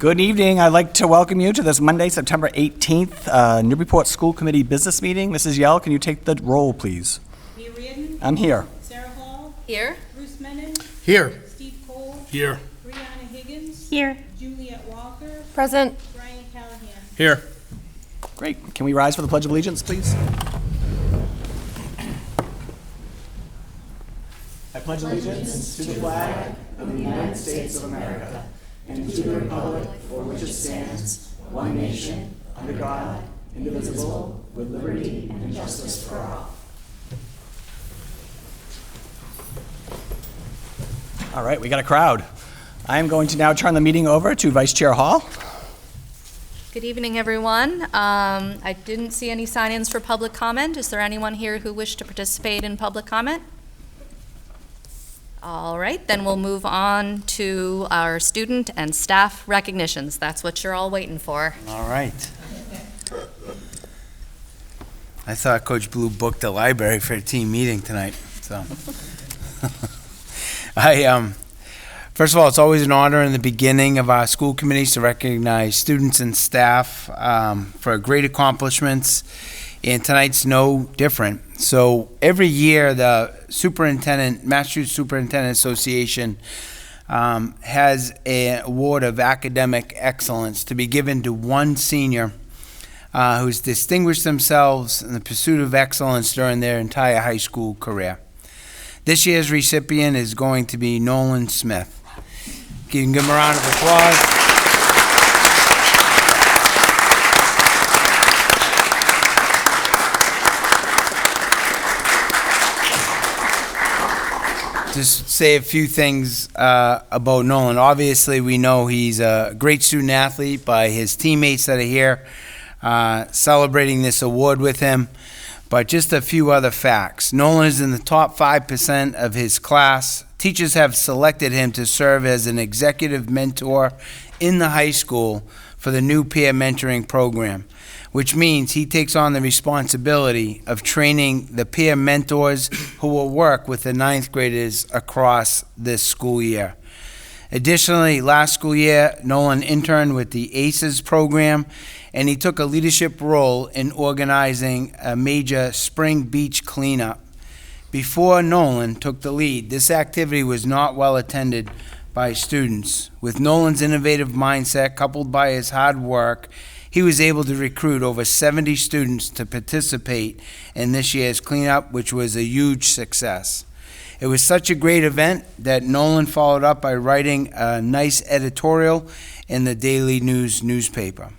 Good evening. I'd like to welcome you to this Monday, September 18th, Newburyport School Committee Business Meeting. Mrs. Yell, can you take the roll, please? Mia Reardon. I'm here. Sarah Hall. Here. Bruce Menon. Here. Steve Cole. Here. Brianna Higgins. Here. Juliet Walker. Present. Brian Callahan. Here. Great. Can we rise for the Pledge of Allegiance, please? I pledge allegiance to the flag of the United States of America and to the republic for which it stands, one nation, under God, indivisible, with liberty and justice for all. All right, we got a crowd. I am going to now turn the meeting over to Vice Chair Hall. Good evening, everyone. I didn't see any sign-ins for public comment. Is there anyone here who wished to participate in public comment? All right, then we'll move on to our student and staff recognitions. That's what you're all waiting for. All right. I thought Coach Blue booked the library for a team meeting tonight. So, first of all, it's always an honor in the beginning of our school committees to recognize students and staff for great accomplishments, and tonight's no different. So every year, the Massachusetts Superintendent Association has an award of academic excellence to be given to one senior who's distinguished themselves in the pursuit of excellence during their entire high school career. This year's recipient is going to be Nolan Smith. You can give him a round of applause. Just say a few things about Nolan. Obviously, we know he's a great student athlete by his teammates that are here celebrating this award with him. But just a few other facts. Nolan is in the top 5% of his class. Teachers have selected him to serve as an executive mentor in the high school for the new peer mentoring program, which means he takes on the responsibility of training the peer mentors who will work with the ninth graders across this school year. Additionally, last school year, Nolan interned with the ACES program, and he took a leadership role in organizing a major spring beach cleanup. Before Nolan took the lead, this activity was not well attended by students. With Nolan's innovative mindset coupled by his hard work, he was able to recruit over 70 students to participate in this year's cleanup, which was a huge success. It was such a great event that Nolan followed up by writing a nice editorial in the Daily News newspaper.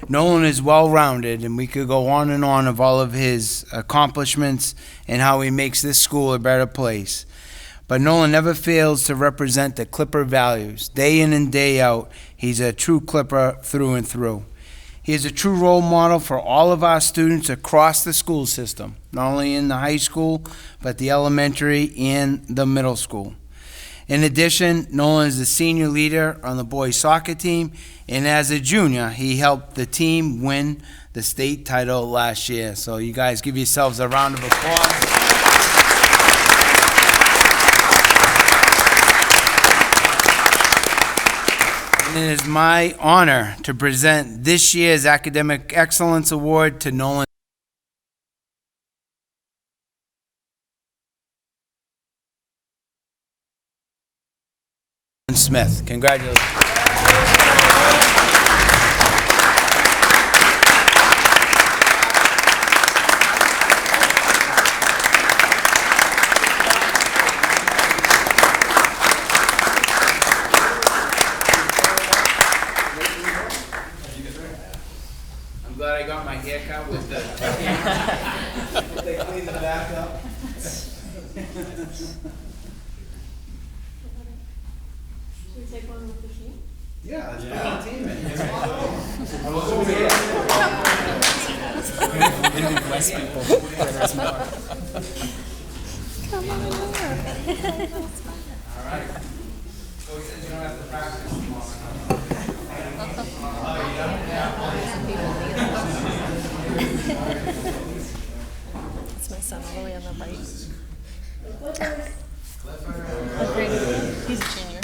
Nolan is well-rounded, and we could go on and on of all of his accomplishments and how he makes this school a better place. But Nolan never fails to represent the Clipper values. Day in and day out, he's a true Clipper through and through. He is a true role model for all of our students across the school system, not only in the high school, but the elementary and the middle school. In addition, Nolan is the senior leader on the boys soccer team, and as a junior, he helped the team win the state title last year. So you guys give yourselves a round of applause. It is my honor to present this year's Academic Excellence Award to Nolan Smith. Congratulations. Glad I got my haircut with the they cleaned the back up. Should we take one with the sheet? Yeah, let's put the team in. I was over here. Less people where there's more. Come on over. All right. So he says you don't have to practice tomorrow. That's my son all the way on the right. He's a junior.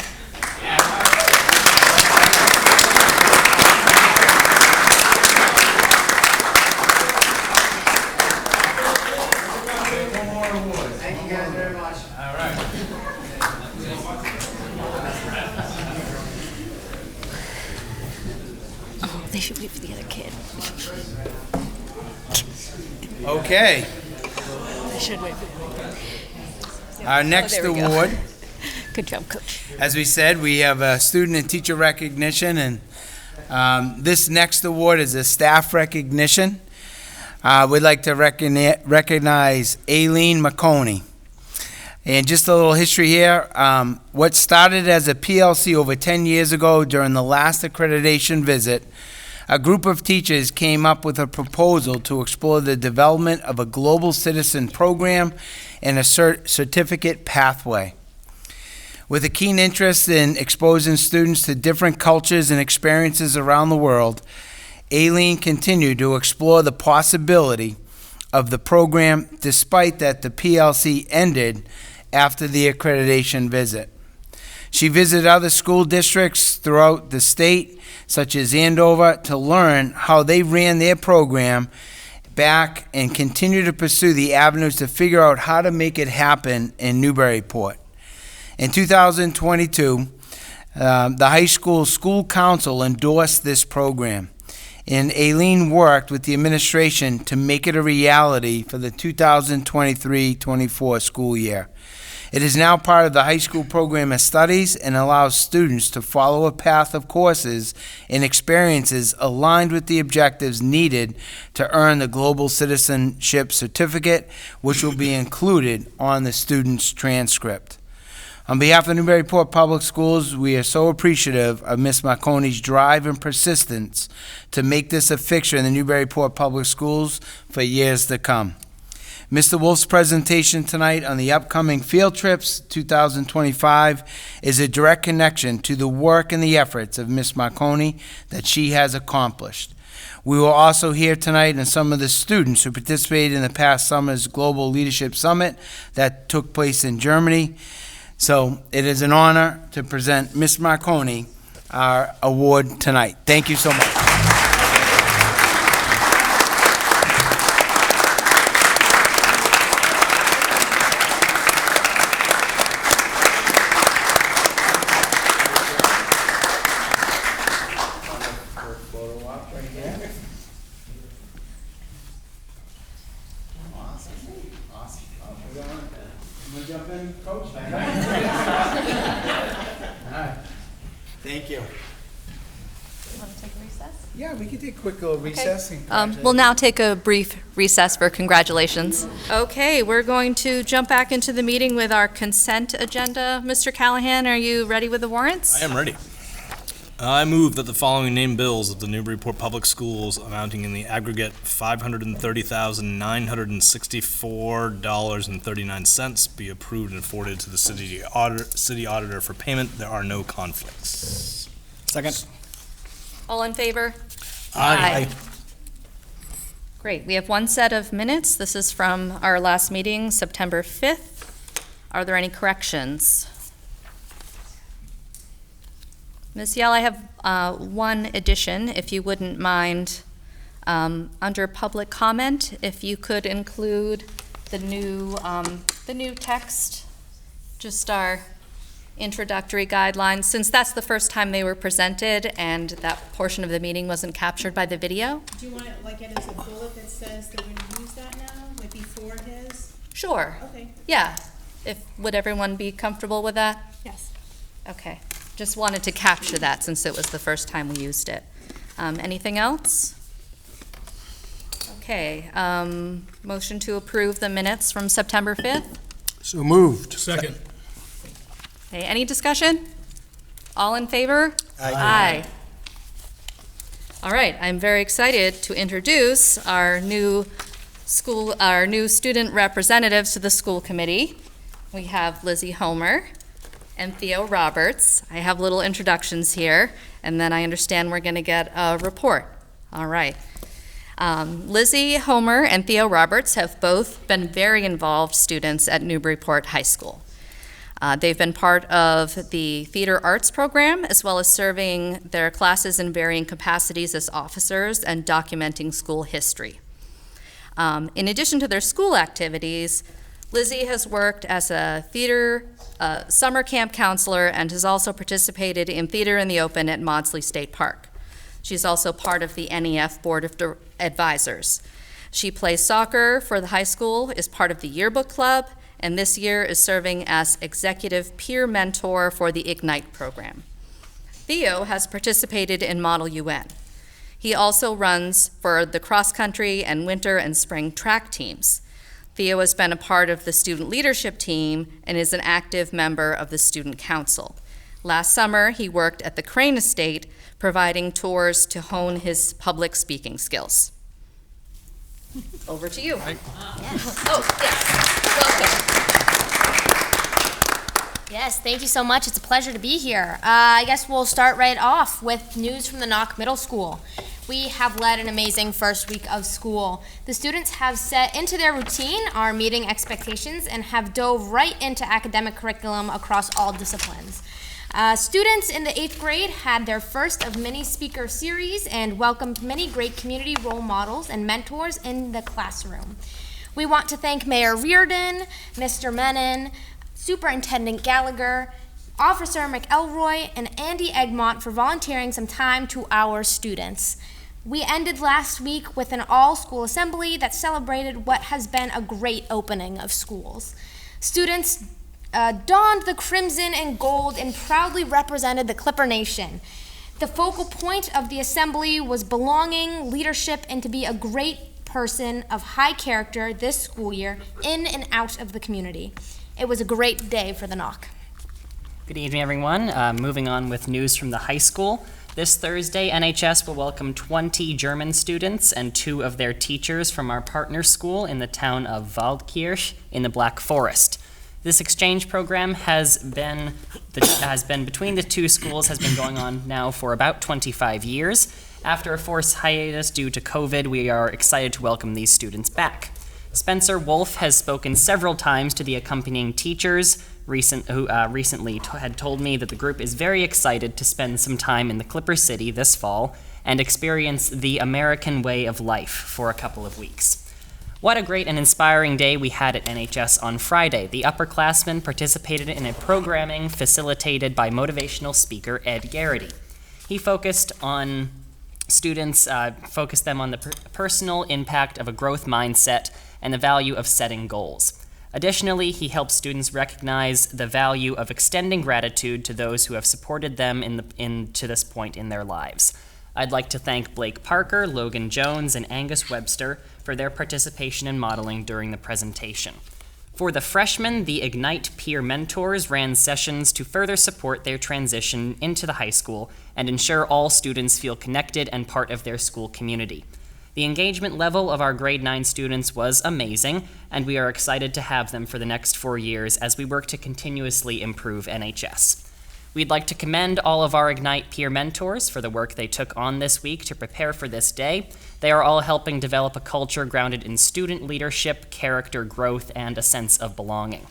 They should wait for the other kid. Okay, They should wait for the other kid. our next there we go. award, Good job, Coach. as we said, we have a student and teacher recognition, and this next award is a staff recognition. We'd like to recognize Aileen McConey. And just a little history here. What started as a PLC over 10 years ago during the last accreditation visit, a group of teachers came up with a proposal to explore the development of a global citizen program and a certificate pathway. With a keen interest in exposing students to different cultures and experiences around the world, Aileen continued to explore the possibility of the program despite that the PLC ended after the accreditation visit. She visited other school districts throughout the state, such as Andover, to learn how they ran their program back and continue to pursue the avenues to figure out how to make it happen in Newburyport. In 2022, the high school council endorsed this program, and Aileen worked with the administration to make it a reality for the 2023-24 school year. It is now part of the high school program of studies and allows students to follow a path of courses and experiences aligned with the objectives needed to earn the Global Citizenship Certificate, which will be included on the student's transcript. On behalf of Newburyport Public Schools, we are so appreciative of Ms. Marconi's drive and persistence to make this a fixture in the Newburyport Public Schools for years to come. Mr. Wolf's presentation tonight on the upcoming Field Trips 2025 is a direct connection to the work and the efforts of Ms. Marconi that she has accomplished. We will also hear tonight on some of the students who participated in the past summer's Global Leadership Summit that took place in Germany. So it is an honor to present Ms. Marconi our award tonight. Thank you so much. Thank you. Want to take a recess? Yeah, we can take a quick little recess. We'll now take a brief recess for congratulations. Okay, we're going to jump back into the meeting with our consent agenda. Mr. Callahan, are you ready with the warrants? I am ready. I move that the following named bills of the Newburyport Public Schools amounting in the aggregate $530,964.39 be approved and forwarded to the city auditor for payment. There are no conflicts. Second. All in favor? Aye. Great. We have one set of minutes. This is from our last meeting, September 5th. Are there any corrections? Ms. Yell, I have one addition, if you wouldn't mind. Under public comment, if you could include the new text, just our introductory guidelines, since that's the first time they were presented and that portion of the meeting wasn't captured by the video. Do you want it like it as a bullet that says that we're gonna use that now, like before his? Sure. Okay. Yeah. Would everyone be comfortable with that? Yes. Okay. Just wanted to capture that since it was the first time we used it. Anything else? Okay. Motion to approve the minutes from September 5th. So moved. Second. Okay, any discussion? All in favor? Aye. All right, I'm very excited to introduce our new student representatives to the school committee. We have Lizzie Homer and Theo Roberts. I have little introductions here, and then I understand we're going to get a report. All right. Lizzie Homer and Theo Roberts have both been very involved students at Newburyport High School. They've been part of the theater arts program, as well as serving their classes in varying capacities as officers and documenting school history. In addition to their school activities, Lizzie has worked as a theater summer camp counselor and has also participated in Theater in the Open at Maudsley State Park. She's also part of the NEF Board of Advisors. She plays soccer for the high school, is part of the yearbook club, and this year is serving as executive peer mentor for the Ignite program. Theo has participated in Model UN. He also runs for the cross-country and winter and spring track teams. Theo has been a part of the student leadership team and is an active member of the student council. Last summer, he worked at the Crane Estate, providing tours to hone his public speaking skills. Over to you. Yes. Oh, yes. Welcome. Yes, thank you so much. It's a pleasure to be here. I guess we'll start right off with news from the Knock Middle School. We have led an amazing first week of school. The students have set into their routine, are meeting expectations, and have dove right into academic curriculum across all disciplines. Students in the 8th grade had their first of many speaker series and welcomed many great community role models and mentors in the classroom. We want to thank Mayor Reardon, Mr. Menon, Superintendent Gallagher, Officer McElroy, and Andy Egmont for volunteering some time to our students. We ended last week with an all-school assembly that celebrated what has been a great opening of schools. Students donned the crimson and gold and proudly represented the Clipper Nation. The focal point of the assembly was belonging, leadership, and to be a great person of high character this school year in and out of the community. It was a great day for the Knock. Good evening, everyone. Moving on with news from the high school. This Thursday, NHS will welcome 20 German students and 2 of their teachers from our partner school in the town of Waldkirch in the Black Forest. This exchange program has been between the 2 schools has been going on now for about 25 years. After a forced hiatus due to COVID, we are excited to welcome these students back. Spencer Wolf has spoken several times to the accompanying teachers who recently had told me that the group is very excited to spend some time in the Clipper City this fall and experience the American way of life for a couple of weeks. What a great and inspiring day we had at NHS on Friday. The upperclassmen participated in a programming facilitated by motivational speaker Ed Garrity. He focused them on the personal impact of a growth mindset and the value of setting goals. Additionally, he helped students recognize the value of extending gratitude to those who have supported them to this point in their lives. I'd like to thank Blake Parker, Logan Jones, and Angus Webster for their participation in modeling during the presentation. For the freshmen, the Ignite Peer Mentors ran sessions to further support their transition into the high school and ensure all students feel connected and part of their school community. The engagement level of our grade 9 students was amazing, and we are excited to have them for the next 4 years as we work to continuously improve NHS. We'd like to commend all of our Ignite peer mentors for the work they took on this week to prepare for this day. They are all helping develop a culture grounded in student leadership, character growth, and a sense of belonging.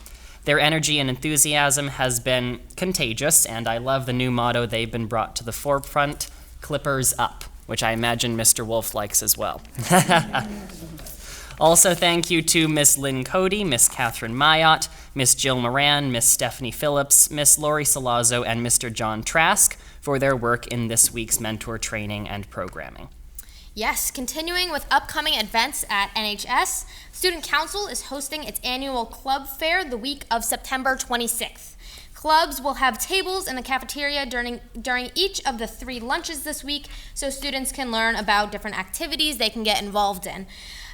Their energy and enthusiasm has been contagious, and I love the new motto they've been brought to the forefront, Clippers Up, which I imagine Mr. Wolf likes as well. Also, thank you to Miss Lynn Cody, Miss Catherine Mayotte, Miss Jill Moran, Miss Stephanie Phillips, Miss Lori Salazzo, and Mr. John Trask for their work in this week's mentor training and programming. Yes, continuing with upcoming events at NHS, Student Council is hosting its annual club fair the week of September 26th. Clubs will have tables in the cafeteria during each of the 3 lunches this week, so students can learn about different activities they can get involved in.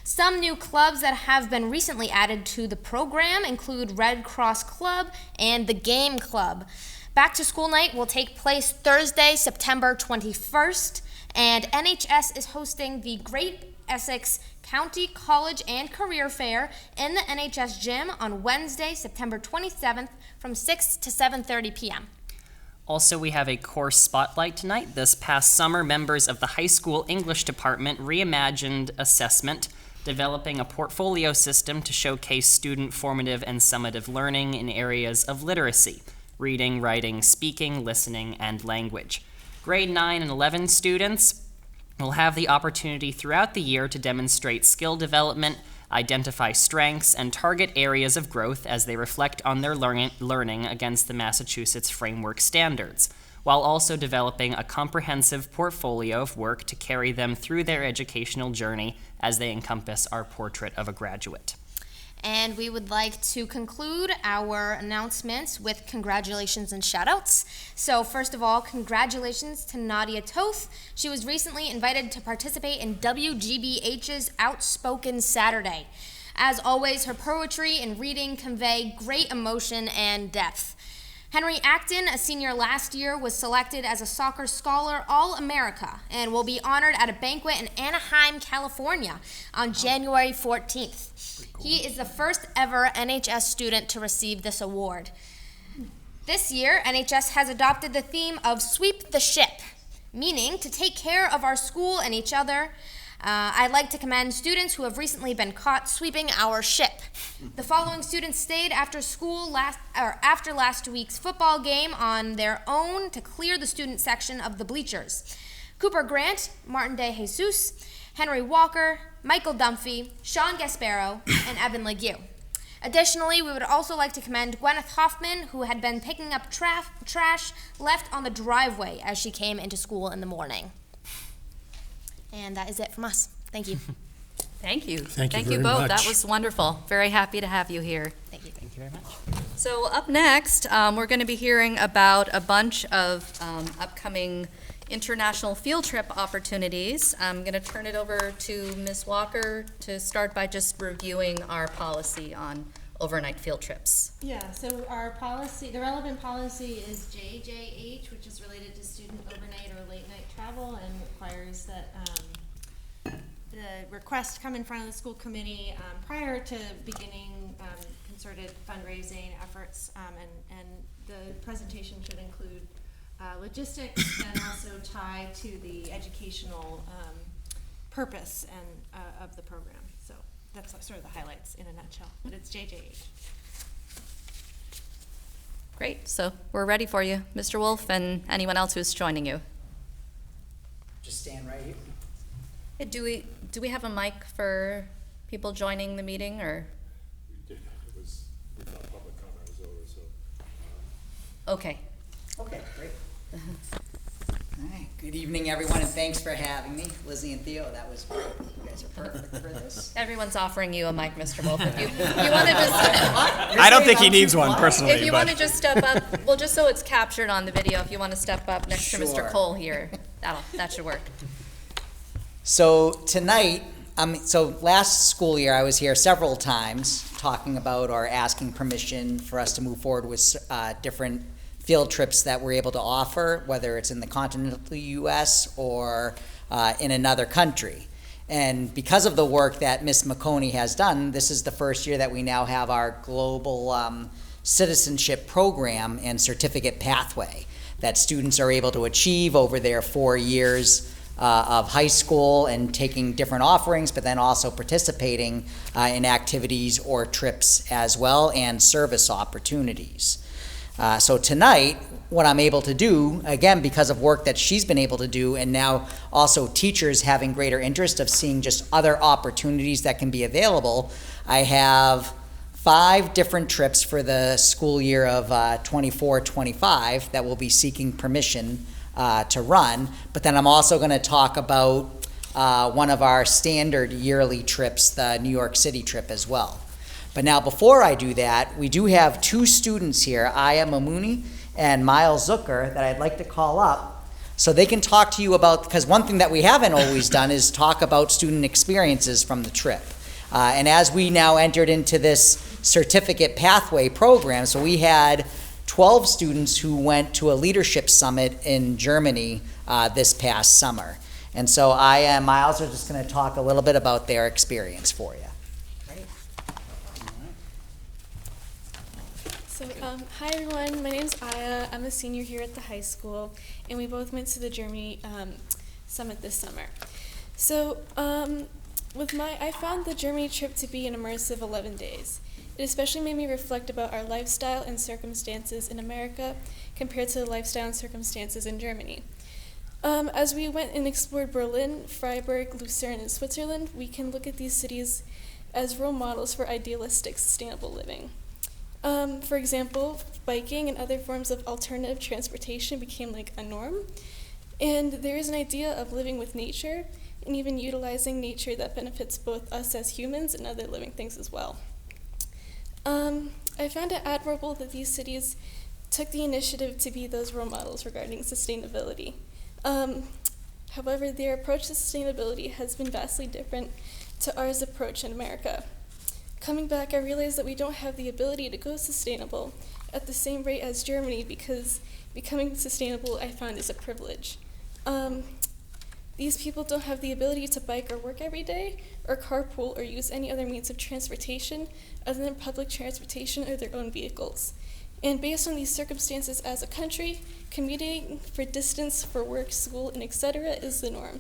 Some new clubs that have been recently added to the program include Red Cross Club and the Game Club. Back to School Night will take place Thursday, September 21st, and NHS is hosting the Great Essex County College and Career Fair in the NHS gym on Wednesday, September 27th from 6 to 7:30 p.m. Also, we have a course spotlight tonight. This past summer, members of the high school English department reimagined assessment, developing a portfolio system to showcase student formative and summative learning in areas of literacy, reading, writing, speaking, listening, and language. Grade 9 and 11 students will have the opportunity throughout the year to demonstrate skill development, identify strengths, and target areas of growth as they reflect on their learning against the Massachusetts framework standards. while also developing a comprehensive portfolio of work to carry them through their educational journey as they encompass our portrait of a graduate. And we would like to conclude our announcements with congratulations and shout-outs. So first of all, congratulations to Nadia Toth. She was recently invited to participate in WGBH's Outspoken Saturday. As always, her poetry and reading convey great emotion and depth. Henry Acton, a senior last year, was selected as a soccer scholar All-America and will be honored at a banquet in Anaheim, California on January 14th. He is the first ever NHS student to receive this award. This year, NHS has adopted the theme of Sweep the Ship, meaning to take care of our school and each other. I'd like to commend students who have recently been caught sweeping our ship. The following students stayed after school after last week's football game on their own to clear the student section of the bleachers. Cooper Grant, Martin De Jesus, Henry Walker, Michael Dunphy, Sean Gasparo, and Evan Legue. Additionally, we would also like to commend Gwyneth Hoffman, who had been picking up trash left on the driveway as she came into school in the morning. And that is it from us. Thank you. Thank you. Thank you Thank very you both. much. That was wonderful. Very happy to have you here. Thank you. Thank you very much. So up next, we're going to be hearing about a bunch of upcoming international field trip opportunities. I'm going to turn it over to Ms. Walker to start by just reviewing our policy on overnight field trips. Yeah, so our policy, the relevant policy is JJH, which is related to student overnight or late night travel and requires that the request come in front of the school committee prior to beginning concerted fundraising efforts, and the presentation should include logistics and also tie to the educational purpose and of the program. So that's sort of the highlights in a nutshell, but it's JJH. Great, so we're ready for you, Mr. Wolf, and anyone else who's joining you. Just stand right here. Hey, do we have a mic for people joining the meeting, or? We did. We thought public comment was over, so. Okay. Okay, great. All right, good evening, everyone, and thanks for having me. Lizzie and Theo, that was great. You guys are perfect for this. Everyone's offering you a mic, Mr. Wolf. If you want to just, I don't think he needs one personally, if you but want to just step up, well, just so it's captured on the video, if you want to step up next to Mr. Sure. Cole here, that should work. So tonight, so last school year, I was here several times talking about or asking permission for us to move forward with different field trips that we're able to offer, whether it's in the continental U.S. or in another country. And because of the work that Ms. McConey has done, this is the first year that we now have our global citizenship program and certificate pathway that students are able to achieve over their 4 years of high school and taking different offerings, but then also participating in activities or trips as well and service opportunities. So tonight, what I'm able to do, again, because of work that she's been able to do, and now also teachers having greater interest of seeing just other opportunities that can be available, I have 5 different trips for the school year of 24-25 that we'll be seeking permission to run. But then I'm also going to talk about one of our standard yearly trips, the New York City trip as well. But now before I do that, we do have 2 students here, Aya Mamouni and Miles Zucker, that I'd like to call up so they can talk to you about, because one thing that we haven't always done is talk about student experiences from the trip. And as we now entered into this certificate pathway program, so we had 12 students who went to a leadership summit in Germany this past summer. And so Aya and Miles are just going to talk a little bit about their experience for you. So, hi everyone, my name's Aya. I'm a senior here at the high school, and we both went to the Germany summit this summer. So, I found the Germany trip to be an immersive 11 days. It especially made me reflect about our lifestyle and circumstances in America compared to the lifestyle and circumstances in Germany. As we went and explored Berlin, Freiburg, Lucerne, and Switzerland, we can look at these cities as role models for idealistic, sustainable living. For example, biking and other forms of alternative transportation became like a norm. And there is an idea of living with nature and even utilizing nature that benefits both us as humans and other living things as well. I found it admirable that these cities took the initiative to be those role models regarding sustainability. However, their approach to sustainability has been vastly different to ours approach in America. Coming back, I realized that we don't have the ability to go sustainable at the same rate as Germany because becoming sustainable, I found, is a privilege. These people don't have the ability to bike or work every day, or carpool, or use any other means of transportation other than public transportation or their own vehicles. And based on these circumstances as a country, commuting for distance for work, school, and etc. is the norm.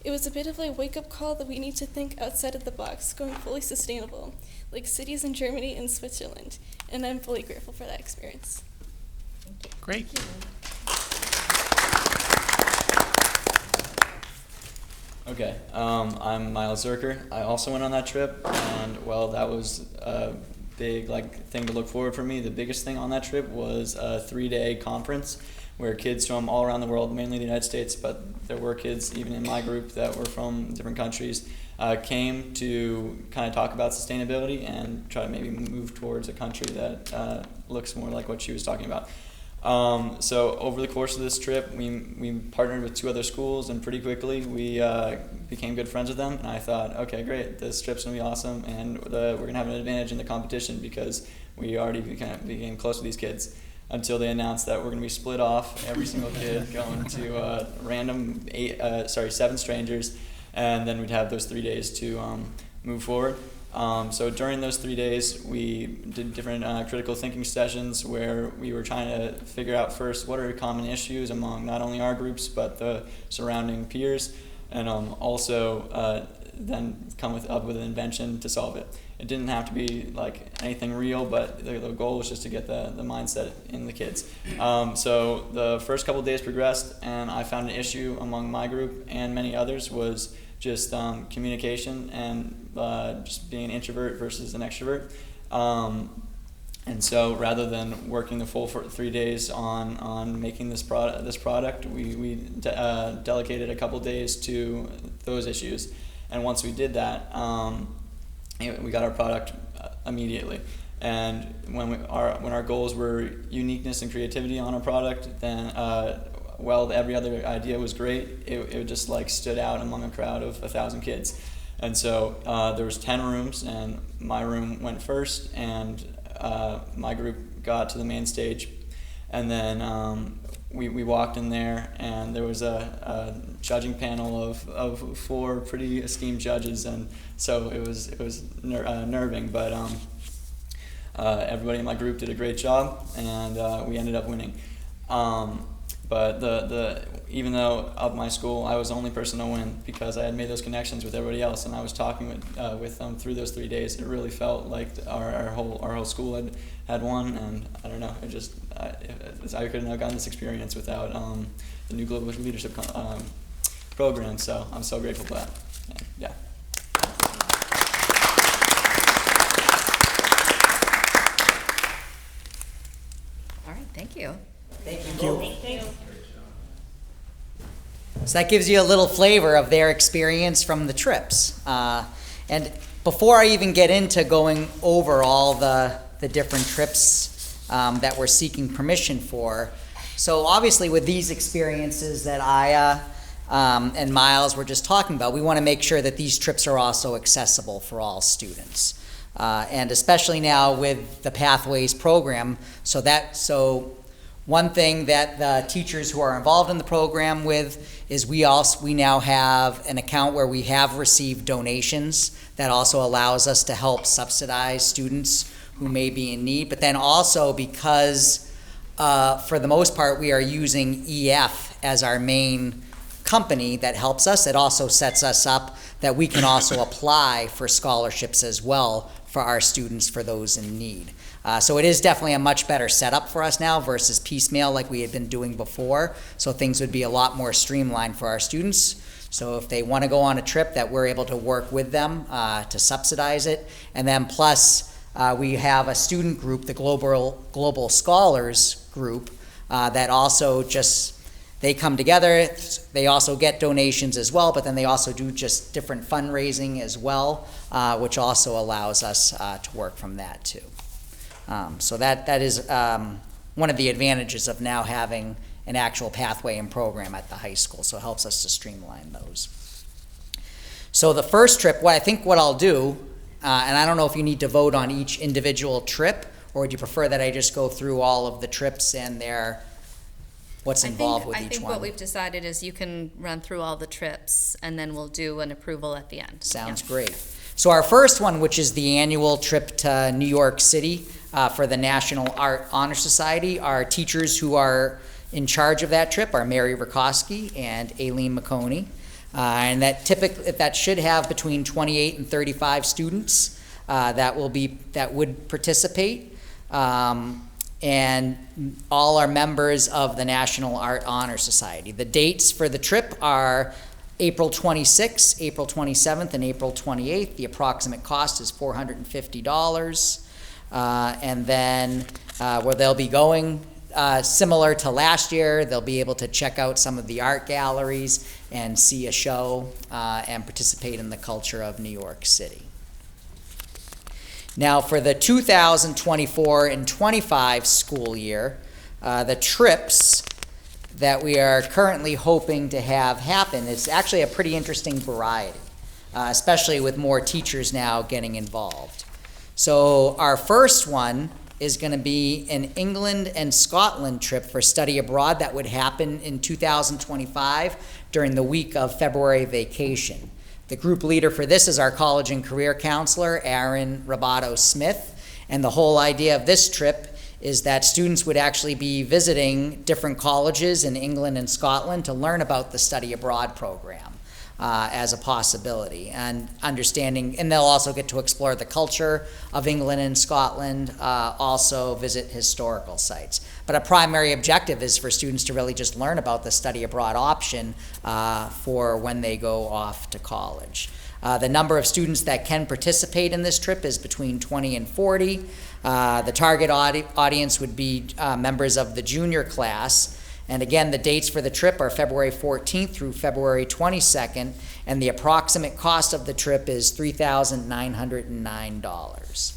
It was a bit of a wake-up call that we need to think outside of the box, going fully sustainable, like cities in Germany and Switzerland, and I'm fully grateful for that experience. Great. Okay, I'm Miles Zerker. I also went on that trip, and well, that was a big thing to look forward for me. The biggest thing on that trip was a 3-day conference where kids from all around the world, mainly the United States, but there were kids even in my group that were from different countries, came to kind of talk about sustainability and try to maybe move towards a country that looks more like what she was talking about. So over the course of this trip, we partnered with 2 other schools, and pretty quickly we became good friends with them. And I thought, okay, great, this trip's gonna be awesome, and we're gonna have an advantage in the competition because we already became close with these kids. Until they announced that we're gonna be split off, every single kid going to random 7 strangers, and then we'd have those 3 days to move forward. So during those 3 days, we did different critical thinking sessions where we were trying to figure out first what are common issues among not only our groups but the surrounding peers, and also then come up with an invention to solve it. It didn't have to be like anything real, but the goal was just to get the mindset in the kids. So the first couple of days progressed, and I found an issue among my group and many others was just communication and just being an introvert versus an extrovert. And so rather than working the full 3 days on making this product, we delegated a couple days to those issues. And once we did that, we got our product immediately. And when our goals were uniqueness and creativity on our product, then well, every other idea was great. It just stood out among a crowd of 1,000 kids. And so there was 10 rooms, and my room went first, and my group got to the main stage. And then we walked in there, and there was a judging panel of 4 pretty esteemed judges, and so it was nerving, but everybody in my group did a great job, and we ended up winning. But even though of my school, I was the only person to win because I had made those connections with everybody else, and I was talking with them through those 3 days. It really felt like our whole school had won, and I don't know. I couldn't have gotten this experience without the new Global Leadership program. So I'm so grateful for that. Yeah. All right, thank you. Thank you. So that gives you a little flavor of their experience from the trips. And before I even get into going over all the different trips that we're seeking permission for, so obviously with these experiences that Aya and Miles were just talking about, we want to make sure that these trips are also accessible for all students. And especially now with the Pathways program, so one thing that the teachers who are involved in the program with is we now have an account where we have received donations that also allows us to help subsidize students who may be in need. But then also because for the most part we are using EF as our main company that helps us, it also sets us up that we can also apply for scholarships as well for our students for those in need. So it is definitely a much better setup for us now versus piecemeal like we had been doing before. So things would be a lot more streamlined for our students. So if they want to go on a trip, that we're able to work with them to subsidize it. And then plus, we have a student group, the Global Scholars Group, that also they come together. They also get donations as well, but then they also do just different fundraising as well, which also allows us to work from that too. So that is one of the advantages of now having an actual pathway and program at the high school. So it helps us to streamline those. So the first trip, what I'll do, and I don't know if you need to vote on each individual trip, or would you prefer that I just go through all of the trips and what's involved with each one? I think what we've decided is you can run through all the trips, and then we'll do an approval at the end. Sounds great. So our first one, which is the annual trip to New York City for the National Art Honor Society, our teachers who are in charge of that trip are Mary Rakoski and Aileen McConey. And that should have between 28 and 35 students that would participate. And all are members of the National Art Honor Society. The dates for the trip are April 26th, April 27th, and April 28th. The approximate cost is $450. And then where they'll be going, similar to last year, they'll be able to check out some of the art galleries and see a show and participate in the culture of New York City. Now, for the 2024 and 25 school year, the trips that we are currently hoping to have happen is actually a pretty interesting variety, especially with more teachers now getting involved. So our first one is going to be an England and Scotland trip for study abroad that would happen in 2025 during the week of February vacation. The group leader for this is our college and career counselor, Aaron Roboto Smith, and the whole idea of this trip is that students would actually be visiting different colleges in England and Scotland to learn about the study abroad program as a possibility, and understanding, and they'll also get to explore the culture of England and Scotland, also visit historical sites. But a primary objective is for students to really just learn about the study abroad option for when they go off to college. The number of students that can participate in this trip is between 20 and 40. The target audience would be members of the junior class. And again, the dates for the trip are February 14th through February 22nd, and the approximate cost of the trip is $3,909.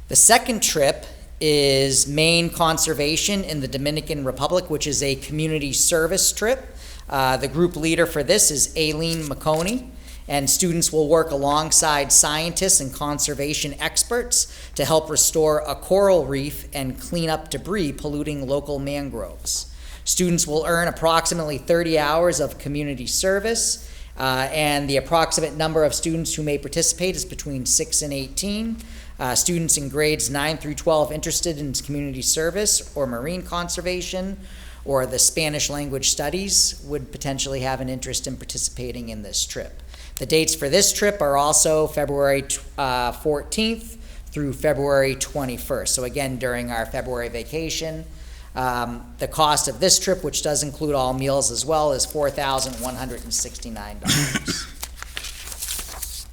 The second trip is Maine Conservation in the Dominican Republic, which is a community service trip. The group leader for this is Aileen McConey, and students will work alongside scientists and conservation experts to help restore a coral reef and clean up debris polluting local mangroves. Students will earn approximately 30 hours of community service, and the approximate number of students who may participate is between 6 and 18. Students in grades 9 through 12 interested in community service or marine conservation or the Spanish language studies would potentially have an interest in participating in this trip. The dates for this trip are also February 14th through February 21st. So again, during our February vacation. The cost of this trip, which does include all meals as well, is $4,169.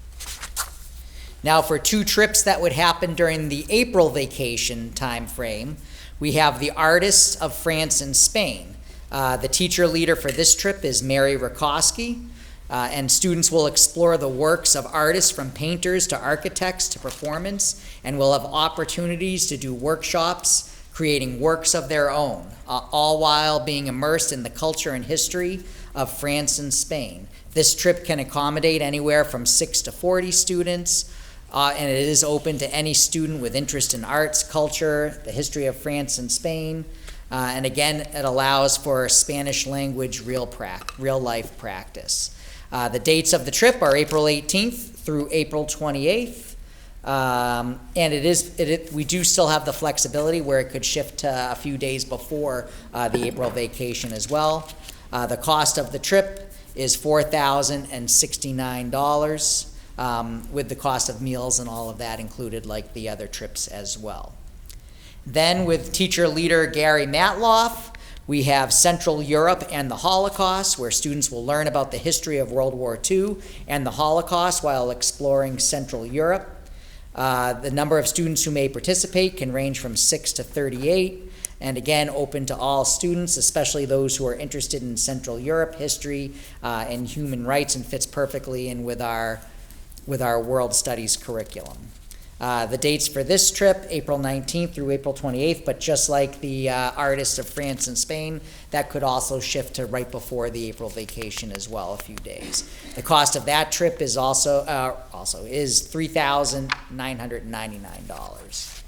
Now for two trips that would happen during the April vacation time frame, we have the Artists of France and Spain. The teacher leader for this trip is Mary Rakoski. And students will explore the works of artists from painters to architects to performance, and will have opportunities to do workshops creating works of their own, all while being immersed in the culture and history of France and Spain. This trip can accommodate anywhere from 6 to 40 students, and it is open to any student with interest in arts, culture, the history of France and Spain, and again, it allows for Spanish language real-life practice. The dates of the trip are April 18th through April 28th, and we do still have the flexibility where it could shift to a few days before the April vacation as well. The cost of the trip is $4,069, with the cost of meals and all of that included, like the other trips as well. Then with teacher leader Gary Matloff, we have Central Europe and the Holocaust, where students will learn about the history of World War II and the Holocaust while exploring Central Europe. The number of students who may participate can range from 6 to 38, and again, open to all students, especially those who are interested in Central Europe, history, and human rights, and fits perfectly in with our World Studies curriculum. The dates for this trip, April 19th through April 28th, but just like the Artists of France and Spain, that could also shift to right before the April vacation as well, a few days. The cost of that trip is also is $3,999.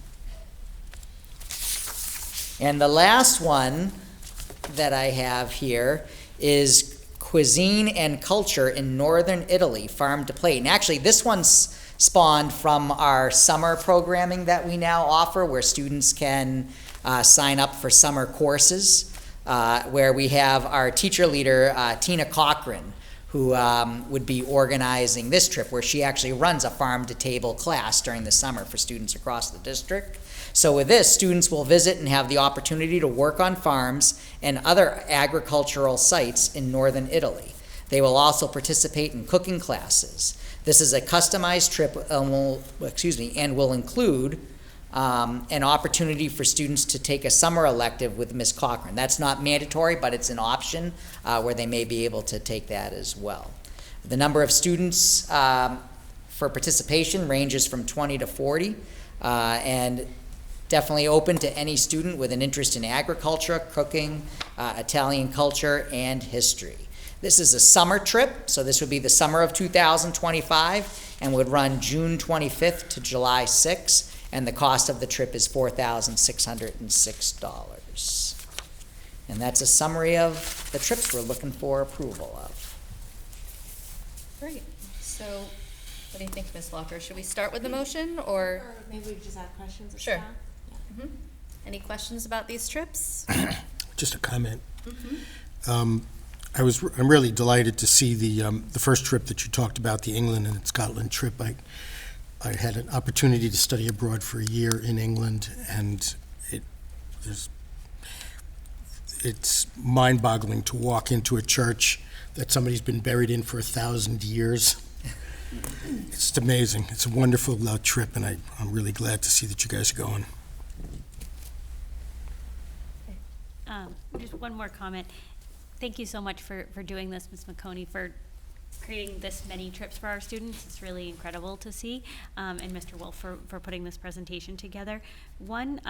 And the last one that I have here is Cuisine and Culture in Northern Italy, Farm to Plate. And actually, this one's spawned from our summer programming that we now offer, where students can sign up for summer courses, where we have our teacher leader, Tina Cochran, who would be organizing this trip, where she actually runs a farm-to-table class during the summer for students across the district. So with this, students will visit and have the opportunity to work on farms and other agricultural sites in northern Italy. They will also participate in cooking classes. This is a customized trip and will include an opportunity for students to take a summer elective with Ms. Cochran. That's not mandatory, but it's an option where they may be able to take that as well. The number of students for participation ranges from 20 to 40, and definitely open to any student with an interest in agriculture, cooking, Italian culture, and history. This is a summer trip, so this would be the summer of 2025 and would run June 25th to July 6th, and the cost of the trip is $4,606. And that's a summary of the trips we're looking for approval of. Great. So what do you think, Ms. Locker? Should we start with the motion, or? Or maybe we just have questions of Sure. staff? Yeah. Any questions about these trips? Just a comment. I'm really delighted to see the first trip that you talked about, the England and Scotland trip. I had an opportunity to study abroad for a year in England, and it's mind-boggling to walk into a church that somebody's been buried in for 1,000 years. It's amazing. It's a wonderful trip, and I'm really glad to see that you guys are going. Just one more comment. Thank you so much for doing this, Ms. McConey, for creating this many trips for our students. It's really incredible to see, and Mr. Wolf for putting this presentation together. One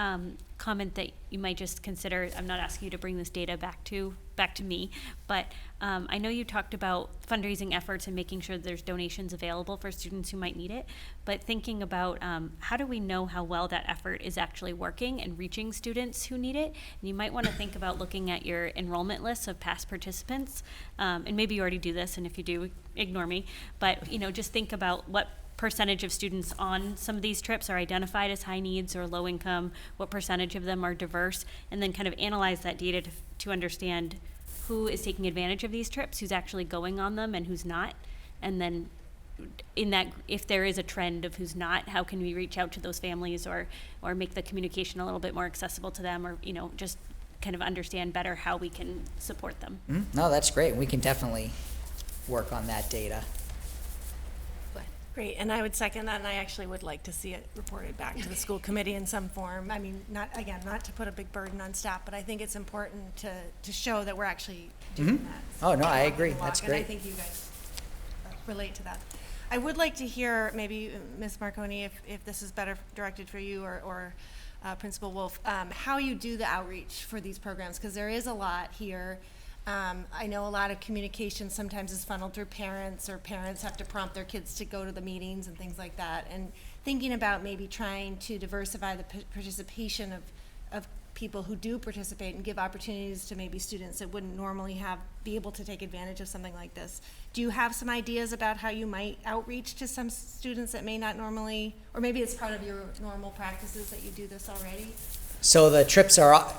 comment that you might just consider, I'm not asking you to bring this data back to me, but I know you talked about fundraising efforts and making sure that there's donations available for students who might need it, but thinking about how do we know how well that effort is actually working and reaching students who need it? And you might want to think about looking at your enrollment lists of past participants, and maybe you already do this, and if you do, ignore me, but just think about what percentage of students on some of these trips are identified as high needs or low income, what percentage of them are diverse, and then kind of analyze that data to understand who is taking advantage of these trips, who's actually going on them, and who's not. And then in that, if there is a trend of who's not, how can we reach out to those families or make the communication a little bit more accessible to them, or just kind of understand better how we can support them. No, that's great. We can definitely work on that data. Great, and I would second that, and I actually would like to see it reported back to the school committee in some form. I mean, not to put a big burden on staff, but I think it's important to show that we're actually doing that. Oh, no, I agree. That's And I great. think you guys relate to that. I would like to hear, maybe Ms. Marconi, if this is better directed for you or Principal Wolf, how you do the outreach for these programs, because there is a lot here. I know a lot of communication sometimes is funneled through parents, or parents have to prompt their kids to go to the meetings and things like that. And thinking about maybe trying to diversify the participation of people who do participate and give opportunities to maybe students that wouldn't normally be able to take advantage of something like this. Do you have some ideas about how you might outreach to some students that may not normally, or maybe it's part of your normal practices that you do this already? So the trips are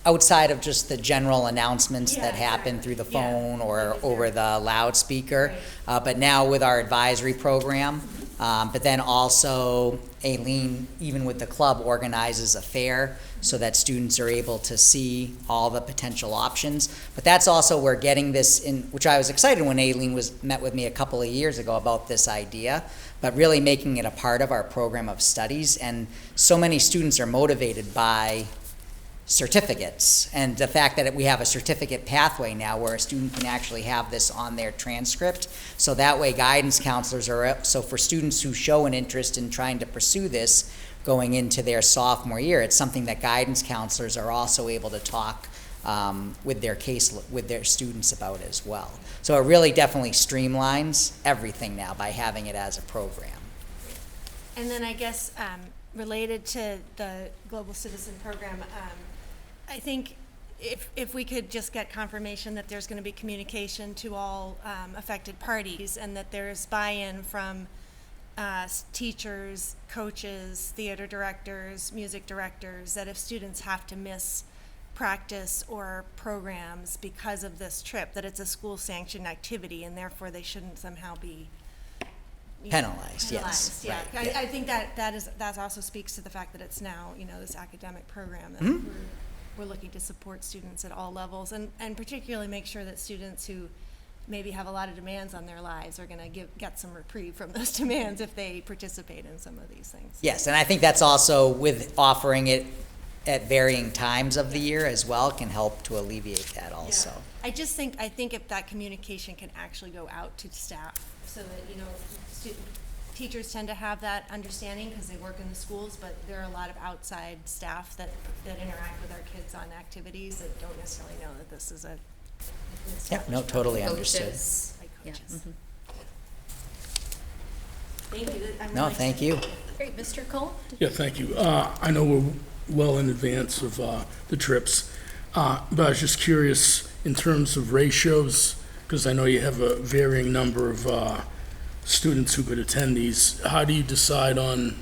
outside of just the general announcements that happen through the phone or over the loudspeaker. But now with our advisory program, But then also, Aileen, even with the club, organizes a fair so that students are able to see all the potential options. But that's also where getting this in, which I was excited when Aileen met with me a couple of years ago about this idea, but really making it a part of our program of studies. And so many students are motivated by certificates, and the fact that we have a certificate pathway now where a student can actually have this on their transcript, so that way guidance counselors are, so for students who show an interest in trying to pursue this going into their sophomore year, it's something that guidance counselors are also able to talk with their students about as well. So it really definitely streamlines everything now by having it as a program. And then I guess related to the Global Citizen Program, I think if we could just get confirmation that there's going to be communication to all affected parties, and that there's buy-in from teachers, coaches, theater directors, music directors, that if students have to miss practice or programs because of this trip, that it's a school-sanctioned activity, and therefore they shouldn't somehow be Penalized, yes. Yeah, Right. I think that also speaks to the fact that it's now, this academic program that we're looking to support students at all levels, and particularly make sure that students who maybe have a lot of demands on their lives are going to get some reprieve from those demands if they participate in some of these things. Yes, and I think that's also with offering it at varying times of the year as well can help to alleviate that also. Yeah. I think if that communication can actually go out to staff, so that, teachers tend to have that understanding because they work in the schools, but there are a lot of outside staff that interact with our kids on activities that don't necessarily know that this is Yeah, no, totally understood. like Yeah. coaches. Mhm. Thank you. I'm No, really thank excited. you. Great, Mr. Cole? Yeah, thank you. I know we're well in advance of the trips, but I was just curious in terms of ratios, because I know you have a varying number of students who could attend these. How do you decide on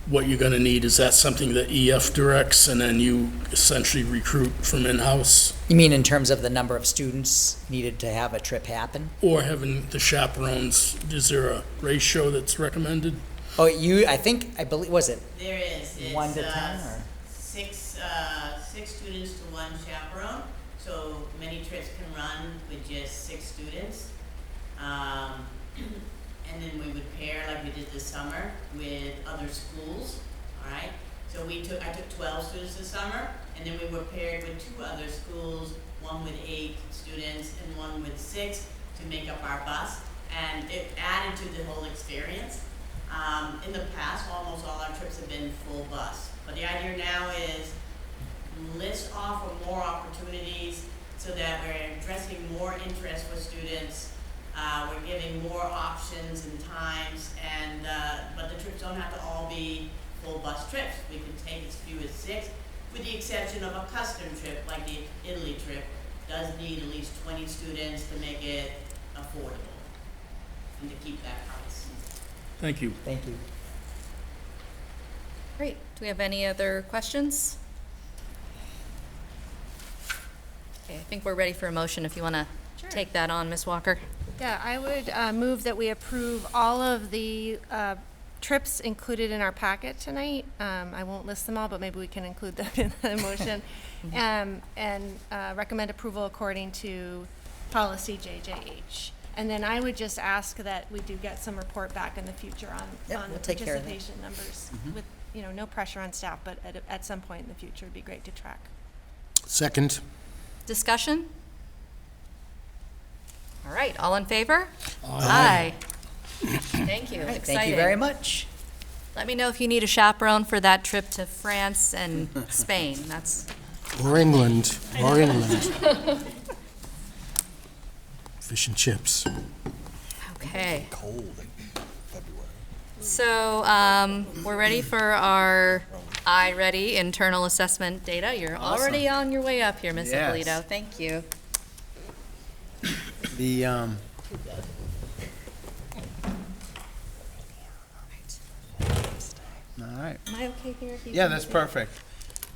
what you're going to need? Is that something that EF directs and then you essentially recruit from in-house? You mean in terms of the number of students needed to have a trip happen? Or having the chaperones, is there a ratio that's recommended? Oh, I believe, was it There is. It's 1 to 10 or? six students to one chaperone. So many trips can run with just 6 students. And then we would pair, like we did this summer, with other schools, all right? So I took 12 students this summer, and then we were paired with 2 other schools, one with 8 students and one with 6 to make up our bus. And it added to the whole experience. In the past, almost all our trips have been full bus. But the idea now is let's offer more opportunities so that we're addressing more interest for students. We're giving more options and times, but the trips don't have to all be full bus trips. We can take as few as 6, with the exception of a custom trip, like the Italy trip, does need at least 20 students to make it affordable and to keep that price. Thank you. Thank you. Great. Do we have any other questions? Okay, I think we're ready for a motion if you want to take that on, Ms. Walker. Yeah, I would move that we approve all of the trips included in our packet tonight. I won't list them all, but maybe we can include them in the motion. And recommend approval according to policy JJH. And then I would just ask that we do get some report back in the future on the we'll take care of that. participation numbers. With, no pressure on staff, but at some point in the future, it'd be great to track. Second. Discussion? All right, all in favor? Aye. Thank you. All right, Exciting. thank you very much. Let me know if you need a chaperone for that trip to France and Spain. That's Or England. Fish and chips. okay. Cold in February. So we're ready for our iReady internal assessment data. You're already on your way up here, Ms. Yes. Ippolito. Thank you. All right. Am I okay here? Yeah, that's perfect.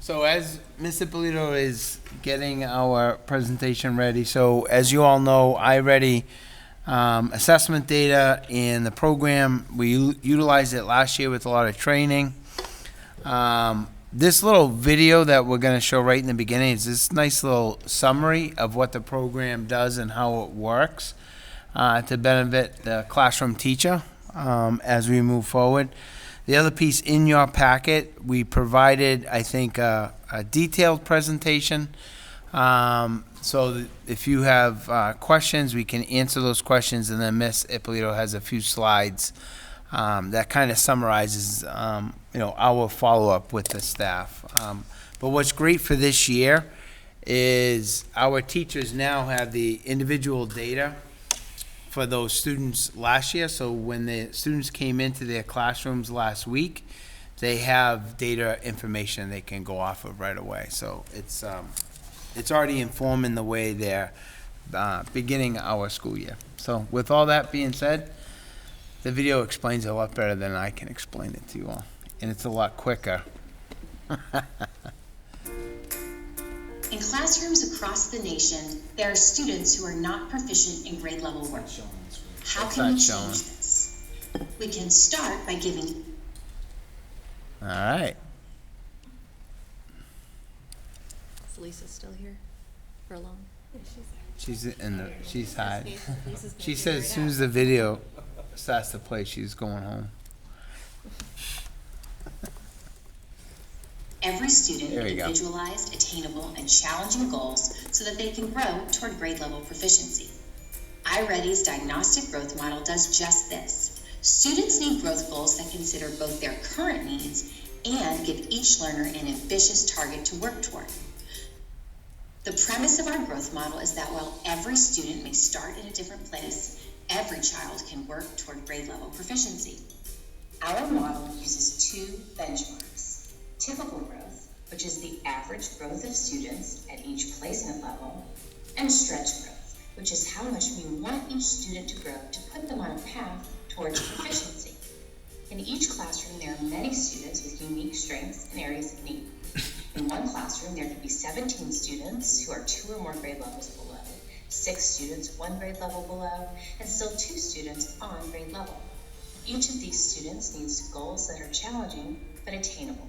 So as Ms. Ippolito is getting our presentation ready, so as you all know, iReady assessment data in the program. We utilized it last year with a lot of training. This little video that we're going to show right in the beginning is this nice little summary of what the program does and how it works to benefit the classroom teacher as we move forward. The other piece in your packet, we provided, I think, a detailed presentation. So that if you have questions, we can answer those questions, and then Ms. Ippolito has a few slides that kind of summarizes, our follow-up with the staff. But what's great for this year is our teachers now have the individual data for those students last year. So when the students came into their classrooms last week, they have data information they can go off of right away. So it's already informing the way they're beginning our school year. So with all that being said, the video explains it a lot better than I can explain it to you all. And it's a lot quicker. In classrooms across the nation, there are students who are not proficient in grade level work. How can we change this? We can start by giving. All right. Is Lisa still here for long? She's hiding. She said as soon as the video starts to play, she's going home. Every student individualized, attainable, and challenging goals so that they can grow toward grade level proficiency. iReady's diagnostic growth model does just this. Students need growth goals that consider both their current needs and give each learner an ambitious target to work toward. The premise of our growth model is that while every student may start in a different place, every child can work toward grade level proficiency. Our model uses two benchmarks: typical growth, which is the average growth of students at each placement level, and stretch growth, which is how much we want each student to grow to put them on a path towards proficiency. In each classroom, there are many students with unique strengths and areas of need. In one classroom, there could be 17 students who are 2 or more grade levels below, 6 students 1 grade level below, and still 2 students on grade level. Each of these students needs goals that are challenging but attainable.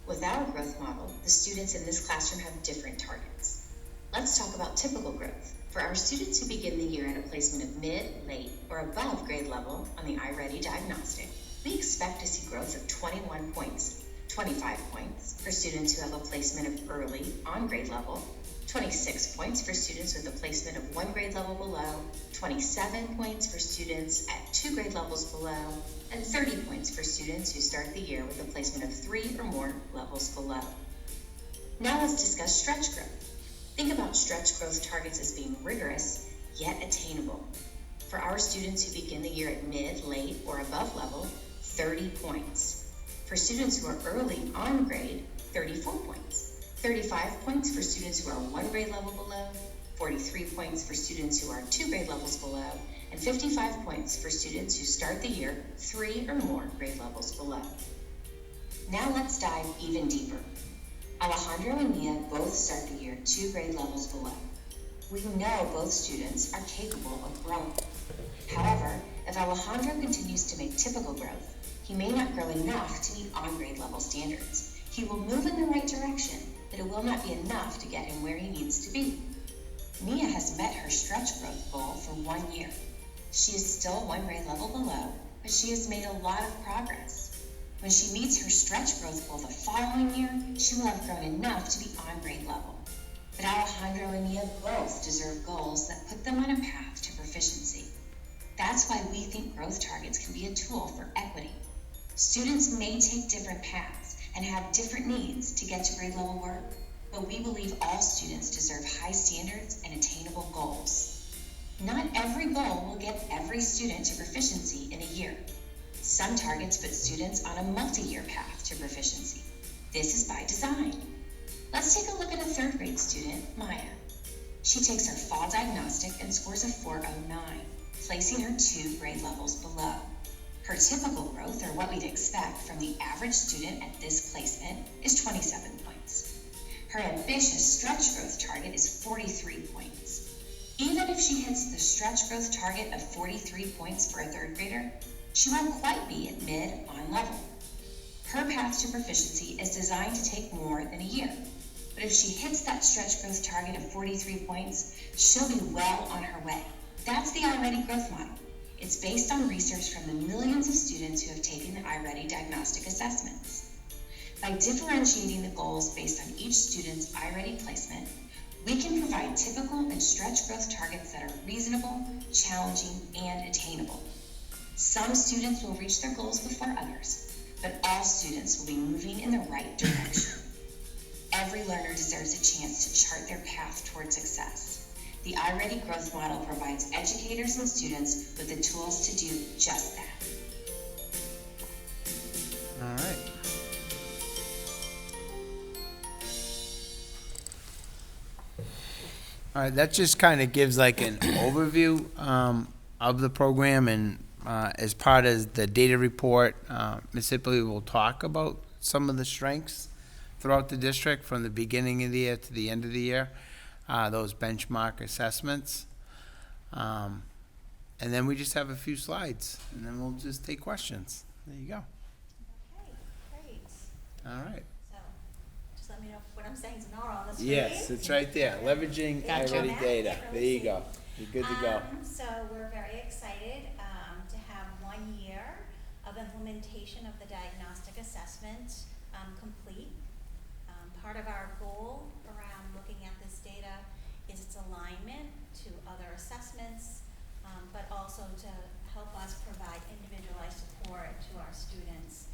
With our growth model, the students in this classroom have different targets. Let's talk about typical growth. For our students who begin the year at a placement of mid, late, or above grade level on the iReady diagnostic, we expect to see growth of 21 points, 25 points for students who have a placement of early on grade level, 26 points for students with a placement of 1 grade level below, 27 points for students at 2 grade levels below, and 30 points for students who start the year with a placement of 3 or more levels below. Now let's discuss stretch growth. Think about stretch growth targets as being rigorous, yet attainable. For our students who begin the year at mid, late, or above level, 30 points. For students who are early on grade, 34 points. 35 points for students who are 1 grade level below, 43 points for students who are 2 grade levels below, and 55 points for students who start the year 3 or more grade levels below. Now let's dive even deeper. Alejandro and Mia both start the year 2 grade levels below. We know both students are capable of growing. However, if Alejandro continues to make typical growth, he may not grow enough to meet on-grade level standards. He will move in the right direction, but it will not be enough to get him where he needs to be. Mia has met her stretch growth goal for 1 year. She is still 1 grade level below, but she has made a lot of progress. When she meets her stretch growth goal the following year, she will have grown enough to be on grade level. But Alejandro and Mia both deserve goals that put them on a path to proficiency. That's why we think growth targets can be a tool for equity. Students may take different paths and have different needs to get to grade level work, but we believe all students deserve high standards and attainable goals. Not every goal will get every student to proficiency in a year. Some targets put students on a multi-year path to proficiency. This is by design. Let's take a look at a 3rd grade student, Maya. She takes her fall diagnostic and scores a 409, placing her 2 grade levels below. Her typical growth, or what we'd expect from the average student at this placement, is 27 points. Her ambitious stretch growth target is 43 points. Even if she hits the stretch growth target of 43 points for a third grader, she won't quite be at mid-on level. Her path to proficiency is designed to take more than a year, but if she hits that stretch growth target of 43 points, she'll be well on her way. That's the iReady growth model. It's based on research from the millions of students who have taken the iReady diagnostic assessments. By differentiating the goals based on each student's iReady placement, we can provide typical and stretch growth targets that are reasonable, challenging, and attainable. Some students will reach their goals before others, but all students will be moving in the right direction. Every learner deserves a chance to chart their path toward success. The iReady growth model provides educators and students with the tools to do just that. All right. All right, that just kind of gives like an overview of the program, and as part of the data report, Ms. Hipley will talk about some of the strengths throughout the district from the beginning of the year to the end of the year, those benchmark assessments. And then we just have a few slides, and then we'll just take questions. There you go. Okay, great. All right. So, just let me know if what I'm saying is not on the screen. Yes, it's right there. Leveraging iReady data. There you go. You're good to go. So we're very excited to have 1 year of implementation of the diagnostic assessment complete. Part of our goal around looking at this data is its alignment to other assessments, but also to help us provide individualized support to our students,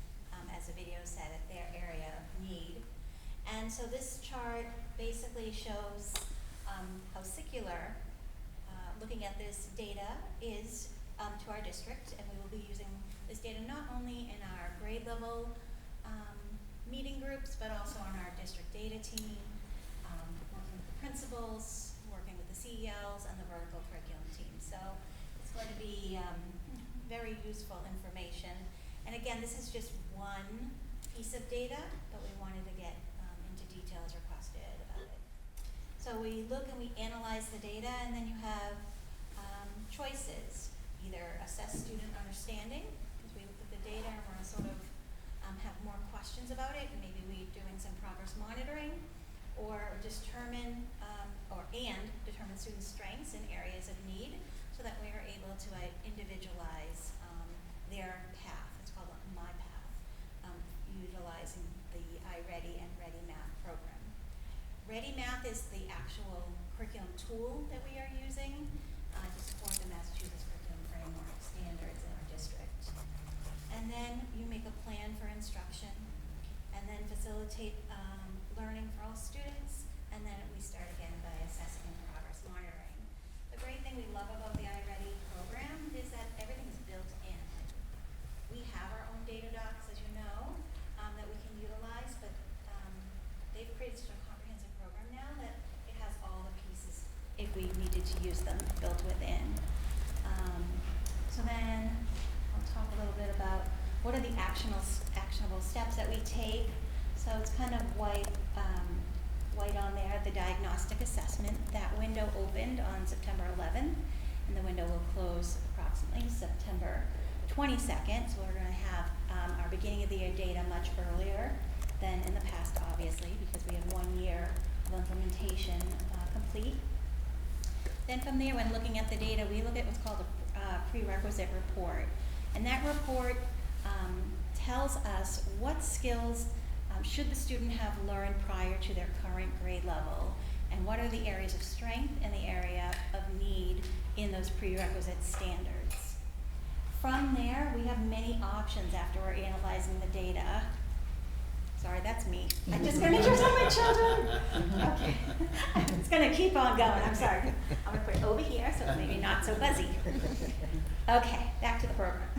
as the video said, at their area of need. And so this chart basically shows how secular looking at this data is to our district, and we will be using this data not only in our grade level meeting groups, but also on our district data team, working with the principals, working with the CELs, and the vertical curriculum team. So it's going to be very useful information. And again, this is just one piece of data, but we wanted to get into details requested about it. So we look and we analyze the data, and then you have choices. Either assess student understanding, because we look at the data and we're sort of have more questions about it, and maybe we're doing some progress monitoring, or determine determine student strengths in areas of need, so that we are able to individualize their path. It's called My Path, utilizing the iReady and Ready Math program. Ready Math is the actual curriculum tool that we are using to support the Massachusetts Curriculum Framework standards in our district. And then you make a plan for instruction, and then facilitate learning for all students, and then we start again by assessing and progress monitoring. The great thing we love about the iReady program is that everything is built in. We have our own data docs, as you know, that we can utilize, but they've created such a comprehensive program now that it has all the pieces, if we needed to use them, built within. So then I'll talk a little bit about what are the actionable steps that we take. So it's kind of white on there, the diagnostic assessment. That window opened on September 11th, and the window will close approximately September 22nd. So we're going to have our beginning of the year data much earlier than in the past, obviously, because we have 1 year of implementation complete. Then from there, when looking at the data, we look at what's called a prerequisite report. And that report tells us what skills should the student have learned prior to their current grade level, and what are the areas of strength and the area of need in those prerequisite standards. From there, we have many options after we're analyzing the data. Sorry, that's me. I'm just gonna make sure it's not my children. Okay, it's gonna keep on going, I'm sorry. I'm gonna put it over here so it's maybe not so buzzy. Okay, back to the program.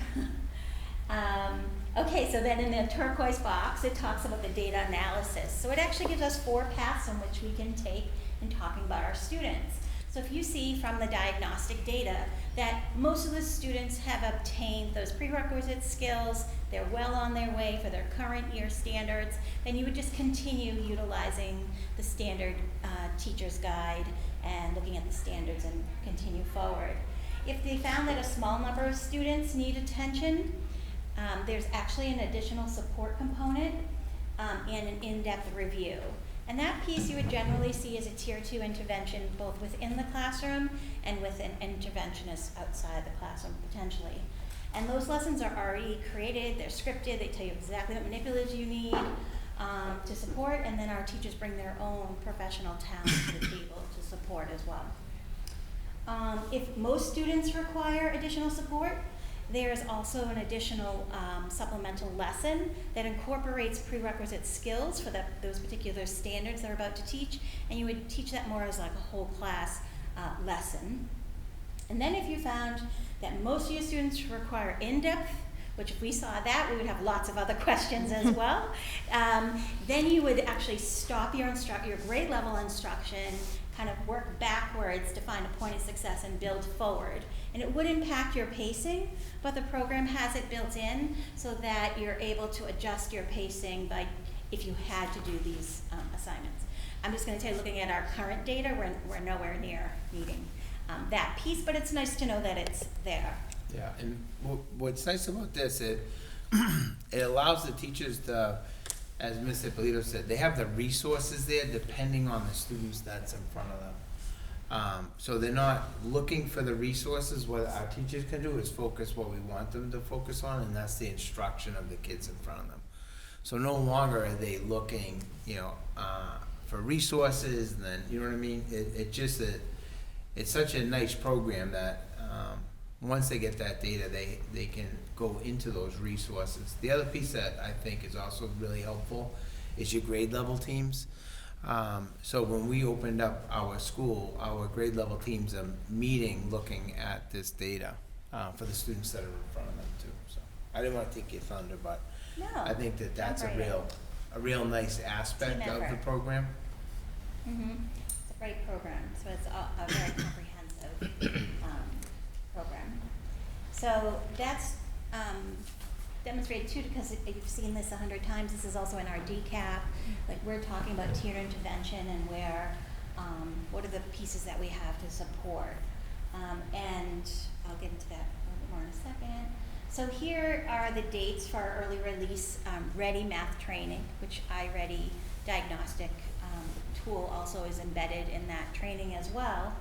Okay, so then in the turquoise box, it talks about the data analysis. So it actually gives us 4 paths in which we can take in talking about our students. So if you see from the diagnostic data that most of the students have obtained those prerequisite skills, they're well on their way for their current year standards, then you would just continue utilizing the standard teacher's guide and looking at the standards and continue forward. if they found that a small number of students need attention, there's actually an additional support component and an in-depth review. And that piece you would generally see as a Tier 2 intervention, both within the classroom and with an interventionist outside the classroom, potentially. And those lessons are already created, they're scripted, they tell you exactly what manipulatives you need to support, and then our teachers bring their own professional talent to the table to support as well. If most students require additional support, there's also an additional supplemental lesson that incorporates prerequisite skills for those particular standards they're about to teach, and you would teach that more as like a whole class lesson. And then if you found that most of your students require in-depth, which if we saw that, we would have lots of other questions as well, then you would actually stop your grade level instruction, kind of work backwards to find a point of success and build forward. And it would impact your pacing, but the program has it built in so that you're able to adjust your pacing by if you had to do these assignments. I'm just going to tell you, looking at our current data, we're nowhere near needing that piece, but it's nice to know that it's there. Yeah, and what's nice about this, it allows the teachers to, as Ms. Ippolito said, they have the resources there depending on the students that's in front of them. So they're not looking for the resources. What our teachers can do is focus what we want them to focus on, and that's the instruction of the kids in front of them. So no longer are they looking, for resources, and then, you know what I mean? It's such a nice program that once they get that data, they can go into those resources. The other piece that I think is also really helpful is your grade level teams. So when we opened up our school, our grade level teams are meeting, looking at this data for the students that are in front of them too. So I didn't want to take your thunder, but No, I think that's a real nice aspect Team of the effort. program. Mm-hmm. It's a great program, so it's a very comprehensive program. So that's demonstrated too, because you've seen this 100 times. This is also in our DCAP. Like, we're talking about tiered intervention and where, what are the pieces that we have to support. And I'll get into that a little bit more in a second. So here are the dates for our early release Ready math training, which iReady diagnostic tool also is embedded in that training as well,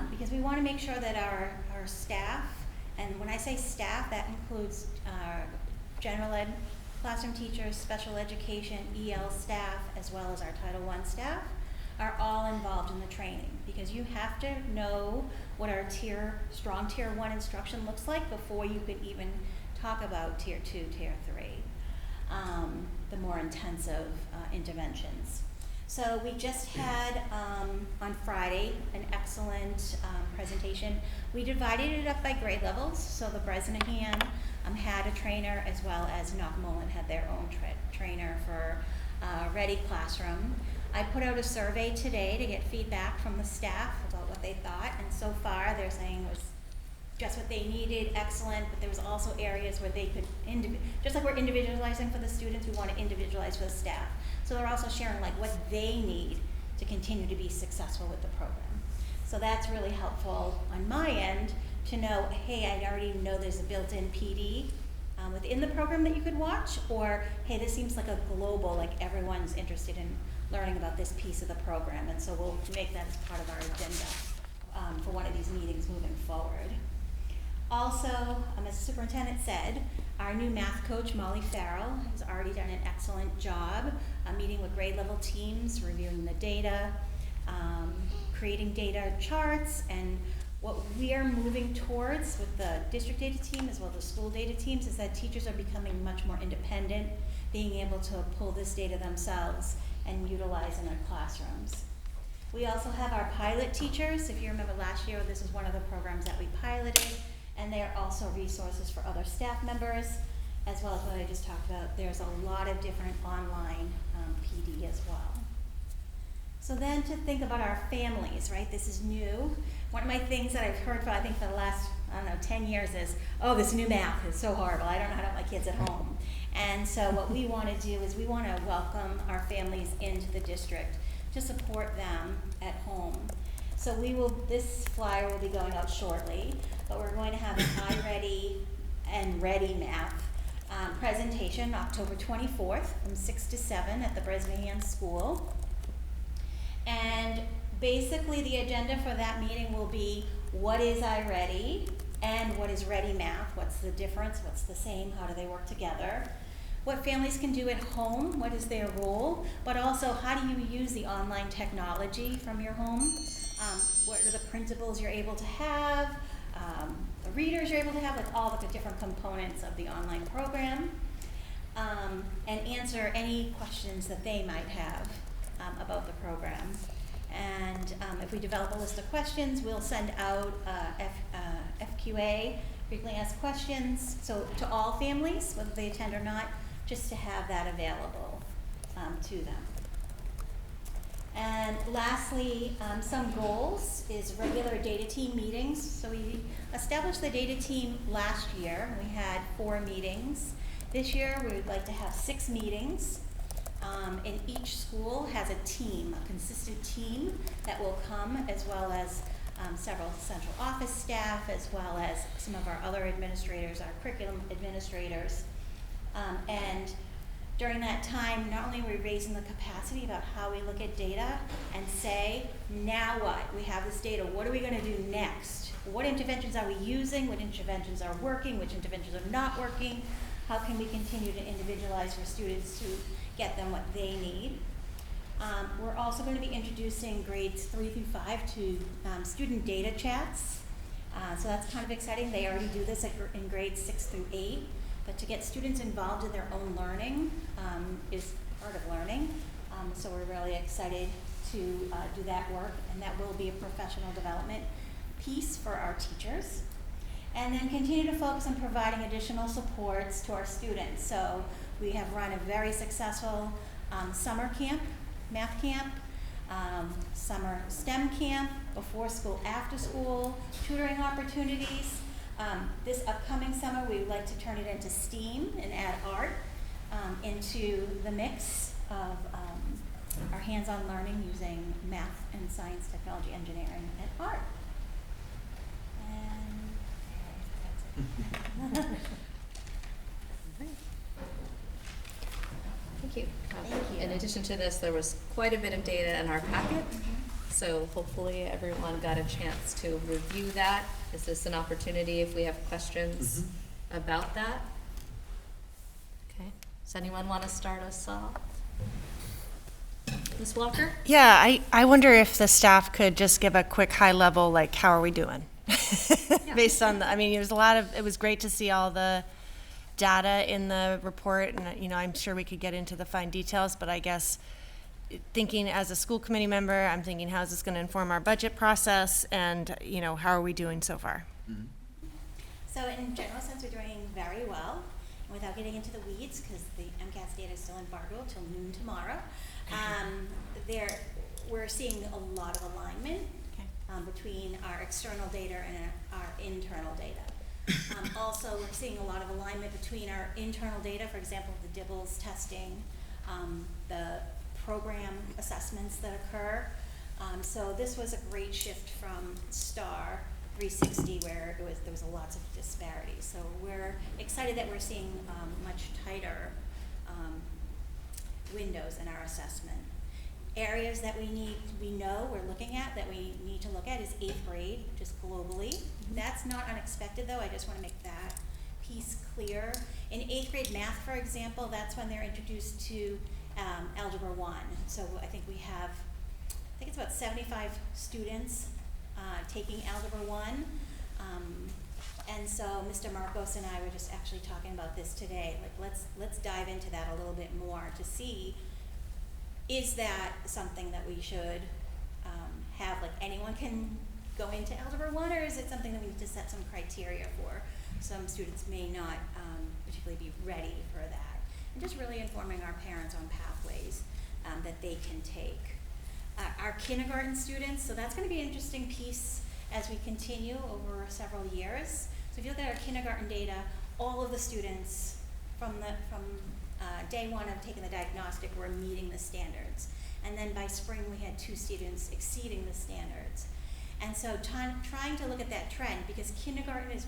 because we want to make sure that our staff, and when I say staff, that includes general ed classroom teachers, special education, EL staff, as well as our Title I staff, are all involved in the training, because you have to know what our strong tier 1 instruction looks like before you can even talk about tier 2, tier 3, the more intensive interventions. So we just had on Friday an excellent presentation. We divided it up by grade levels. So the Bresnahan had a trainer, as well as Knockmullen had their own trainer for Ready Classroom. I put out a survey today to get feedback from the staff about what they thought, and so far they're saying it was just what they needed, excellent, but there was also areas where they could, just like we're individualizing for the students, we want to individualize for the staff. So they're also sharing like what they need to continue to be successful with the program. So that's really helpful on my end to know, hey, I already know there's a built-in PD within the program that you could watch, or hey, this seems like a global, like everyone's interested in learning about this piece of the program, and so we'll make that as part of our agenda for one of these meetings moving forward. Also, as the superintendent said, our new math coach, Molly Farrell, has already done an excellent job meeting with grade level teams, reviewing the data, creating data charts, and what we are moving towards with the district data team as well as the school data teams is that teachers are becoming much more independent, being able to pull this data themselves and utilize in their classrooms. We also have our pilot teachers. If you remember last year, this was one of the programs that we piloted, and they are also resources for other staff members, as well as what I just talked about. There's a lot of different online PD as well. So then to think about our families, right? This is new. One of my things that I've heard for, I think, for the last, 10 years is, oh, this new math is so horrible. I don't know how to help my kids at home. And so what we want to do is we want to welcome our families into the district to support them at home. So this flyer will be going out shortly, but we're going to have an iReady and Ready Math presentation October 24th from 6 to 7 at the Bresnahan School. And basically the agenda for that meeting will be what is iReady and what is Ready Math, what's the difference, what's the same, how do they work together, what families can do at home, what is their role, but also how do you use the online technology from your home, what are the principles you're able to have, the readers you're able to have, like all the different components of the online program, and answer any questions that they might have about the program. And if we develop a list of questions, we'll send out FQA, frequently asked questions, so to all families, whether they attend or not, just to have that available to them. And lastly, some goals is regular data team meetings. So we established the data team last year. We had 4 meetings. This year we would like to have 6 meetings. And each school has a team, a consistent team that will come, as well as several central office staff, as well as some of our other administrators, our curriculum administrators. And during that time, not only are we raising the capacity about how we look at data and say, now what? We have this data, what are we going to do next? What interventions are we using? What interventions are working? Which interventions are not working? How can we continue to individualize for students to get them what they need? We're also going to be introducing grades 3 through 5 to student data chats. So that's kind of exciting. They already do this in grades 6 through 8. But to get students involved in their own learning is part of learning. So we're really excited to do that work, and that will be a professional development piece for our teachers. And then continue to focus on providing additional supports to our students. So we have run a very successful summer camp, math camp, summer STEM camp, before school, after school, tutoring opportunities. This upcoming summer, we would like to turn it into STEAM and add art into the mix of our hands-on learning using math and science, technology, engineering, and art. And that's it. Thank you. Thank you. In addition to this, there was quite a bit of data in our packet. So hopefully everyone got a chance to review that. Is this an opportunity if we have questions about that? Okay. Does anyone want to start us off? Ms. Walker? Yeah, I wonder if the staff could just give a quick high level, like, how are we doing? Based on I mean, it was great to see all the data in the report, and I'm sure we could get into the fine details, but I guess thinking as a school committee member, I'm thinking, how is this going to inform our budget process, and how are we doing so far? Mm-hmm. So in general sense, we're doing very well. And without getting into the weeds, because the MCAS data is still embargoed till noon tomorrow, we're seeing a lot of alignment between our external data and our internal data. Also, we're seeing a lot of alignment between our internal data, for example, the DIBELS testing, the program assessments that occur. So this was a great shift from STAR 360, where there was lots of disparities. So we're excited that we're seeing much tighter windows in our assessment. Areas that we're looking at, that we need to look at is 8th grade, just globally. Mm-hmm. That's not unexpected though, I just want to make that piece clear. In 8th grade math, for example, that's when they're introduced to Algebra 1. So I think it's about 75 students taking Algebra 1. And so Mr. Marcos and I were just actually talking about this today. Like, let's dive into that a little bit more to see, is that something that we should have, like anyone can go into Algebra 1, or is it something that we need to set some criteria for? Some students may not particularly be ready for that. And just really informing our parents on pathways that they can take. Our kindergarten students, so that's going to be an interesting piece as we continue over several years. So if you look at our kindergarten data, all of the students from day one of taking the diagnostic were meeting the standards. And then by spring we had 2 students exceeding the standards. And so trying to look at that trend, because kindergarten is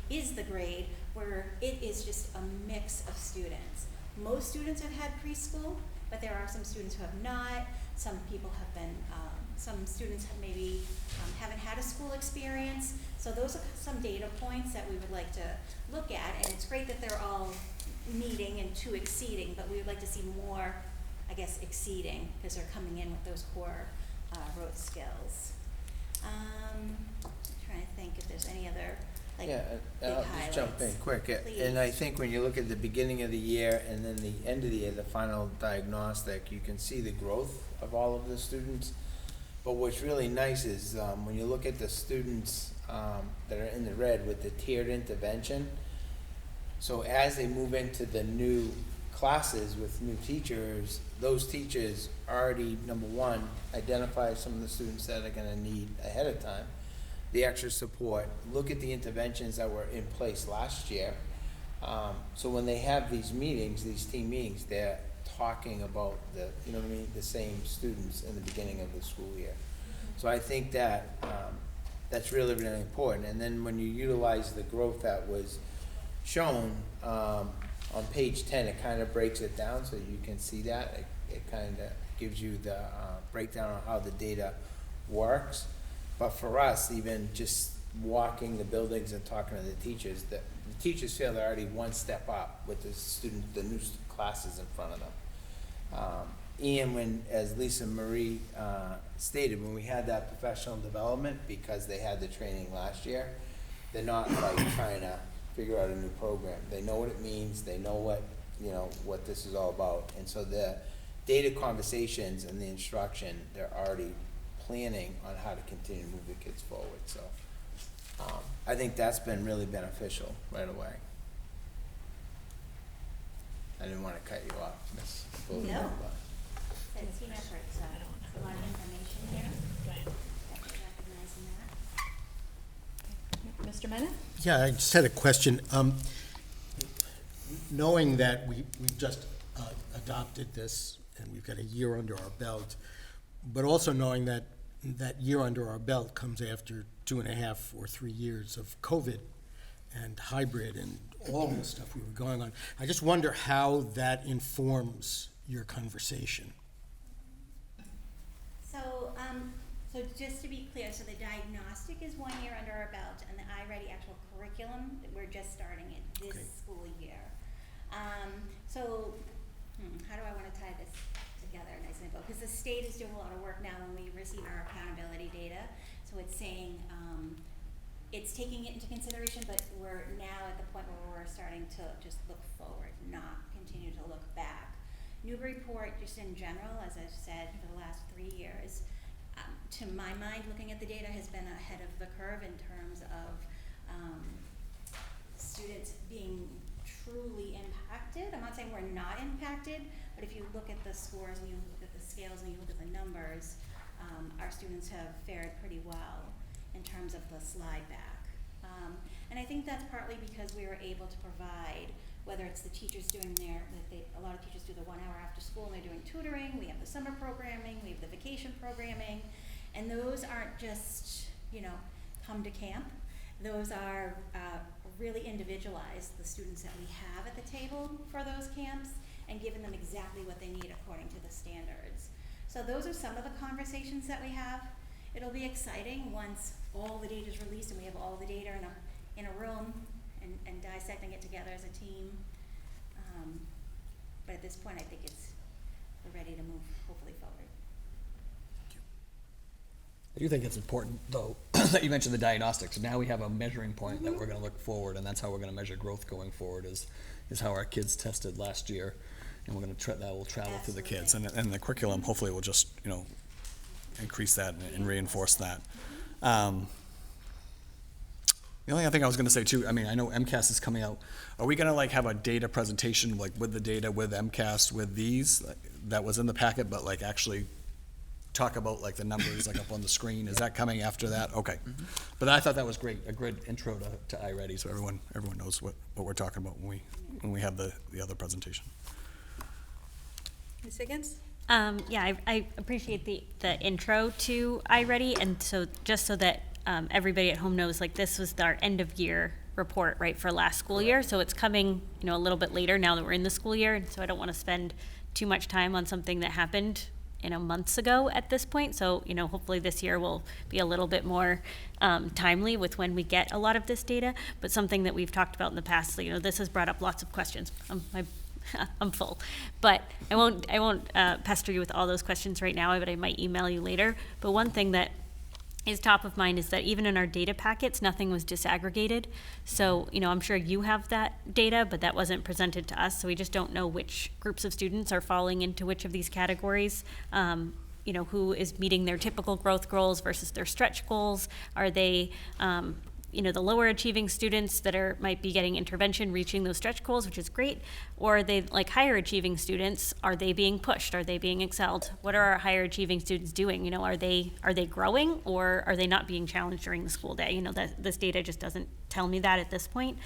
is the grade where it is just a mix of students. Most students have had preschool, but there are some students who have not. Some people have been, some students have maybe haven't had a school experience. So those are some data points that we would like to look at, and it's great that they're all meeting and 2 exceeding, but we would like to see more, I guess, exceeding, because they're coming in with those core rote skills. Trying to think if there's any other big I'll highlights. just jump in quick. Please. And I think when you look at the beginning of the year and then the end of the year, the final diagnostic, you can see the growth of all of the students. But what's really nice is when you look at the students that are in the red with the tiered intervention, so as they move into the new classes with new teachers, those teachers already, number one, identify some of the students that are going to need ahead of time, the extra support, look at the interventions that were in place last year. So when they have these meetings, these team meetings, they're talking about the same students in the beginning of the school year. So I think that that's really, really important. And then when you utilize the growth that was shown on page 10, it kind of breaks it down so you can see that. It kind of gives you the breakdown on how the data works. But for us, even just walking the buildings and talking to the teachers feel they're already one step up with the new classes in front of them. And as Lisa Marie stated, when we had that professional development, because they had the training last year, they're not like trying to figure out a new program. They know what it means. They know what this is all about. And so the data conversations and the instruction, they're already planning on how to continue to move the kids forward. So I think that's been really beneficial right away. I didn't want to cut you off, Ms. Bowden. No. It's team effort, so a lot of information here. Recognizing that. Mr. Mena? Yeah, I just had a question. Knowing that we've just adopted this and we've got a year under our belt, but also knowing that that year under our belt comes after 2.5 or 3 years of COVID and hybrid and all the stuff we were going on, I just wonder how that informs your conversation. So just to be clear, so the diagnostic is 1 year under our belt, and the iReady actual curriculum, we're just starting it this school year. How do I want to tie this together nice and simple? Because the state is doing a lot of work now when we receive our accountability data. So it's saying, it's taking it into consideration, but we're now at the point where we're starting to just look forward, not continue to look back. Newburyport, just in general, as I've said, for the last 3 years, to my mind, looking at the data, has been ahead of the curve in terms of students being truly impacted. I'm not saying we're not impacted, but if you look at the scores and you look at the scales and you look at the numbers, our students have fared pretty well in terms of the slide back. And I think that's partly because we were able to provide, whether it's the teachers doing a lot of teachers do the 1 hour after school and they're doing tutoring, we have the summer programming, we have the vacation programming, and those aren't just, come to camp. Those are really individualized, the students that we have at the table for those camps, and giving them exactly what they need according to the standards. So those are some of the conversations that we have. It'll be exciting once all the data is released and we have all the data in a room and dissecting it together as a team. But at this point, I think we're ready to move hopefully forward. I do think it's important, though, that you mentioned the diagnostics. Now we have a measuring point that we're going to look forward, and that's how we're going to measure growth going forward. Is how our kids tested last year, and we're going to that will travel through the kids, and the curriculum hopefully will just increase that and reinforce that. The only other thing I was going to say too, I mean, I know MCAS is coming out. Are we going to have a data presentation with the data with MCAS with these that was in the packet, but actually talk about the numbers up on the screen? Is that coming after that? Okay. But I thought that was great, a good intro to iReady, so everyone knows what we're talking about when we have the other presentation. Ms. Higgins? Yeah, I appreciate the intro to iReady, and so just so that everybody at home knows, like, this was our end of year report, right, for last school year. So it's coming, a little bit later now that we're in the school year, and so I don't want to spend too much time on something that happened, months ago at this point. So, hopefully this year will be a little bit more timely with when we get a lot of this data. But something that we've talked about in the past, this has brought up lots of questions. I'm full, but I won't pester you with all those questions right now, but I might email you later. But one thing that is top of mind is that even in our data packets, nothing was disaggregated. So, I'm sure you have that data, but that wasn't presented to us. So we just don't know which groups of students are falling into which of these categories. Who is meeting their typical growth goals versus their stretch goals? Are they, the lower achieving students that might be getting intervention, reaching those stretch goals, which is great, or are they like higher achieving students? Are they being pushed? Are they being excelled? What are our higher achieving students doing? Are they growing, or are they not being challenged during the school day? That this data just doesn't tell me that at this point.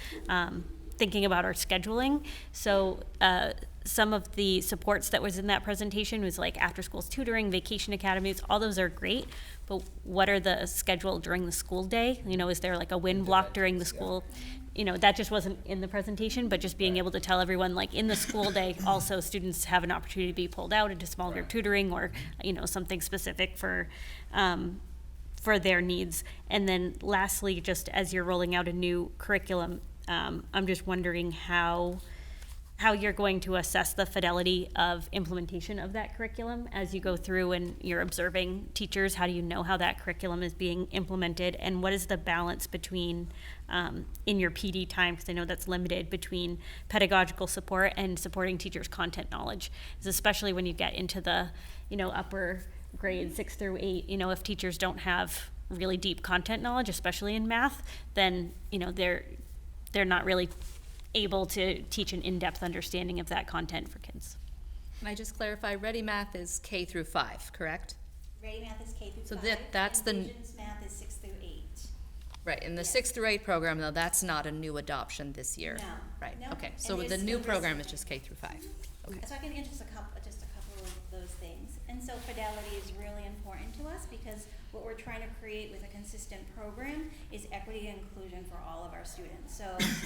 Thinking about our scheduling, so some of the supports that was in that presentation was like after schools tutoring, vacation academies, all those are great, but what are the schedule during the school day? Is there like a win block during the school? That just wasn't in the presentation, but just being able to tell everyone, like, in the school day, also students have an opportunity to be pulled out into small group tutoring or, something specific for their needs. And then lastly, just as you're rolling out a new curriculum, I'm just wondering how you're going to assess the fidelity of implementation of that curriculum as you go through and you're observing teachers. How do you know how that curriculum is being implemented, and what is the balance between, in your PD time, because I know that's limited, between pedagogical support and supporting teachers' content knowledge, especially when you get into the, upper grades 6 through 8, if teachers don't have really deep content knowledge, especially in math, then, they're not really able to teach an in-depth understanding of that content for kids. Can I just clarify, Ready Math is K through 5, correct? Ready Math is K through 5. So that's the Visions Math is 6 through 8. Right, in the 6 through 8 program, though, that's not a new adoption this year. No. Right, No. okay, And so the there's- new and there's- program is just K through 5. Okay. So I can get just a couple of those things. And so fidelity is really important to us because what we're trying to create with a consistent program is equity and inclusion for all of our students. So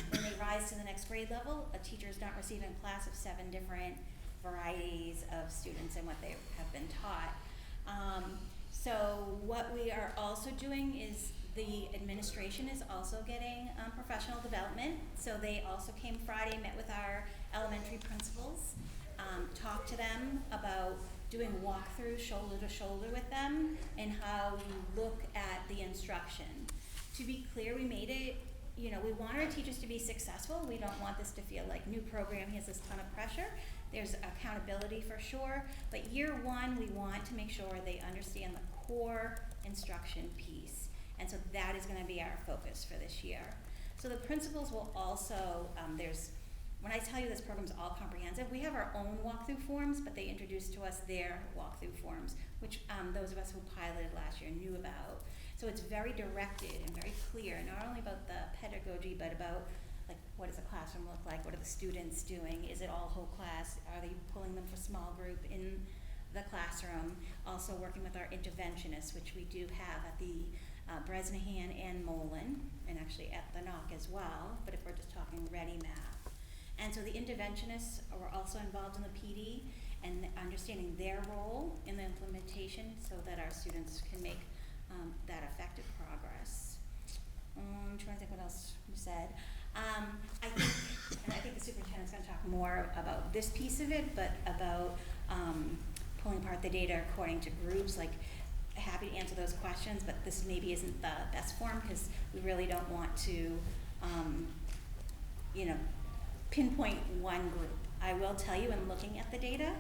when they rise to the next grade level, a teacher is not receiving a class of 7 different varieties of students and what they have been taught. So what we are also doing is the administration is also getting professional development. So they also came Friday, met with our elementary principals, talked to them about doing walkthrough shoulder to shoulder with them and how you look at the instruction. To be clear, we made it, we want our teachers to be successful. We don't want this to feel like new program, here's this ton of pressure. There's accountability for sure, but year 1, we want to make sure they understand the core instruction piece. And so that is gonna be our focus for this year. So the principals will also, when I tell you this program's all comprehensive, we have our own walkthrough forms, but they introduced to us their walkthrough forms, which those of us who piloted last year knew about. So it's very directed and very clear, not only about the pedagogy, but about, like, what does a classroom look like? What are the students doing? Is it all whole class? Are they pulling them for small group in the classroom? Also working with our interventionists, which we do have at the Bresnahan and Mullen, and actually at the NOC as well, but if we're just talking Ready Math. And so the interventionists are also involved in the PD and understanding their role in the implementation so that our students can make that effective progress. I'm trying to think what else you said. I think the superintendent's going to talk more about this piece of it, but about pulling apart the data according to groups. Like, happy to answer those questions, but this maybe isn't the best form because we really don't want to, pinpoint one group. I will tell you, in looking at the data,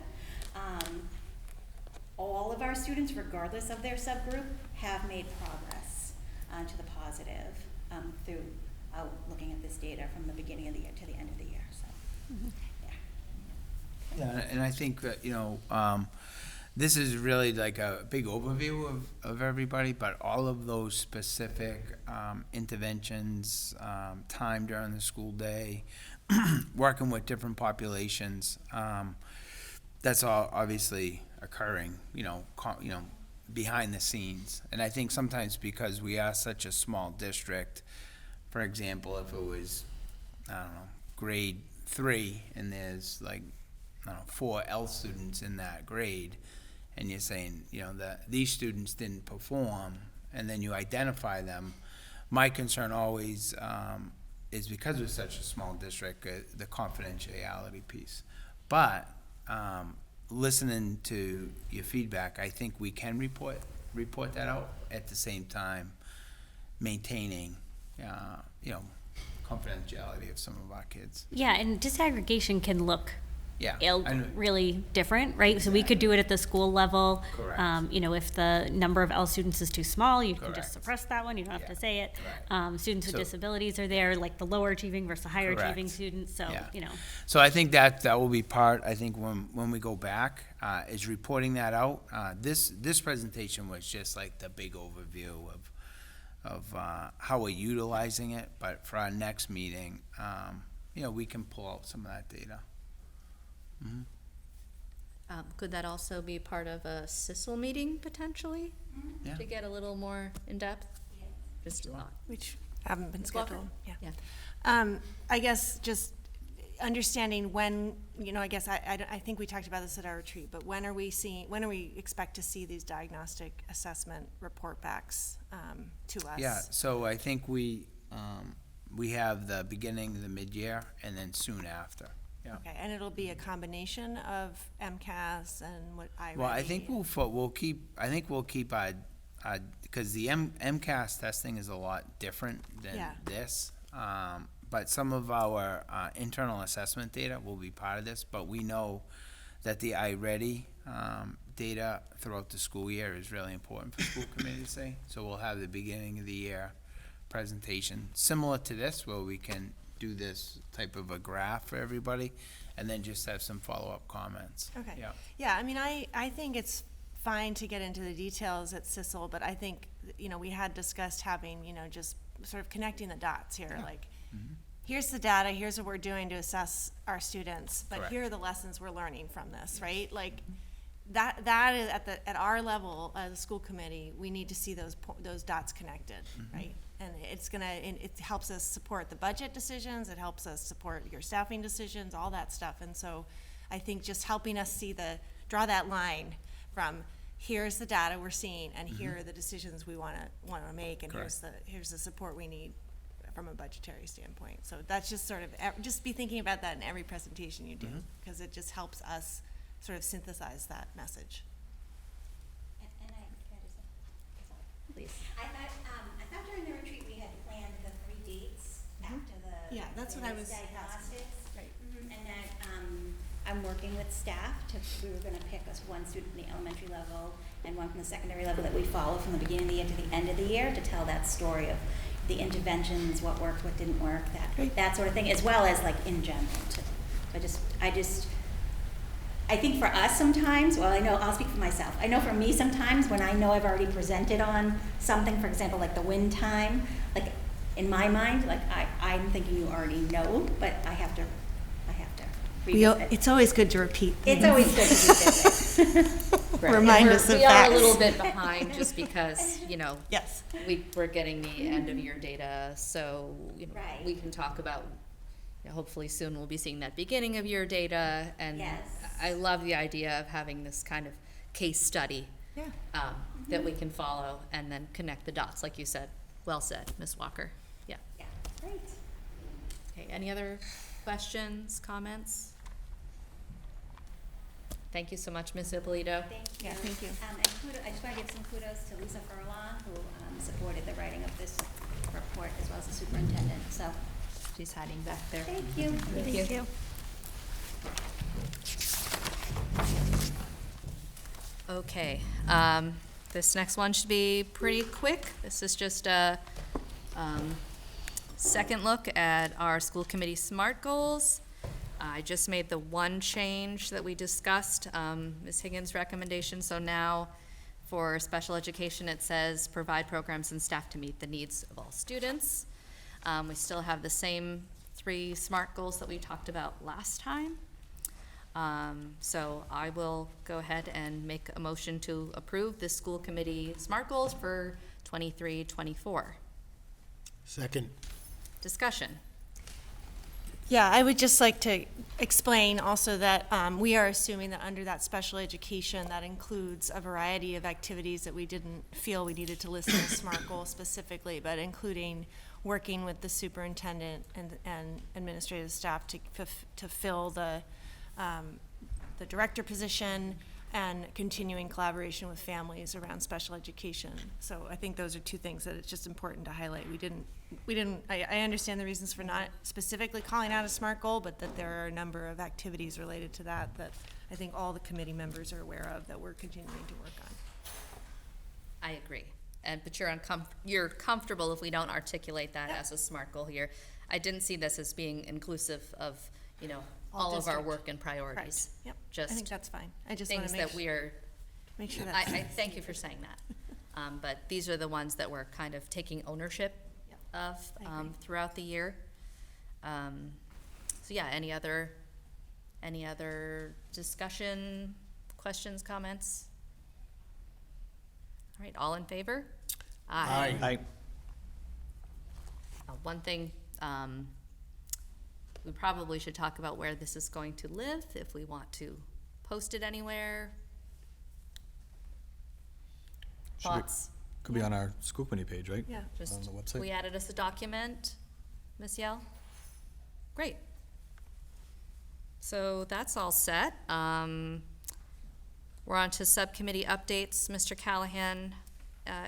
all of our students, regardless of their subgroup, have made progress to the positive throughout looking at this data from the beginning of the year to the end of the year. So, Yeah, and I think that, this is really like a big overview of everybody, but all of those specific interventions, time during the school day, working with different populations, that's all obviously occurring, behind the scenes. And I think sometimes because we are such a small district, for example, if it was, I don't know, grade 3 and there's like, I don't know, 4 L students in that grade, and you're saying, that these students didn't perform, and then you identify them, my concern always is because we're such a small district, the confidentiality piece. But listening to your feedback, I think we can report that out at the same time, maintaining, confidentiality of some of our kids. Yeah, and disaggregation can look Yeah, really different, right? So we could do it at the school level. Correct. If the number of L students is too small, you can Correct. just suppress that one. You don't have to say it. Right. Students with So- disabilities are there, like the lower achieving versus the higher achieving Correct. students. So, Yeah. So I think that will be part, I think when we go back, is reporting that out. This presentation was just like the big overview of how we're utilizing it, but for our next meeting, we can pull out some of that data. Mm-hmm. Could that also be part of a CISL meeting potentially? Yeah. To get a little more in-depth? Just a thought. Which haven't been Ms. Walker? scheduled, yeah. Yeah. I guess just understanding when, I guess I think we talked about this at our retreat, but when are we expect to see these diagnostic assessment report backs to us? Yeah, so I think we have the beginning, the mid-year, and then soon after. Yeah. Okay, and it'll be a combination of MCAS and what I. Well, I think we'll keep our, because the MCAS testing is a lot different than this. But some of our internal assessment data will be part of this, but we know that the iReady data throughout the school year is really important for school committee to see. So we'll have the beginning of the year presentation, similar to this, where we can do this type of a graph for everybody, and then just have some follow-up comments. Okay. Yeah. Yeah, I mean, I think it's fine to get into the details at CISL, but I think, we had discussed having, just sort of connecting the dots here, like, here's the data, here's what we're doing to assess our students, but Correct. here are the lessons we're learning from this, right? Like, that is at our level as a school committee, we need to see those dots connected, right? And it helps us support the budget decisions, it helps us support your staffing decisions, all that stuff. And so I think just helping us draw that line from here's the data we're seeing and here are the decisions we want to make, and here's the support we need from a budgetary standpoint. So that's just sort of, just be thinking about that in every presentation you do, because it just helps us sort of synthesize that message. And can I just say, Please. I thought during the retreat we had planned the 3 dates after the. Yeah, that's what I was diagnostics. Right. And that, I'm working with staff we were gonna pick us one student from the elementary level and one from the secondary level that we follow from the beginning of the year to the end of the year to tell that story of the interventions, what worked, what didn't work, that sort of thing, as well as like in general too. I think for us sometimes, well, I'll speak for myself. I know for me sometimes when I know I've already presented on something, for example, like the win time, like in my mind, like I'm thinking you already know, but I have to revisit. It's always good to repeat things. It's always good to revisit. Remind us of We are facts. a little bit behind just because, Yes. we're getting the end of year data, so, Right. we can talk about, hopefully soon we'll be seeing that beginning of year data, and Yes. I love the idea of having this kind of case study that we can follow and then connect the dots, like you said. Well said, Ms. Walker. Yeah. Yeah, great. Okay, any other questions, comments? Thank you so much, Ms. Ippolito. Thank you. Yeah, thank you. And I just want to give some kudos to Lisa Furlong, who supported the writing of this report, as well as the superintendent, so. She's hiding back there. Thank you. Thank you. Okay, this next one should be pretty quick. This is just a second look at our school committee SMART goals. I just made the one change that we discussed, Ms. Higgins' recommendation, so now for special education it says provide programs and staff to meet the needs of all students. We still have the same 3 SMART goals that we talked about last time. So I will go ahead and make a motion to approve the school committee SMART goals for 23-24. Second. Discussion. Yeah, I would just like to explain also that we are assuming that under that special education, that includes a variety of activities that we didn't feel we needed to list in a SMART goal specifically, but including working with the superintendent and administrative staff to fill the director position, and continuing collaboration with families around special education. So I think those are two things that it's just important to highlight. I understand the reasons for not specifically calling out a SMART goal, but that there are a number of activities related to that I think all the committee members are aware of that we're continuing to work on. I agree. But you're comfortable if we don't articulate that as a SMART goal here. I didn't see this as being inclusive of, all of our work and priorities. Right. Yep. Just I think that's fine. I just want things to that we are. Make sure that's. I thank you for saying that. But these are the ones that we're kind of taking ownership of throughout the year. So yeah, any other discussion, questions, comments? All right, all in favor? Aye. Aye. One thing, we probably should talk about where this is going to live, if we want to post it anywhere. Thoughts? Could be on our school committee page, right? Yeah. Just, on the website. we added as a document, Ms. Yell? Great. So that's all set. We're on to subcommittee updates. Mr. Callahan,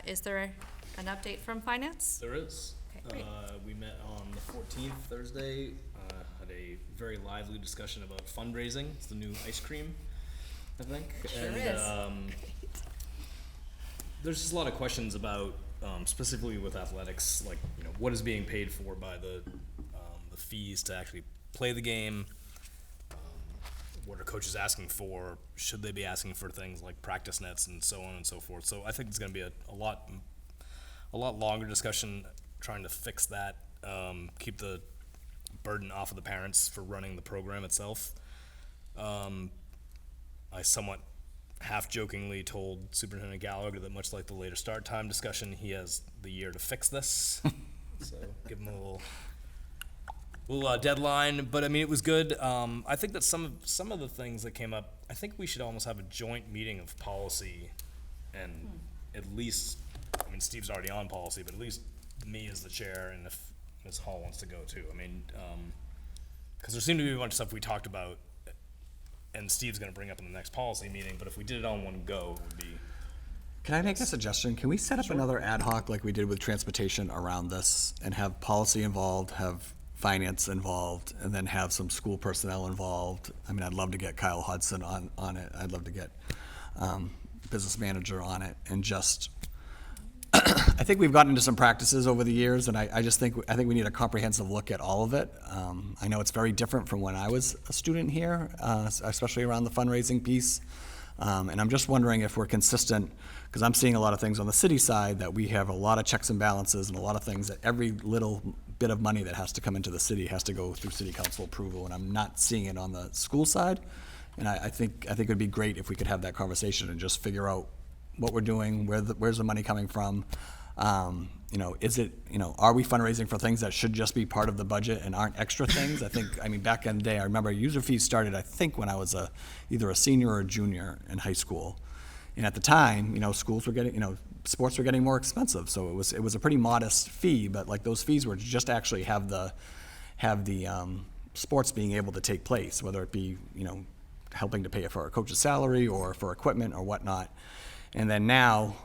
is there an update from finance? There is. Okay, great. We met on the 14th, Thursday, had a very lively discussion about fundraising. It's the new ice cream, I think. Sure is. There's just a lot of questions about, specifically with athletics, like, what is being paid for by the fees to actually play the game? What are coaches asking for? Should they be asking for things like practice nets and so on and so forth? So I think it's going to be a lot longer discussion trying to fix that, keep the burden off of the parents for running the program itself. I somewhat half-jokingly told Superintendent Gallagher that much like the later start time discussion, he has the year to fix this. So give him a little deadline, but I mean, it was good. I think that some of the things that came up, I think we should almost have a joint meeting of policy, and at least, I mean, Steve's already on policy, but at least me as the chair, and if Ms. Hall wants to go too. I mean, because there seemed to be a bunch of stuff we talked about, and Steve's going to bring up in the next policy meeting, but if we did it all in one go, it would be. Can I make a suggestion? Can we set up another ad hoc like we did with transportation around this and have policy involved, have finance involved, and then have some school personnel involved? I mean, I'd love to get Kyle Hudson on it. I'd love to get business manager on it, and just I think we've gotten into some practices over the years, and I think we need a comprehensive look at all of it. I know it's very different from when I was a student here, especially around the fundraising piece. And I'm just wondering if we're consistent, because I'm seeing a lot of things on the city side that we have a lot of checks and balances and a lot of things that every little bit of money that has to come into the city has to go through city council approval, and I'm not seeing it on the school side. And I think it would be great if we could have that conversation and just figure out what we're doing, where's the money coming from. Is it, are we fundraising for things that should just be part of the budget and aren't extra things? I mean, back in the day, I remember user fees started, I think, when I was either a senior or a junior in high school. And at the time, schools were getting, sports were getting more expensive. So it was a pretty modest fee, but like those fees were to just actually have the sports being able to take place, whether it be, helping to pay for a coach's salary or for equipment or whatnot. And then now,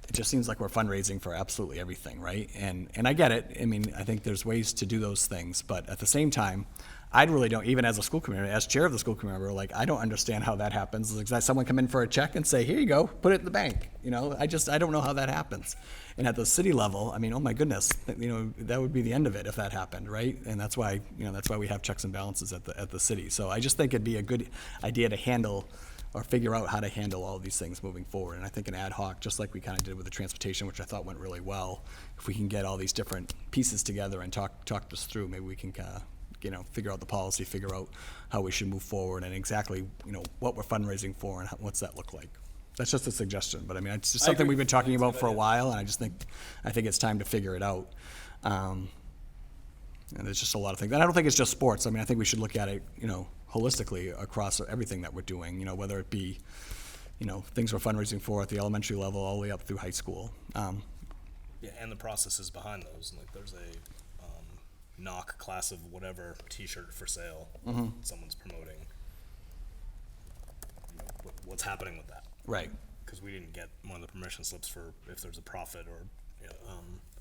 it just seems like we're fundraising for absolutely everything, right? And I get it. I mean, I think there's ways to do those things, but at the same time, I really don't, even as a school committee, as chair of the school committee member, I don't understand how that happens. Like, that someone come in for a check and say, here you go, put it in the bank. I don't know how that happens. And at the city level, I mean, oh my goodness, that would be the end of it if that happened, right? And that's why we have checks and balances at the city. So I just think it'd be a good idea to handle or figure out how to handle all of these things moving forward. And I think an ad hoc, just like we kind of did with the transportation, which I thought went really well, if we can get all these different pieces together and talk this through, maybe we can you know, figure out the policy, figure out how we should move forward and exactly, you know, what we're fundraising for and what's that look like. That's just a suggestion, but I mean, it's just something we've been talking about for a while, and I think it's time to figure it out. And there's just a lot of things. And I don't think it's just sports. I mean, I think we should look at it, you know, holistically across everything that we're doing, you know, whether it be, you know, things we're fundraising for at the elementary level all the way up through high school. Yeah, and the processes behind those. Like, there's a knock class of whatever T-shirt for sale. Mhm. Someone's promoting. You know, what's happening with that? Right. Because we didn't get one of the permission slips for if there's a profit or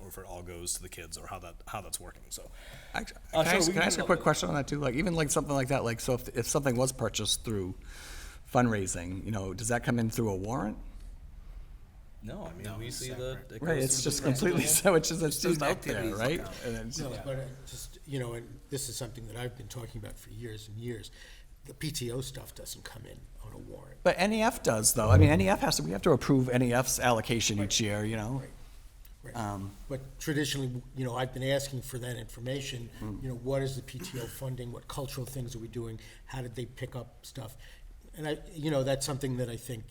if it all goes to the kids or how that's working. So, Can I ask a quick question on that too? Like, even like something like that, like, so if something was purchased through fundraising, you know, does that come in through a warrant? No, I mean, we see the. Right, it's just completely, so it's just out there, right? And it's- No, but just, you know, and this is something that I've been talking about for years and years. The PTO stuff doesn't come in on a warrant. But NEF does, though. I mean, NEF we have to approve NEF's allocation each year, you know? Right. But traditionally, you know, I've been asking for that information. You know, what is the PTO funding? What cultural things are we doing? How did they pick up stuff? And you know, that's something that I think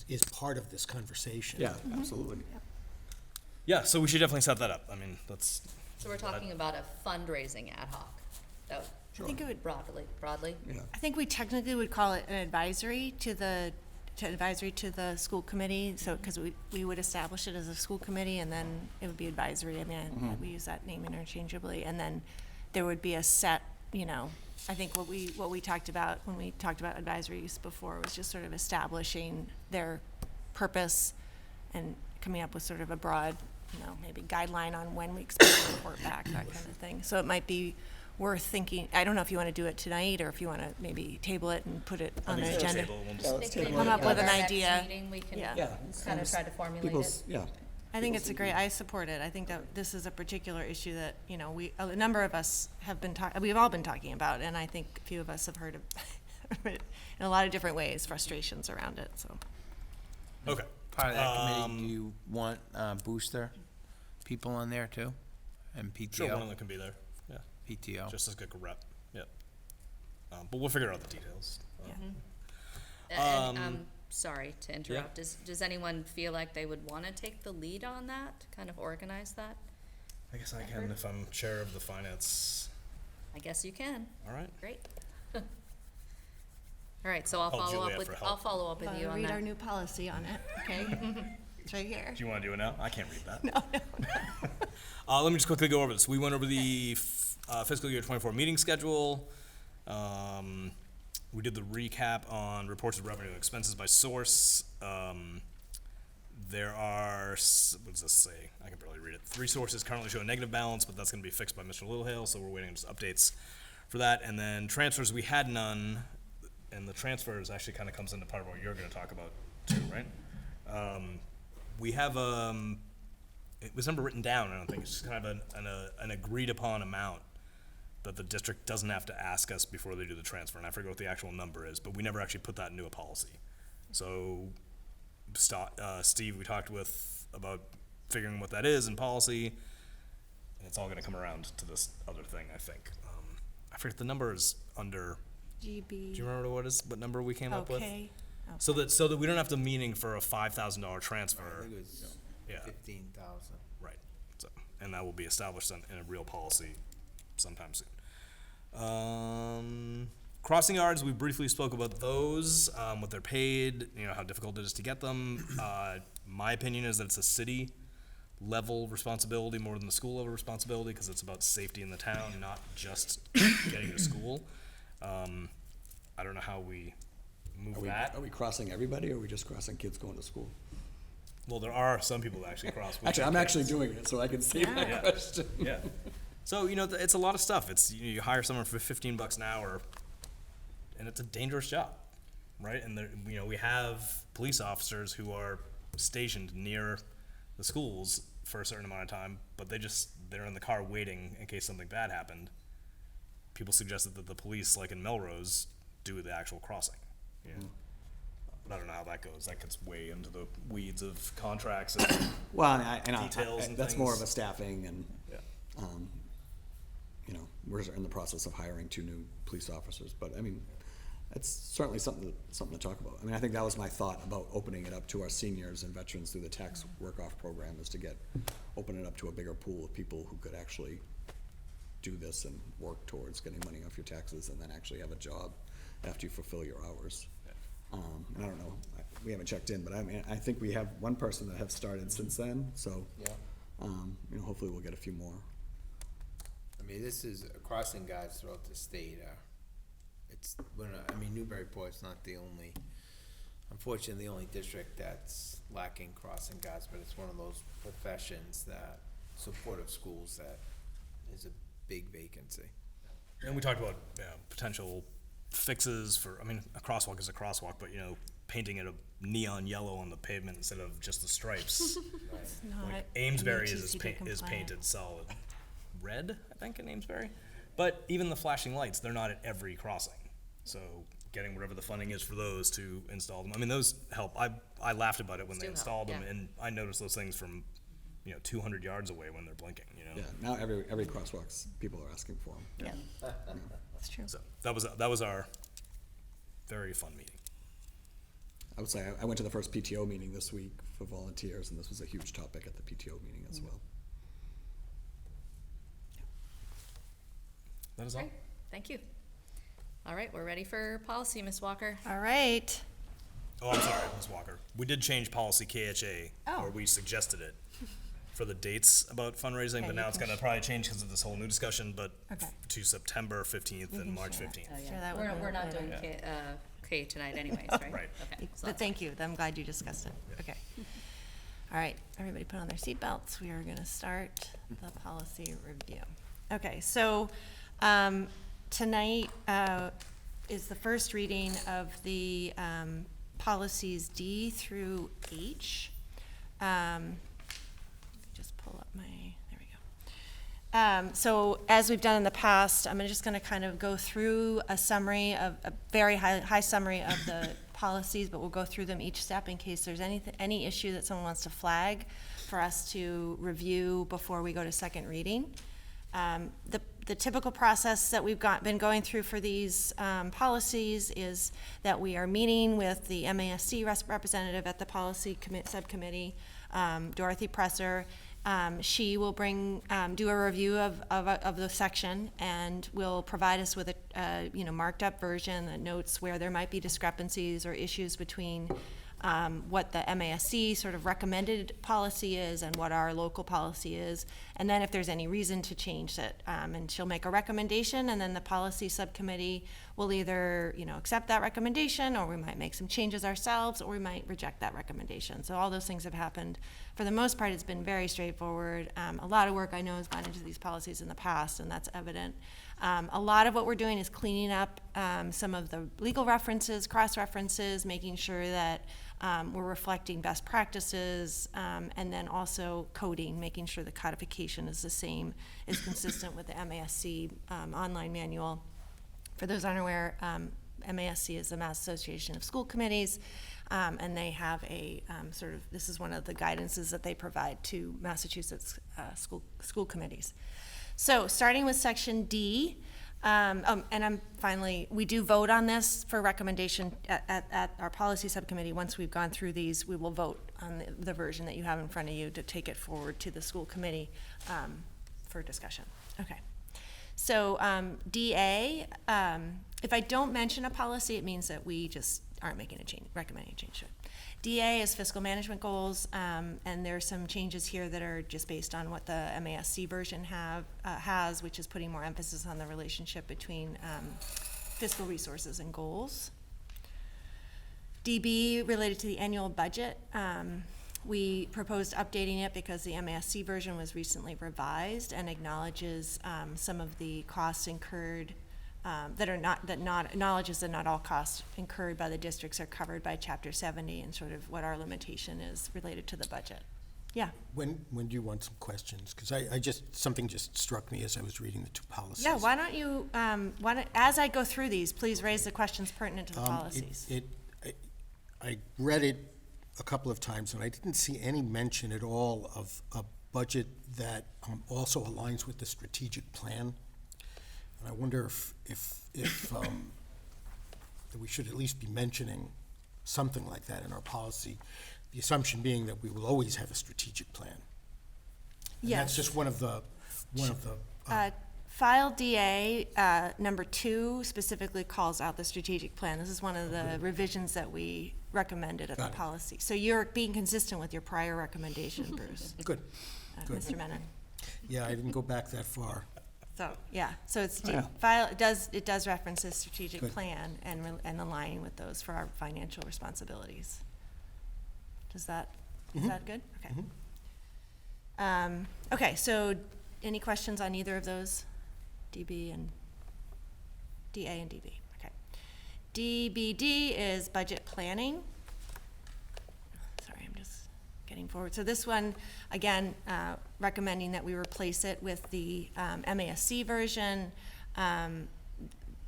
is part of this conversation. Yeah, absolutely. Yeah, so we should definitely set that up. I mean, that's. So we're talking about a fundraising ad hoc. That I think it would broadly. Yeah. I think we technically would call it an advisory to the school committee. So because we would establish it as a school committee, and then it would be advisory. I mean, we use that name interchangeably, and then there would be a set. You know, I think what we talked about when we talked about advisories before was just sort of establishing their purpose and coming up with sort of a broad, you know, maybe guideline on when we expect to report back, that kind of thing. So it might be worth thinking. I don't know if you want to do it tonight or if you want to maybe table it and put it on the agenda. Come up with an idea. We can Yeah. kind of try to formulate it. Yeah. I think it's a great, I support it. I think that this is a particular issue that, you know, a number of us have been we've all been talking about, and I think a few of us have heard of it in a lot of different ways, frustrations around it, so. Okay. Part of that committee, do you want booster people on there too? And PTO? Sure, one of them can be there. Yeah. PTO. Just as good a rep. Yep. But we'll figure out the details. And sorry to interrupt. Does anyone feel like they would want to take the lead on that, kind of organize that? I guess I can if I'm chair of the finance. I guess you can. All right. Great. All right, so I'll Call follow Julia up with for help. you on Read that. our new policy on it, okay? It's right here. Do you want to do it now? I can't read that. No. Let me just quickly go over this. We went over the fiscal year 24 meeting schedule. We did the recap on reports of revenue and expenses by source. There are, what does this say? I can barely read it. 3 sources currently show a negative balance, but that's going to be fixed by Mr. Littlehale, so we're waiting on just updates for that. And then transfers, we had none, and the transfers actually kind of comes into part of what you're going to talk about too, right? We have, it was never written down, I don't think. It's just kind of an agreed upon amount that the district doesn't have to ask us before they do the transfer, and I forget what the actual number is, but we never actually put that into a policy. So, Steve, we talked with about figuring what that is in policy, and it's all gonna come around to this other thing, I think. I forget the number is under. GB. Do you remember what number we came up with? Okay. So that we don't have the meaning for a $5,000 transfer. I think it was 15,000. Right. So, and that will be established in a real policy sometime soon. Crossing guards, we briefly spoke about those, what they're paid, you know, how difficult it is to get them. My opinion is that it's a city level responsibility more than the school level responsibility, because it's about safety in the town, not just getting to school. I don't know how we move that. Are we crossing everybody, or are we just crossing kids going to school? Well, there are some people that actually cross. Actually, I'm actually doing it, so I can see that question. Yeah. So, you know, it's a lot of stuff. It's, you hire someone for $15 an hour, and it's a dangerous job, right? And there, you know, we have police officers who are stationed near the schools for a certain amount of time, but they're in the car waiting in case something bad happened. People suggested that the police, like in Melrose, do the actual crossing. Yeah. But I don't know how that goes. That gets way into the weeds of contracts and Well, details and that's things. more of a staffing and, Yeah. you know, we're in the process of hiring 2 new police officers, but I mean, it's certainly something to talk about. I mean, I think that was my thought about opening it up to our seniors and veterans through the tax work-off program, is to open it up to a bigger pool of people who could actually do this and work towards getting money off your taxes and then actually have a job after you fulfill your hours. And I don't know, we haven't checked in, but I mean, I think we have one person that have started since then, so, hopefully we'll get a few more. I mean, this is crossing guards throughout the state. Newburyport's not the only, unfortunately, the only district that's lacking crossing guards, but it's one of those professions that, supportive schools, that is a big vacancy. And we talked about potential fixes for, a crosswalk is a crosswalk, but, painting it a neon yellow on the pavement instead of just the stripes. It's not Like Amesbury is MUTCD compliant. painted solid red, I think, in Amesbury. But even the flashing lights, they're not at every crossing. So getting whatever the funding is for those to install them. those help. I laughed about it when they installed them, and I noticed those things from 200 yards away when they're blinking. Yeah, now every crosswalks, people are asking for them. Yeah, that's true. So that was our very fun meeting. I would say I went to the first PTO meeting this week for volunteers, and this was a huge topic at the PTO meeting as well. That is all. Great, thank you. All right, we're ready for policy, Ms. Walker. All right. Oh, I'm sorry, Ms. Walker. We did change policy KHA, Oh. or we suggested it for the dates about fundraising, Okay, but now you it's can going to probably change because of this whole new discussion, but Okay. to September 15th and March 15th. Oh, yeah. Share that with me We're not later. doing K tonight anyways, right? Right. Okay. so But thank you, I'm glad you discussed it. Okay. All right, everybody put on their seatbelts. We are gonna start the policy review. Okay, so, tonight, is the first reading of the, policies D through H. Just pull up my, there we go. So as we've done in the past, I'm just gonna kind of go through a summary of, a very high summary of the policies, but we'll go through them each step in case there's any issue that someone wants to flag for us to review before we go to second reading. The typical process that we've been going through for these policies is that we are meeting with the MASC representative at the policy subcommittee, Dorothy Presser. She will do a review of the section and will provide us with a marked up version that notes where there might be discrepancies or issues between what the MASC sort of recommended policy is and what our local policy is, and then if there's any reason to change it. And she'll make a recommendation, and then the policy subcommittee will either, accept that recommendation, or we might make some changes ourselves, or we might reject that recommendation. So all those things have happened. For the most part, it's been very straightforward. A lot of work I know has gone into these policies in the past, and that's evident. A lot of what we're doing is cleaning up some of the legal references, cross-references, making sure that we're reflecting best practices, and then also coding, making sure the codification is the same, is consistent with the MASC online manual. For those unaware, MASC is the Mass Association of School Committees, and they have a this is one of the guidances that they provide to Massachusetts school committees. So starting with section D, we do vote on this for recommendation at our policy subcommittee. Once we've gone through these, we will vote on the version that you have in front of you to take it forward to the school committee for discussion. Okay. So DA, if I don't mention a policy, it means that we just aren't recommending a change to it. DA is fiscal management goals, and there's some changes here that are just based on what the MASC version has, which is putting more emphasis on the relationship between fiscal resources and goals. DB, related to the annual budget, we proposed updating it because the MASC version was recently revised and acknowledges some of the costs incurred acknowledges that not all costs incurred by the districts are covered by Chapter 70 and sort of what our limitation is related to the budget. Yeah. When do you want some questions? Because something just struck me as I was reading the two policies. Yeah, why don't you, as I go through these, please raise the questions pertinent to the policies. I read it a couple of times, and I didn't see any mention at all of a budget that also aligns with the strategic plan. I wonder if that we should at least be mentioning something like that in our policy, the assumption being that we will always have a strategic plan. And Yes. that's just one of the File DA number 2 specifically calls out the strategic plan. This is one of the revisions that we recommended at the Got it. policy. So you're being consistent with your prior recommendation, Bruce. Good. Good. Mr. Menon. Yeah, I didn't go back that far. So, yeah, so it's, Yeah. it does reference the strategic Good. plan and aligning with those for our financial responsibilities. Is that good? Okay. Okay, so any questions on either of those? DA and DB, okay. DBD is budget planning. Sorry, I'm just getting forward. So this one, again, recommending that we replace it with the MASC version.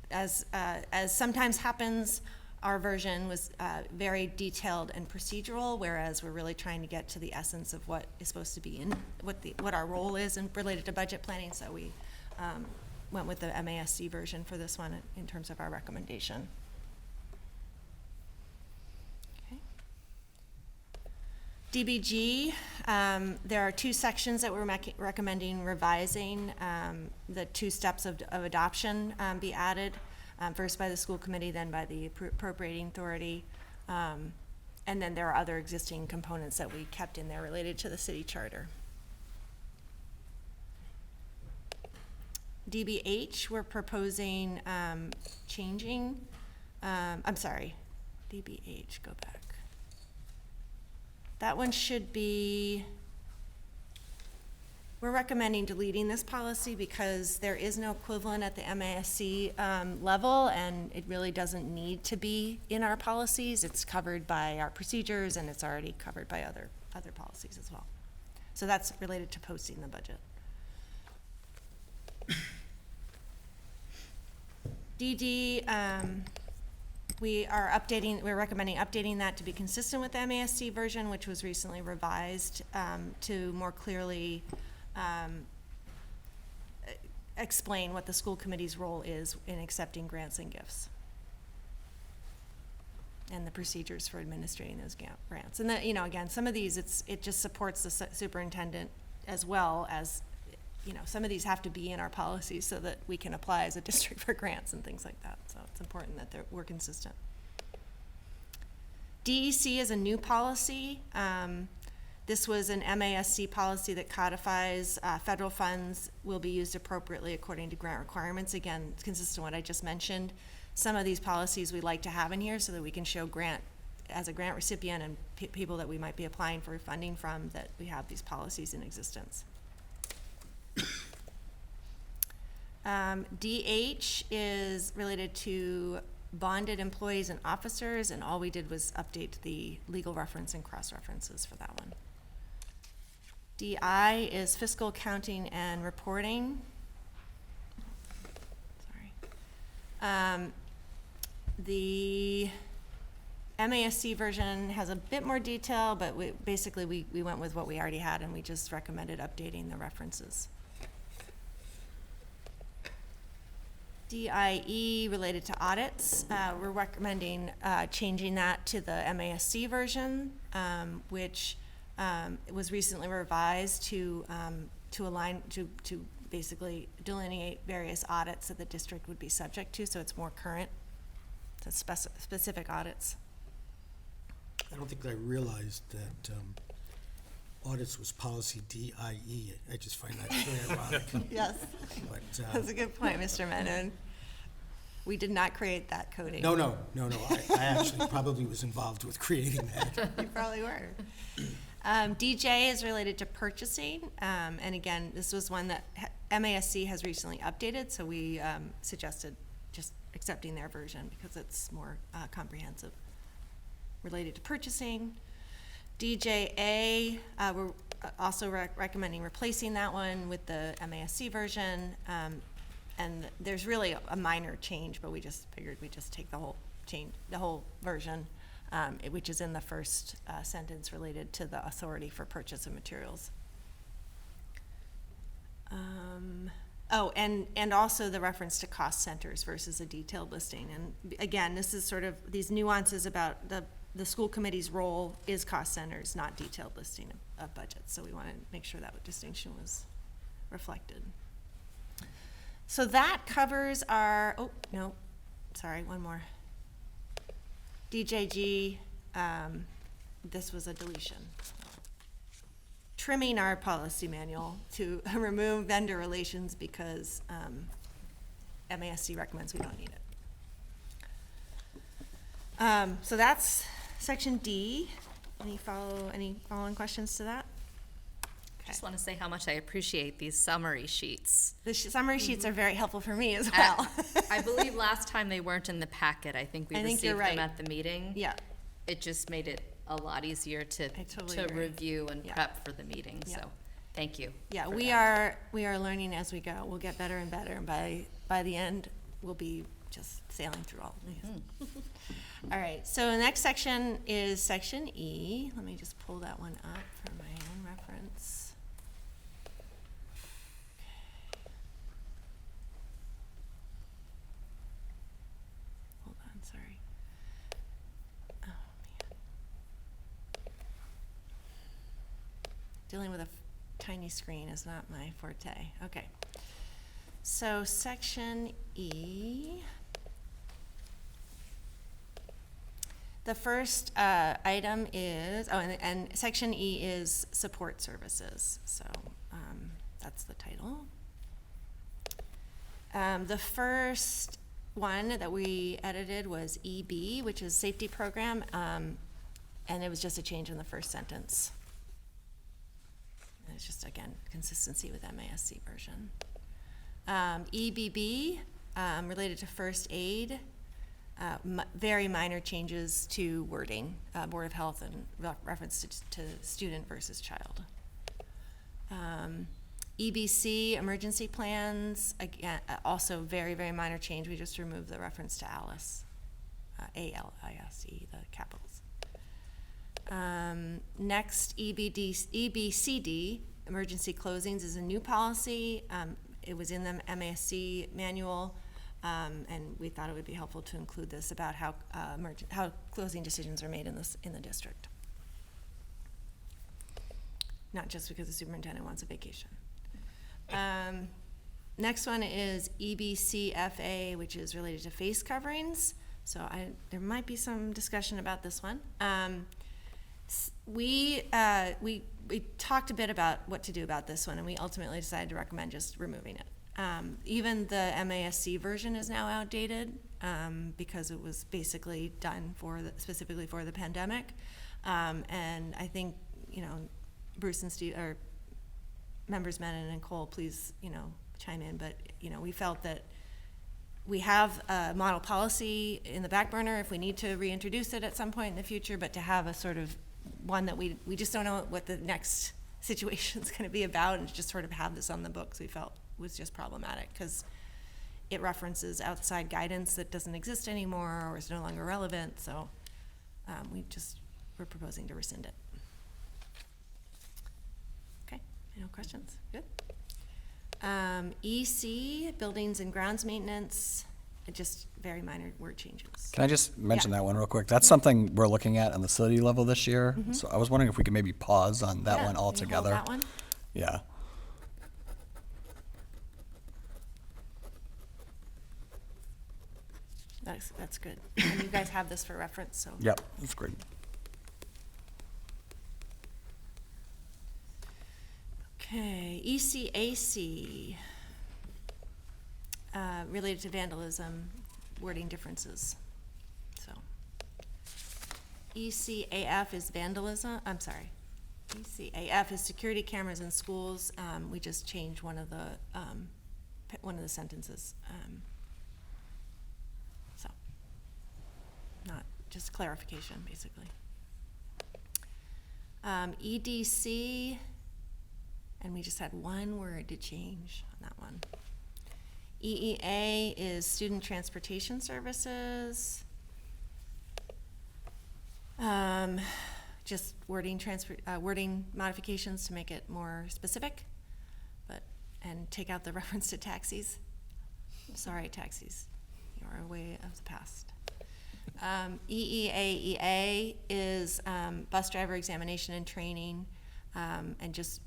As sometimes happens, our version was very detailed and procedural, whereas we're really trying to get to the essence of what is supposed to be in, what our role is in related to budget planning, so we went with the MASC version for this one in terms of our recommendation. Okay. DBG, there are 2 sections that we're recommending revising. The 2 steps of adoption be added, first by the school committee, then by the appropriating authority. And then there are other existing components that we kept in there related to the city charter. DBH, we're proposing changing, I'm sorry, DBH, go back. That one should be, we're recommending deleting this policy because there is no equivalent at the MASC level, and it really doesn't need to be in our policies. It's covered by our procedures, and it's already covered by other policies as well. So that's related to posting the budget. DD, we're recommending updating that to be consistent with the MASC version, which was recently revised to more clearly explain what the school committee's role is in accepting grants and gifts, and the procedures for administrating those grants. And that, again, some of these, it just supports the superintendent as well as, some of these have to be in our policies so that we can apply as a district for grants and things like that. So it's important that we're consistent. DEC is a new policy. This was an MASC policy that codifies federal funds will be used appropriately according to grant requirements. Again, it's consistent with what I just mentioned. Some of these policies we like to have in here so that we can show as a grant recipient and people that we might be applying for funding from, that we have these policies in existence. DH is related to bonded employees and officers, and all we did was update the legal reference and cross-references for that one. DI is fiscal accounting and reporting. Sorry. The MASC version has a bit more detail, but we went with what we already had, and we just recommended updating the references. DIE related to audits, we're recommending changing that to the MASC version, which was recently revised to align to basically delineate various audits that the district would be subject to, so it's more current, to specific audits. I don't think I realized that audits was policy DIE. I just find that very ironic. Yes, but, that's a good point, Mr. Menon. We did not create that coding. No. I actually probably was involved with creating that. You probably were. DJ is related to purchasing, and again, this was one that MASC has recently updated, so we suggested just accepting their version because it's more comprehensive, related to purchasing. DJA, we're also recommending replacing that one with the MASC version, and there's really a minor change, but we just figured we'd just take the whole version, which is in the first sentence related to the authority for purchase of materials. Oh, and also the reference to cost centers versus a detailed listing. And again, this is sort of these nuances about the school committee's role is cost centers, not detailed listing of budgets. So we want to make sure that distinction was reflected. So that covers our, oh, no, sorry, one more. DJG, this was a deletion. Trimming our policy manual to remove vendor relations because MASC recommends we don't need it. So that's section D. Any following questions to that? I just want to say how much I appreciate these summary sheets. The summary sheets are very helpful for me as well. I believe last time they weren't in the packet. I think we received them at the meeting. Yeah. It just made it a lot easier to agree. review and prep for the meeting. Yeah. So thank you. Yeah, we are learning as we go. We'll get better and better, and by the end, we'll be just sailing through all of these. All right, so the next section is section E. Let me just pull that one up for my own reference. Hold on, sorry. Oh, man. Dealing with a tiny screen is not my forte. Okay. So section E. The first item is, and section E is support services. So that's the title. The first one that we edited was EB, which is safety program, and it was just a change in the first sentence. And it's just, again, consistency with MASC version. EBB, related to first aid, very minor changes to wording, Board of Health and reference to student versus child. EBC, emergency plans, again, also very, very minor change. We just removed the reference to Alice, ALISE, the capitals. Next, EBCD, emergency closings, is a new policy. It was in the MASC manual, and we thought it would be helpful to include this about how closing decisions are made in the district. Not just because the superintendent wants a vacation. Next one is EBCFA, which is related to face coverings. So there might be some discussion about this one. We talked a bit about what to do about this one, and we ultimately decided to recommend just removing it. Even the MASC version is now outdated because it was basically done specifically for the pandemic. And I think, Bruce and Steve, or members Menon and Cole, please, chime in. But, we felt that we have a model policy in the back burner if we need to reintroduce it at some point in the future, but to have a sort of one that we just don't know what the next situation is going to be about, and just sort of have this on the books, we felt was just problematic because it references outside guidance that doesn't exist anymore or is no longer relevant. So we're proposing to rescind it. Okay, no questions? Good. EC, buildings and grounds maintenance, just very minor word changes. Can I just mention that one real quick? That's something we're looking at on the city level this year. Mhm. So I was wondering if we could maybe pause on that one Can you hold altogether. that one? Yeah. That's good. And you guys have this for reference, so. Yep, that's great. Okay, ECAC, related to vandalism, wording differences. So, ECAF is vandalism, I'm sorry. ECAF is security cameras in schools. We just changed one of the sentences. So, not just clarification, basically. EDC, and we just had one word to change on that one. EEA is student transportation services. Just wording modifications to make it more specific. But and take out the reference to taxis. Sorry, taxis, you are a way of the past. EEAEA is bus driver examination and training, and just,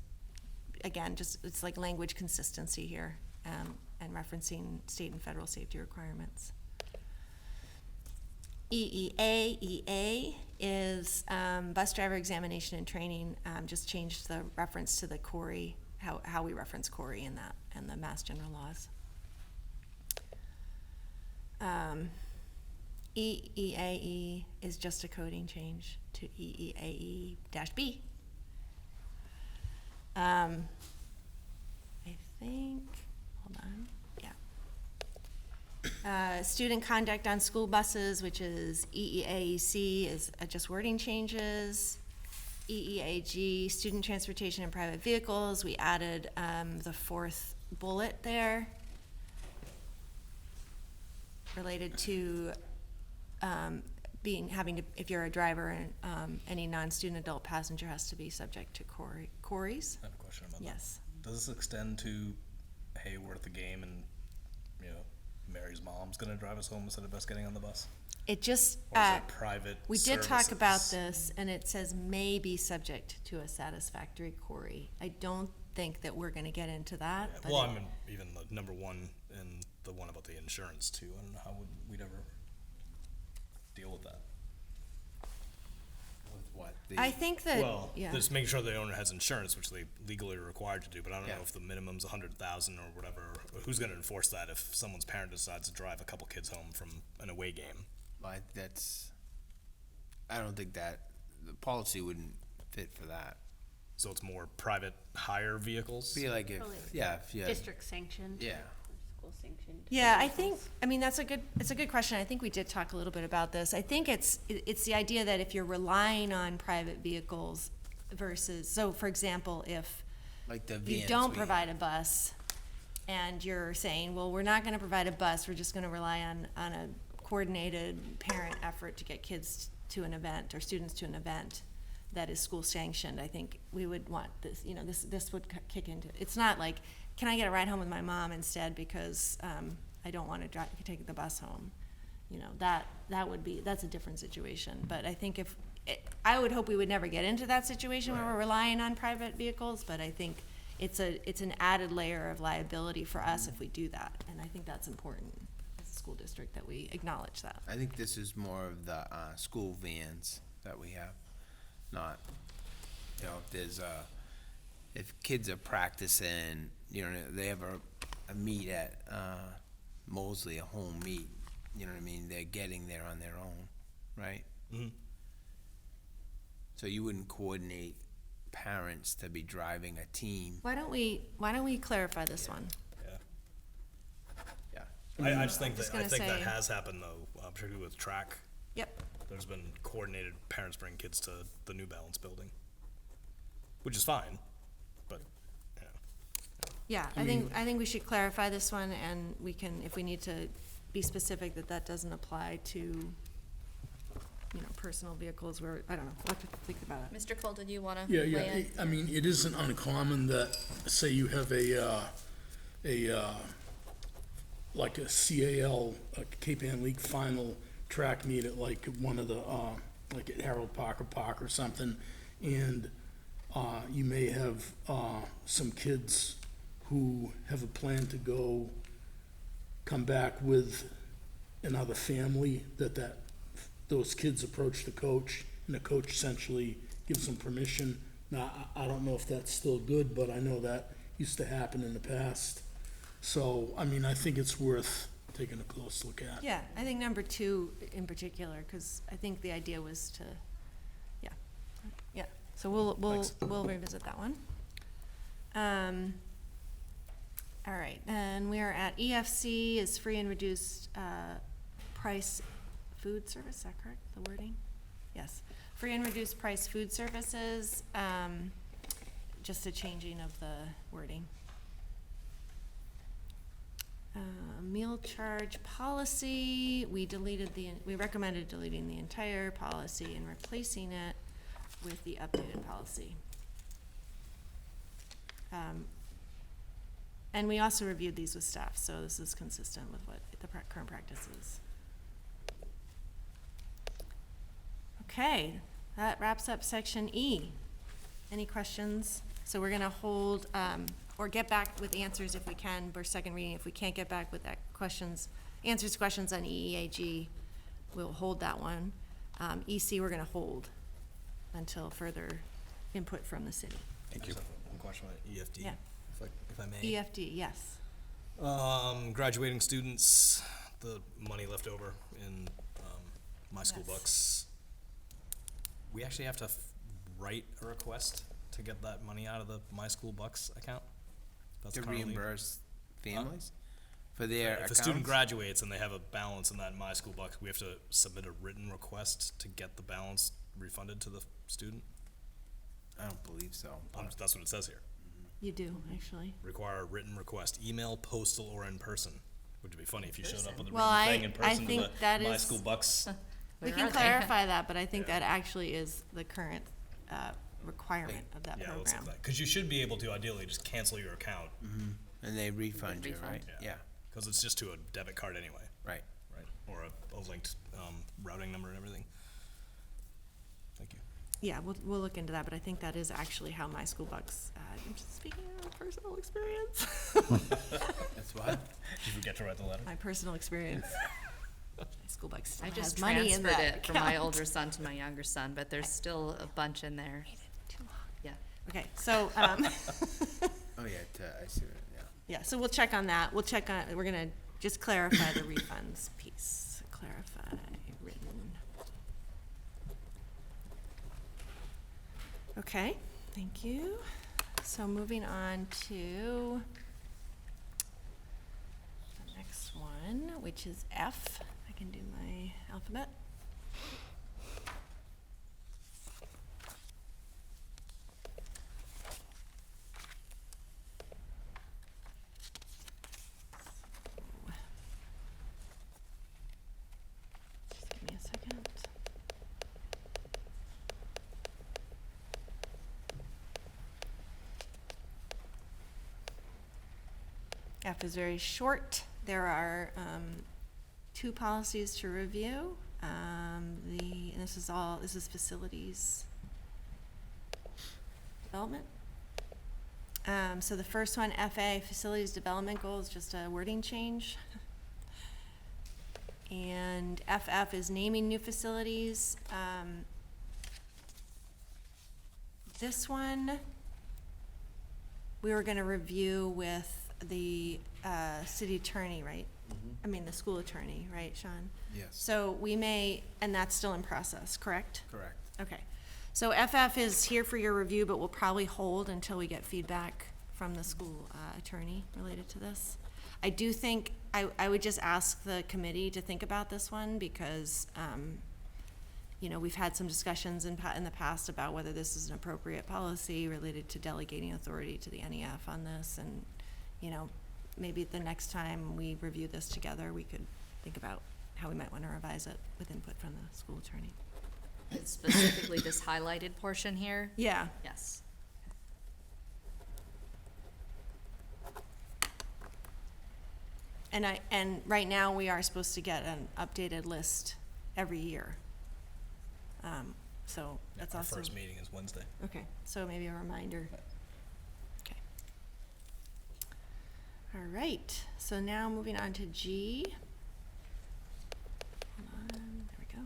again, just it's like language consistency here, and referencing state and federal safety requirements. EEAEA is bus driver examination and training, just changed the reference to the Corey, how we reference Corey in that, and the Mass General laws. EEAE is just a coding change to EEAE-B. I think, hold on, yeah. Student conduct on school buses, which is EEAEC, is just wording changes. EEAG, student transportation in private vehicles, we added the fourth bullet there related to if you're a driver and any non-student adult passenger has to be subject to Corey's. I have a question about Yes. that. Does this extend to, hey, we're at the game and, you know, Mary's mom's gonna drive us home instead of us getting on the bus? It just, Or is it private we did talk about services? this, and it says may be subject to a satisfactory Corey. I don't think that we're gonna get into that. Yeah, but well, it- I mean, even the number one and the one about the insurance too. I don't know how we'd ever deal with that. With what? I think that, Well, yeah. just making sure the owner has insurance, which they legally are required to do, but I don't Yeah. know if the minimum's 100,000 or whatever. Who's gonna enforce that if someone's parent decides to drive a couple kids home from an away game? But I don't think that, the policy wouldn't fit for that. So it's more private hire vehicles? Be like if, yeah, if you had. District sanctioned. Yeah. School sanctioned. Yeah, I think, I mean, it's a good question. I think we did talk a little bit about this. I think it's the idea that if you're relying on private vehicles versus, so for example, if Like the you vans don't we provide a bus and you're saying, well, we're not gonna provide a bus, we're just gonna rely on a coordinated parent effort to get kids to an event or students to an event that is school sanctioned, I think we would want this, you know, this would kick into, it's not like, can I get a ride home with my mom instead because I don't want to take the bus home? You know, that would be, that's a different situation. But I think I would hope we would never get into that situation where we're relying on private vehicles, but I think it's an added layer of liability for us if we do that. And I think that's important as a school district that we acknowledge that. I think this is more of the school vans that we have, not, you know, if there's if kids are practicing, you know, they have a meet at Mosley, a home meet, you know what I mean? They're getting there on their own, right? Mhm. So you wouldn't coordinate parents to be driving a team. Why don't we clarify this one? Yeah. I just think Just that, I gonna think that say- has happened though, particularly with track. Yep. There's been coordinated parents bring kids to the New Balance building, which is fine, but, you know. Yeah, I think we should clarify this one, and we can, if we need to be specific that doesn't apply to, you know, personal vehicles where, I don't know, what to think about it. Mr. Cole, did you want to Yeah, weigh in? I mean, it isn't uncommon that, say you have like a CAL, a Cape Ann League final track meet at like one of the, like at Harold Parker Park or something, and you may have some kids who have a plan to go, come back with another family, those kids approach the coach, and the coach essentially gives them permission. Now, I don't know if that's still good, but I know that used to happen in the past. So, I mean, I think it's worth taking a close look at. Yeah, I think number 2 in particular, because I think the idea was to, yeah. So we'll revisit that one. All right, and we are at EFC is free and reduced price food service, is that correct, the wording? Yes, free and reduced price food services, just a changing of the wording. Meal charge policy, we recommended deleting the entire policy and replacing it with the updated policy. And we also reviewed these with staff, so this is consistent with what the current practice is. Okay, that wraps up section E. Any questions? So we're gonna hold, or get back with answers if we can, for second reading. If we can't get back with that answers to questions on EEAG, we'll hold that one. EC, we're gonna hold until further input from the city. Thank you. One question on EFD, Yeah. if I may. EFD, yes. Graduating students, the money left over in my school Yes. bucks. We actually have to write a request to get that money out of the My School Bucks account. That's To currently- reimburse families for their If a accounts? student graduates and they have a balance in that My School Bucks, we have to submit a written request to get the balance refunded to the student. I don't believe so. That's what it says here. You do, actually. Require a written request, email, postal, or in person. Which would be funny if you showed up with a Well, written thing in I person to think the that My is- School Bucks. We Where can are they? clarify that, but I think that actually is the current requirement of that Yeah, let's look program. at that. Because you should be able to ideally just cancel your account. And they refund you, right? Yeah. Because it's just to a debit card anyway. Right. Right. Or a linked routing number and everything. Thank you. Yeah, we'll look into that, but I think that is actually how My School Bucks, I'm just speaking of personal experience. That's what? Did you forget to write the letter? My personal experience. My School Bucks still I just has money in transferred that it from my account. older son to my younger son, but there's still a bunch in there. Yeah. Okay, so, Oh, yeah, I see it, yeah. yeah, so we'll check on that. We'll check on, we're gonna just clarify the refunds piece. Clarify written. Okay, thank you. So moving on to the next one, which is F. I can do my alphabet. Just give me a second. F is very short. There are two policies to review. And this is facilities development. So the first one, FA, facilities development goals, just a wording change. And FF is naming new facilities. This one, we were gonna review with the city attorney, right? I mean, the school attorney, right, Sean? Yes. So we may, and that's still in process, correct? Correct. Okay. So FF is here for your review, but we'll probably hold until we get feedback from the school attorney related to this. I do think, I would just ask the committee to think about this one because, you know, we've had some discussions in the past about whether this is an appropriate policy related to delegating authority to the NEF on this. And, you know, maybe the next time we review this together, we could think about how we might want to revise it with input from the school attorney. It's specifically this highlighted portion here? Yeah. Yes. And right now, we are supposed to get an updated list every year. So that's Our also. first meeting is Wednesday. Okay, so maybe a reminder. Okay. All right, so now moving on to G. Hold on, there we go.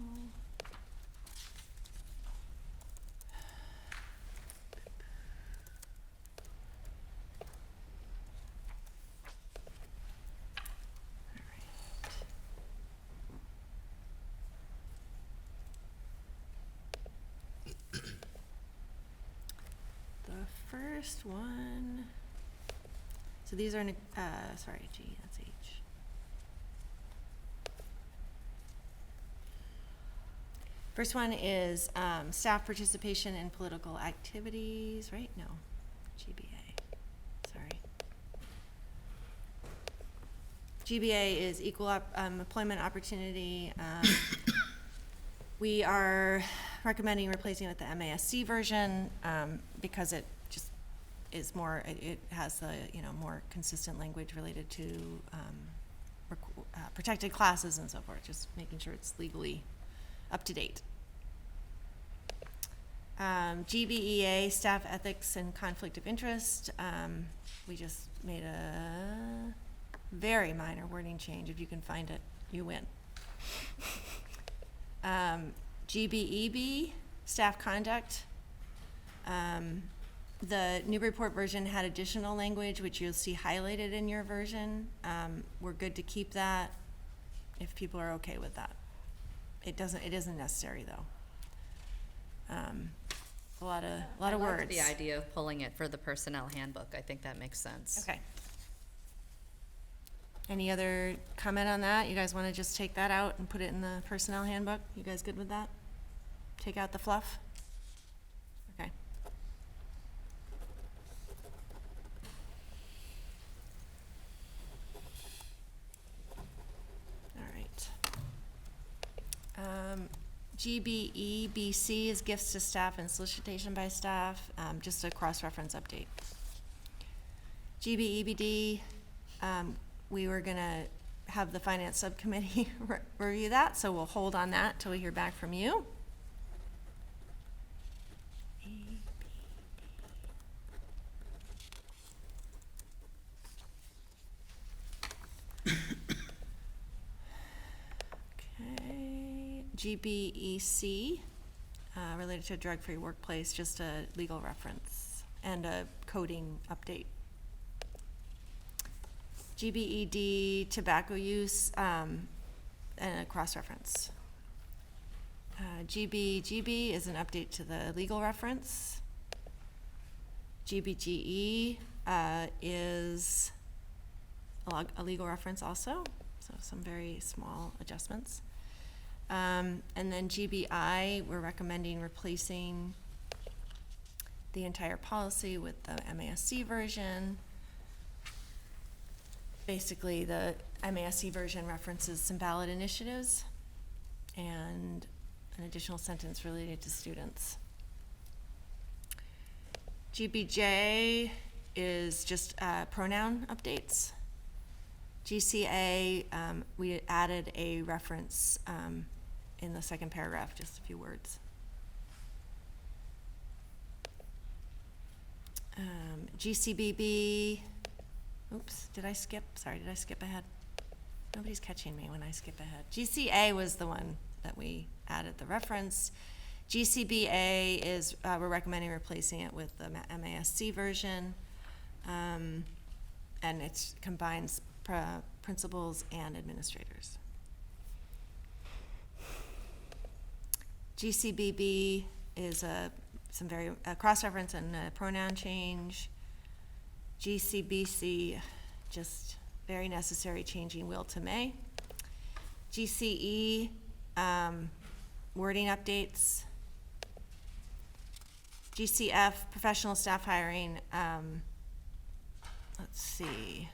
The first one, so these are, sorry, G, that's H. First one is staff participation in political activities, right? No, GBA, sorry. GBA is equal employment opportunity. We are recommending replacing it with the MASC version because it just is more, it has the, more consistent language related to protected classes and so forth, just making sure it's legally up to date. GBEA, staff ethics and conflict of interest. We just made a very minor wording change. If you can find it, you win. GBEB, staff conduct. The Newburyport version had additional language, which you'll see highlighted in your version. We're good to keep that if people are okay with that. It isn't necessary though. A lot of I like words. the idea of pulling it for the personnel handbook. I think that makes sense. Okay. Any other comment on that? You guys want to just take that out and put it in the personnel handbook? You guys good with that? Take out the fluff? Okay. All right. GBEBC is gifts to staff and solicitation by staff, just a cross-reference update. GBEBD, we were gonna have the finance subcommittee review that, so we'll hold on that till we hear back from you. Okay, GBEC, related to a drug-free workplace, just a legal reference and a coding update. GBED, tobacco use, and a cross-reference. GBGB is an update to the legal reference. GBGE is a legal reference also, so some very small adjustments. And then GBI, we're recommending replacing the entire policy with the MASC version. Basically, the MASC version references some ballot initiatives and an additional sentence related to students. GBJ is just pronoun updates. GCA, we added a reference in the second paragraph, just a few words. GCBB, oops, did I skip? Sorry, did I skip ahead? Nobody's catching me when I skip ahead. GCA was the one that we added the reference. GCBA is, we're recommending replacing it with the MASC version. And it combines principals and administrators. GCBB is some very cross-reference and a pronoun change. GCBC, just very necessary, changing will to may. GCE, wording updates. GCF, professional staff hiring. Let's see.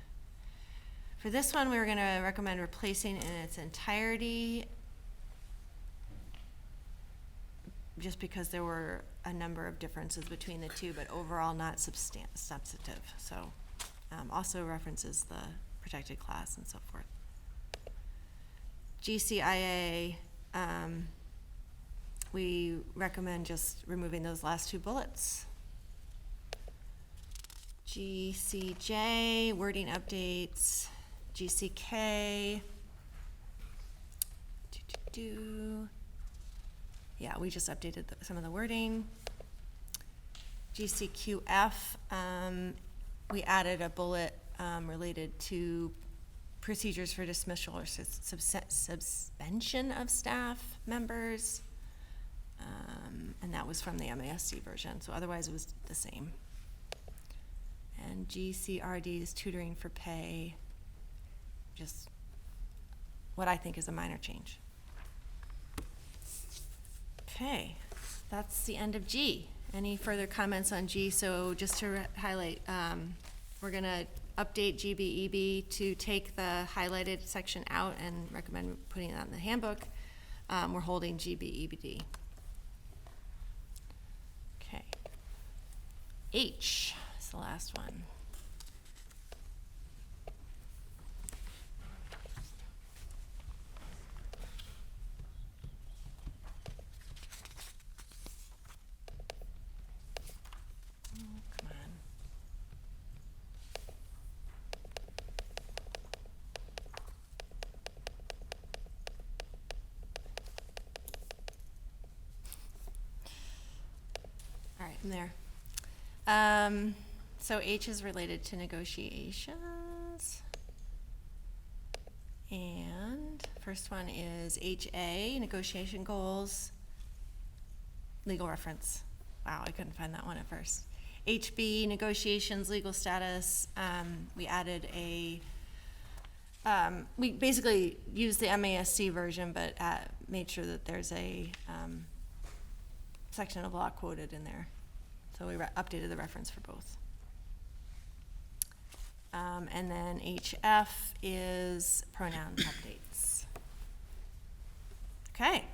For this one, we were going to recommend replacing in its entirety, just because there were a number of differences between the two, but overall not substantive. So also references the protected class and so forth. GCIA, we recommend just removing those last two bullets. GCJ, wording updates. GCK, yeah, we just updated some of the wording. GCQF, we added a bullet related to procedures for dismissal or suspension of staff members, and that was from the MASC version, so otherwise it was the same. And GCRD is tutoring for pay, just what I think is a minor change. Okay, that's the end of G. Any further comments on G? So just to highlight, we're gonna update GBEB to take the highlighted section out and recommend putting that in the handbook. We're holding GBEBD. Okay. H, It's the last one. Oh, come on. All right, I'm there. So H is related to negotiations. And first one is HA, negotiation goals, legal reference. Wow, I couldn't find that one at first. HB, negotiations, legal status. We added we basically used the MASC version, but made sure that there's a section of law quoted in there. So we updated the reference for both. And then HF is pronoun updates. Okay.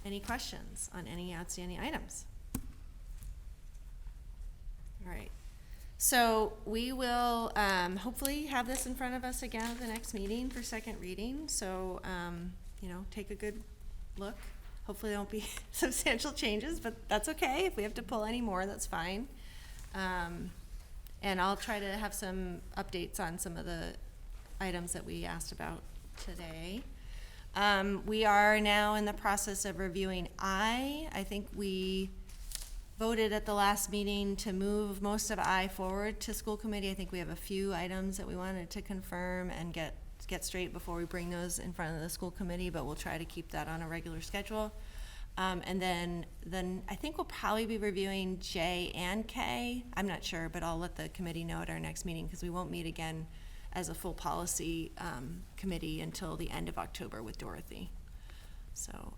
Any questions on any outstanding items? All right. So we will hopefully have this in front of us again at the next meeting for second reading. So, take a good look. Hopefully there won't be substantial changes, but that's okay. If we have to pull any more, that's fine. And I'll try to have some updates on some of the items that we asked about today. We are now in the process of reviewing I think we voted at the last meeting to move most of I forward to school committee. I think we have a few items that we wanted to confirm and get straight before we bring those in front of the school committee, but we'll try to keep that on a regular schedule. And then I think we'll probably be reviewing J and K. I'm not sure, but I'll let the committee know at our next meeting because we won't meet again as a full policy committee until the end of October with Dorothy. So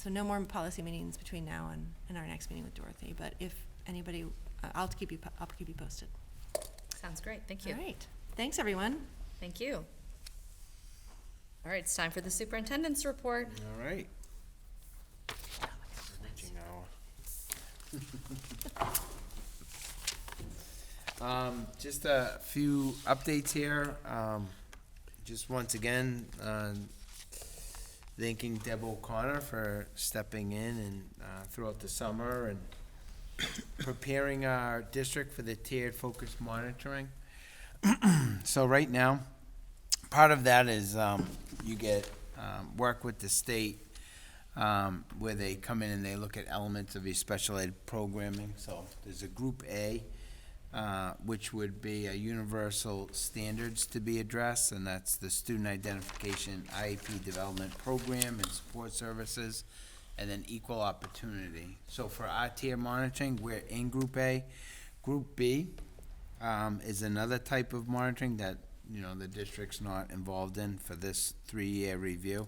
no more policy meetings between now and our next meeting with Dorothy. But if anybody, I'll keep you posted. Sounds great. Thank you. All right. Thanks, everyone. Thank you. All right, it's time for the superintendent's report. All right. Just a few updates here. Just once again, thanking Deb O'Connor for stepping in and throughout the summer and preparing our district for the tiered focus monitoring. So right now, part of that is you get work with the state where they come in and they look at elements of your special ed programming. So there's a group A, which would be a universal standards to be addressed, and that's the student identification, IEP development program and support services, and then equal opportunity. So for our tier monitoring, we're in group A. Group B is another type of monitoring that the district's not involved in for this 3-year review.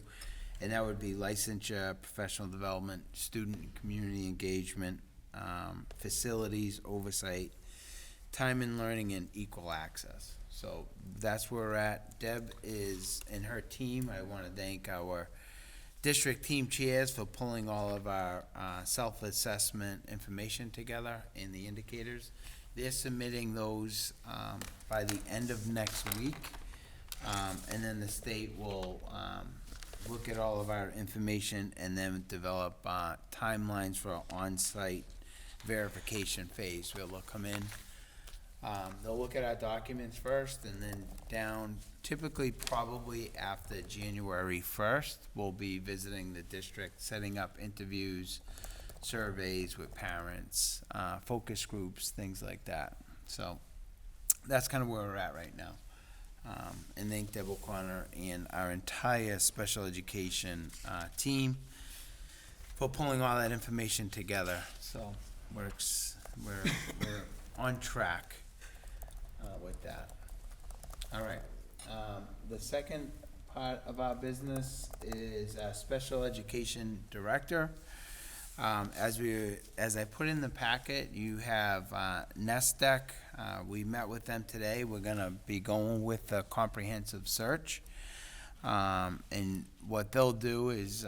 And that would be licensure, professional development, student and community engagement, facilities, oversight, time and learning, and equal access. So that's where we're at. Deb is, and her team, I want to thank our district team chairs for pulling all of our self-assessment information together and the indicators. They're submitting those by the end of next week, and then the state will look at all of our information and then develop timelines for our on-site verification phase where they'll come in. They'll look at our documents first, and then down, typically probably after January 1st, we'll be visiting the district, setting up interviews, surveys with parents, focus groups, things like that. So that's kind of where we're at right now. And thank Deb O'Connor and our entire special education team for pulling all that information together. So we're on track with that. All right. The second part of our business is our special education director. As I put in the packet, you have NESDEC. We met with them today. We're going to be going with a comprehensive search. And what they'll do is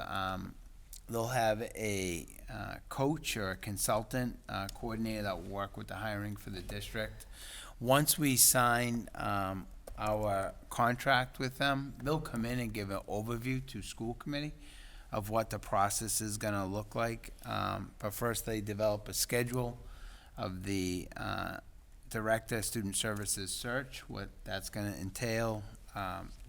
they'll have a coach or a consultant coordinator that will work with the hiring for the district. Once we sign our contract with them, they'll come in and give an overview to school committee of what the process is going to look like. But first, they develop a schedule of the Director of Student Services search, what that's going to entail.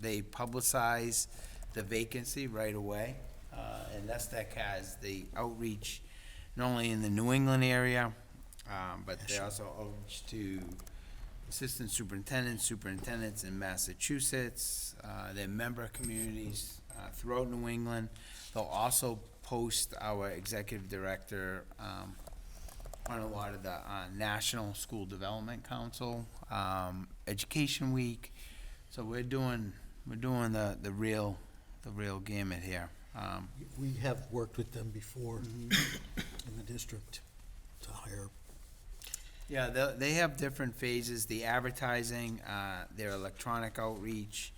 They publicize the vacancy right away, and NESTEC has the outreach not only in the New England area, but they also outreach to assistant superintendents in Massachusetts, their member communities throughout New England. They'll also post our executive director on a lot of the National School Development Council, Education Week. So we're doing the real gamut here. We have worked with them before in the district to hire. Yeah, they have different phases, the advertising, their electronic outreach,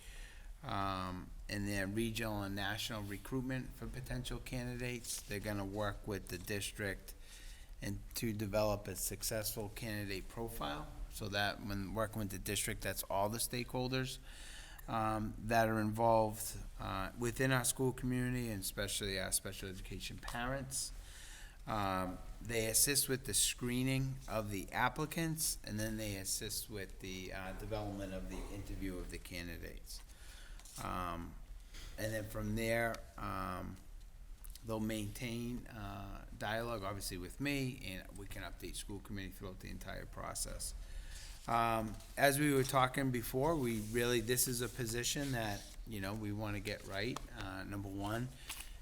and their regional and national recruitment for potential candidates. They're gonna work with the district and to develop a successful candidate profile, so that when working with the district, that's all the stakeholders that are involved within our school community, and especially our special education parents. They assist with the screening of the applicants, and then they assist with the development of the interview of the candidates. And then from there, they'll maintain dialogue, obviously with me, and we can update school committee throughout the entire process. As we were talking before, this is a position that, we want to get right, number one.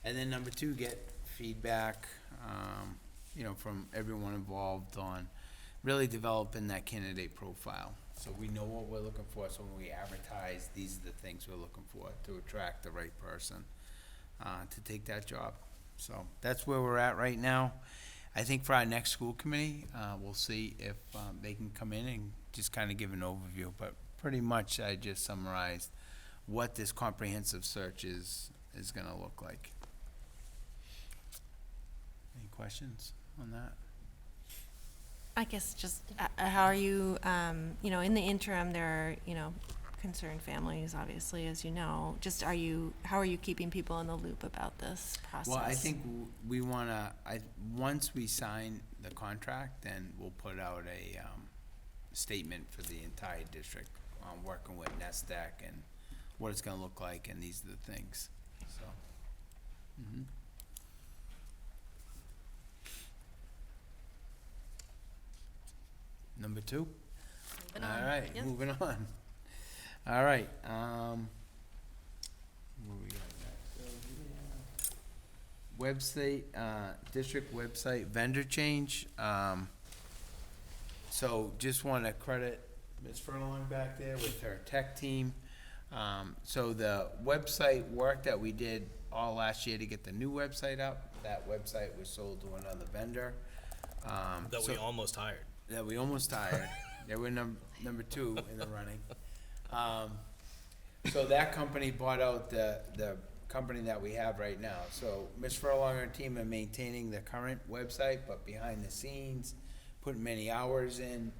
And then number two, get feedback, from everyone involved on really developing that candidate profile. So we know what we're looking for, so when we advertise, these are the things we're looking for to attract the right person to take that job. So that's where we're at right now. I think for our next school committee, we'll see if they can come in and just kind of give an overview. But pretty much I just summarized what this comprehensive search is going to look like. Any questions on that? I guess just how are you, in the interim, there are, concerned families, obviously, as you know. Just how are you keeping people in the loop about this process? Well, I think we want to, once we sign the contract, then we'll put out a statement for the entire district on working with NESTEC and what it's going to look like, and these are the things, so. Mm-hmm. Number two? All right, Yep. moving on. All right, where we got next? Website, district website vendor change. So just want to credit Ms. Furlong back there with her tech team. So the website work that we did all last year to get the new website up, that website was sold to another vendor. We almost hired. That we almost hired. They were number two in the running. So that company bought out the company that we have right now. So Ms. Furlong and her team are maintaining the current website, but behind the scenes, putting many hours in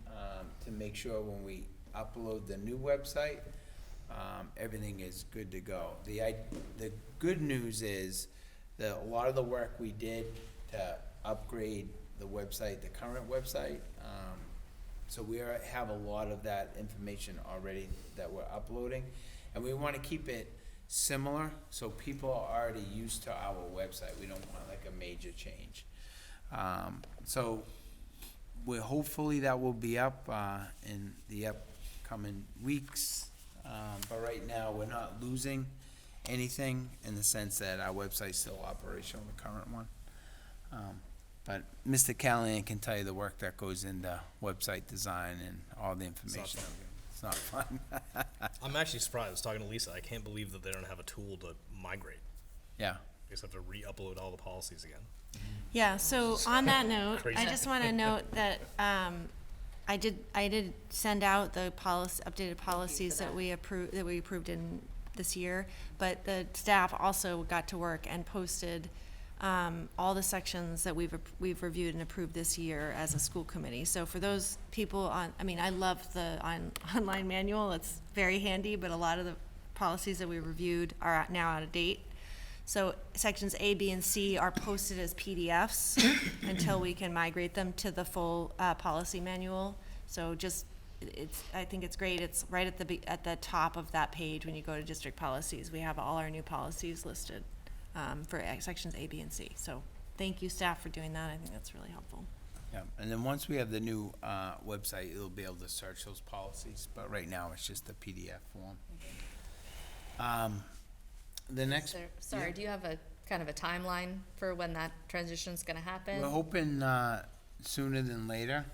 to make sure when we upload the new website, everything is good to go. The good news is that a lot of the work we did to upgrade the website, the current website, so we have a lot of that information already that we're uploading, and we want to keep it similar so people are already used to our website. We don't want like a major change. So hopefully that will be up in the upcoming weeks, but right now we're not losing anything in the sense that our website's still operational, the current one. But Mr. Callahan can tell you the work that goes into website design and all the information. It's not fun. I'm actually surprised. I was talking to Lisa. I can't believe that they don't have a tool to migrate. Yeah. They just have to re-upload all the policies again. Yeah, so on that note, Crazy. I just want to note that I did send out the updated policies that we approved in this year, but the staff also got to work and posted all the sections that we've reviewed and approved this year as a school committee. So for those people I love the online manual. It's very handy, but a lot of the policies that we reviewed are now out of date. So sections A, B, and C are posted as PDFs until we can migrate them to the full policy manual. So I think it's great. It's right at the top of that page when you go to district policies. We have all our new policies listed for sections A, B, and C. So thank you, staff, for doing that. I think that's really helpful. Yeah, and then once we have the new website, you'll be able to search those policies, but right now it's just a PDF form. The next. Sorry, do you have a kind of a timeline for when that transition's gonna happen? We're hoping sooner than later.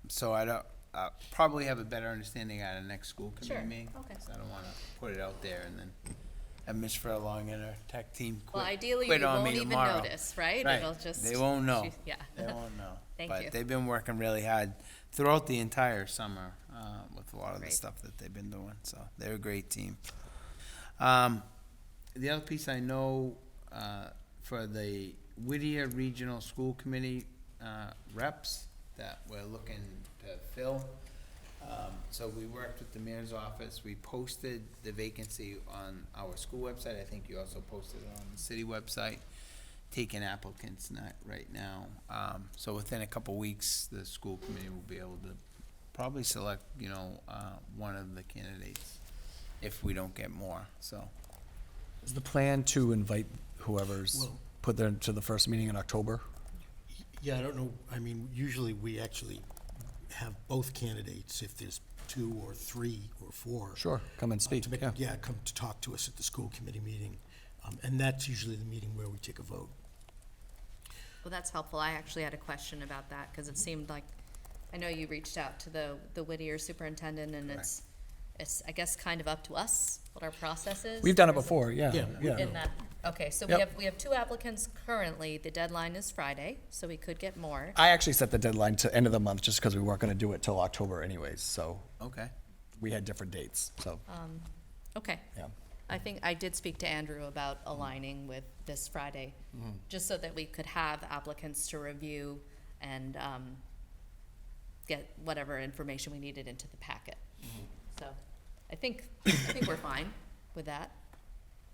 So I'll probably have a better understanding at our next school committee Sure, meeting. okay. So I don't wanna put it out there and then have Ms. Furlong and her tech team Well, quit ideally, quit you on won't me even tomorrow. notice, right? Right. It'll just. They won't know. Yeah. They won't know. Thank But you. they've been working really hard throughout the entire summer with a lot of the Great. stuff that they've been doing. So they're a great team. The other piece I know for the Whittier Regional School Committee reps that we're looking to fill. So we worked with the mayor's office. We posted the vacancy on our school website. I think you also posted it on the city website. Taking applicants right now. So within a couple weeks, the school committee will be able to probably select, one of the candidates if we don't get more, so. Is the plan to invite whoever's Well- put there to the first meeting in October? Yeah, I don't know, usually we actually have both candidates, if there's 2 or 3 or 4. Sure, come and speak, yeah. Come to talk to us at the school committee meeting. And that's usually the meeting where we take a vote. Well, that's helpful. I actually had a question about that, because it seemed like, I know you reached out to the Whittier superintendent, and it's, I guess, kind of up to us what our process is. We've done it Or is before, yeah. In that, okay, so Yep. we have 2 applicants currently. The deadline is Friday, so we could get more. I actually set the deadline to end of the month just because we weren't going to do it till October anyways, so. Okay. We had different dates, so. Okay. Yeah. I think I did speak to Andrew about aligning with this Friday, Mhm. just so that we could have applicants to review and get whatever information we needed into the packet. So I think we're fine with that.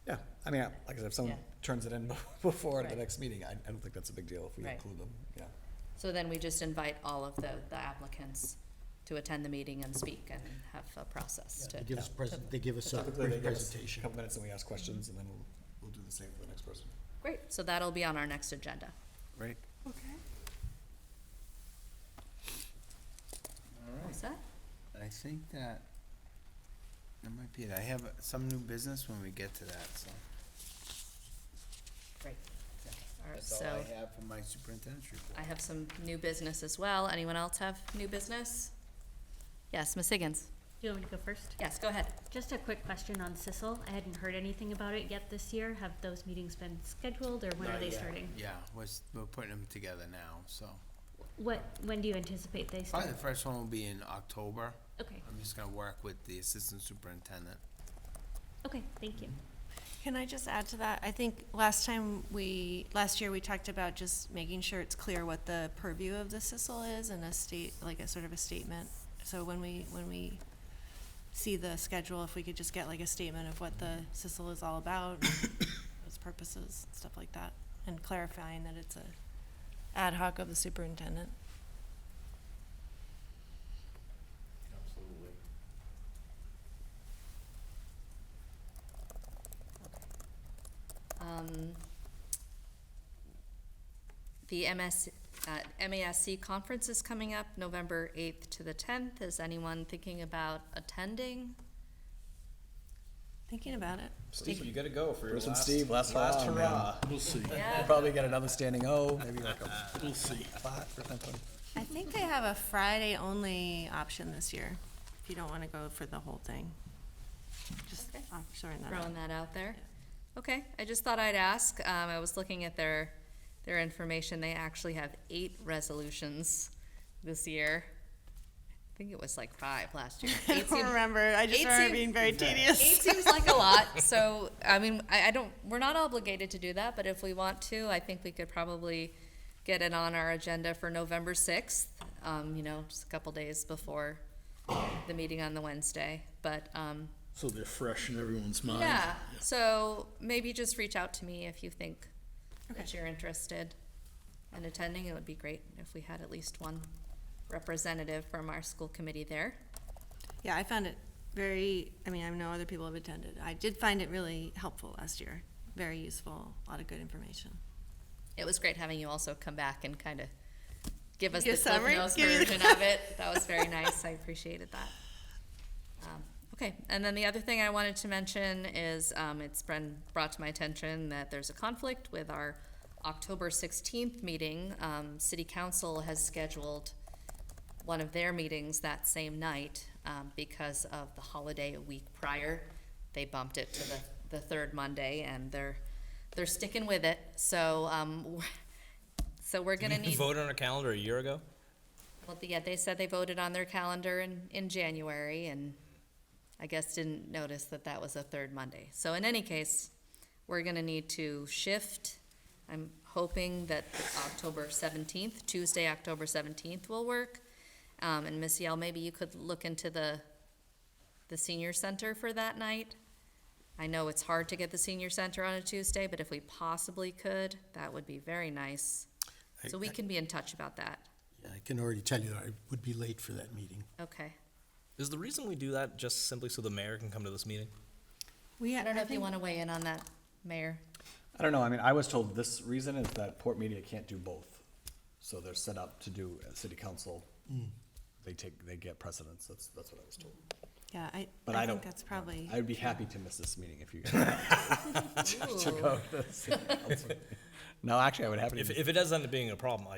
Yeah, I mean, like I said, if someone Yeah. turns it in before the Right. next meeting, I don't think that's a big deal if we Right. include them, yeah. So then we just invite all of the applicants to attend the meeting and speak and have a process to. They give us they give us a Typically, they brief give us presentation. a couple minutes and we ask questions, and then we'll do the same for the next person. Great, so that'll be on our next agenda. Right. Okay. All All set? I think that might be it. I have some new business when we get to that, so. Great. All right, That's all I so have for my superintendent's report. I have some new business as well. Anyone else have new business? Yes, Ms. Higgins? Do you want me to go first? Yes, go ahead. Just a quick question on Sissel. I hadn't heard anything about it yet this year. Have those meetings been scheduled, or when are Not they yet. starting? Yeah, we're putting them together now, so. When do you anticipate they start? Probably the first one will be in October. Okay. I'm just gonna work with the assistant superintendent. Okay, thank you. Can I just add to that? I think last year we talked about just making sure it's clear what the purview of the CISL is and like a sort of a statement. So when we see the schedule, if we could just get like a statement of what the CISL is all about, its purposes, stuff like that, and clarifying that it's a ad hoc of the superintendent. Absolutely. The MASC conference is coming up November 8th to the 10th. Is anyone thinking about attending? Thinking about it. Steve, you gotta go for your Bruce and last, Steve, last last hurrah, hurrah. man. We'll see. Yeah. We'll probably get another standing O, maybe like a. We'll see. Flat for Anthony. I think they have a Friday-only option this year, if you don't want to go for the whole thing. Just throwing that out. Throwing that out there. Okay, I just thought I'd ask. I was looking at their information. They actually have 8 resolutions this year. think it was like 5 last year. I don't remember. I just remember being very tedious. 8 seems like a lot. So, I mean, I don't, we're not obligated to do that, but if we want to, I think we could probably get it on our agenda for November 6th, just a couple days before the meeting on the Wednesday. But, So they're fresh in everyone's mind. yeah, so maybe just reach out to me if you think that you're interested in attending. It would be great if we had at least one representative from our school committee there. Yeah, I found it I know other people have attended. I did find it really helpful last year. Very useful, a lot of good information. It was great having you also come back and kind of give us Give the a Cliff summary? Notes Give me the- version of it. That was very nice. I appreciated that. Okay, and then the other thing I wanted to mention is it's been brought to my attention that there's a conflict with our October 16th meeting. City Council has scheduled one of their meetings that same night because of the holiday a week prior. They bumped it to the third Monday, and they're sticking with it. So we're gonna Did you need. vote on a calendar a year ago? Well, yeah, they said they voted on their calendar in January, and I guess didn't notice that was a third Monday. So in any case, we're gonna need to shift. I'm hoping that October 17th, Tuesday, October 17th will work. And Miss Yell, maybe you could look into the senior center for that night. I know it's hard to get the senior center on a Tuesday, but if we possibly could, that would be very nice. So we can be in touch about that. Yeah, I can already tell you that I would be late for that meeting. Okay. Is the reason we do that just simply so the mayor can come to this meeting? I don't know if you want to weigh in on that, Mayor. I don't know, I mean, I was told this reason is that Port Media can't do both. So they're set up to do a city council. They get precedence, that's what I was told. Yeah, I But I think don't. that's probably. I would be happy to miss this meeting if you guys to go to the city council. No, actually, I would happy to. If it does end up being a problem,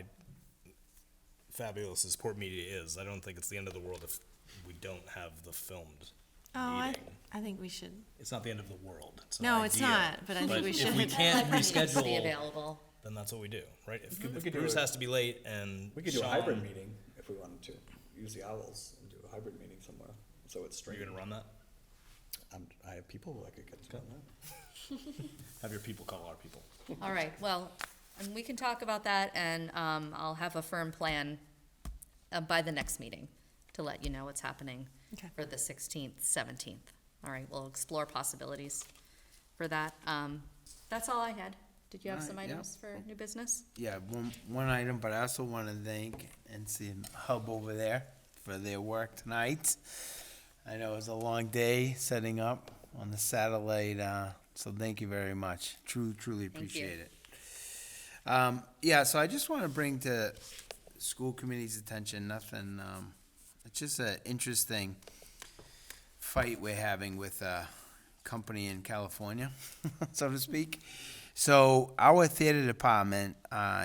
fabulous as Port Media is, I don't think it's the end of the world if we don't have the filmed meeting. I think we should. It's not the end of the world. It's No, an it's idea. not, but I think we should. If we can't Needs to be reschedule, available. then that's what we do, right? If We if could do Bruce a- has to be late and We could do a Sean- hybrid meeting if we wanted to. Use the owls and do a hybrid meeting somewhere, so it's Are streamed. you gonna run that? I have people I could get to run that. Have your people call our people. All right, well, and we can talk about that, and I'll have a firm plan by the next meeting to let you know what's happening Okay. for the 16th, 17th. All right, we'll explore possibilities for that. That's all I had. Did you have All some right, yeah. items for new business? Yeah, one item, but I also want to thank NC Hub over there for their work tonight. I know it was a long day setting up on the satellite, so thank you very much. Truly appreciate it. Yeah, so I just want to bring to school committee's attention, nothing, it's just an interesting fight we're having with a company in California, so to speak. So our theater department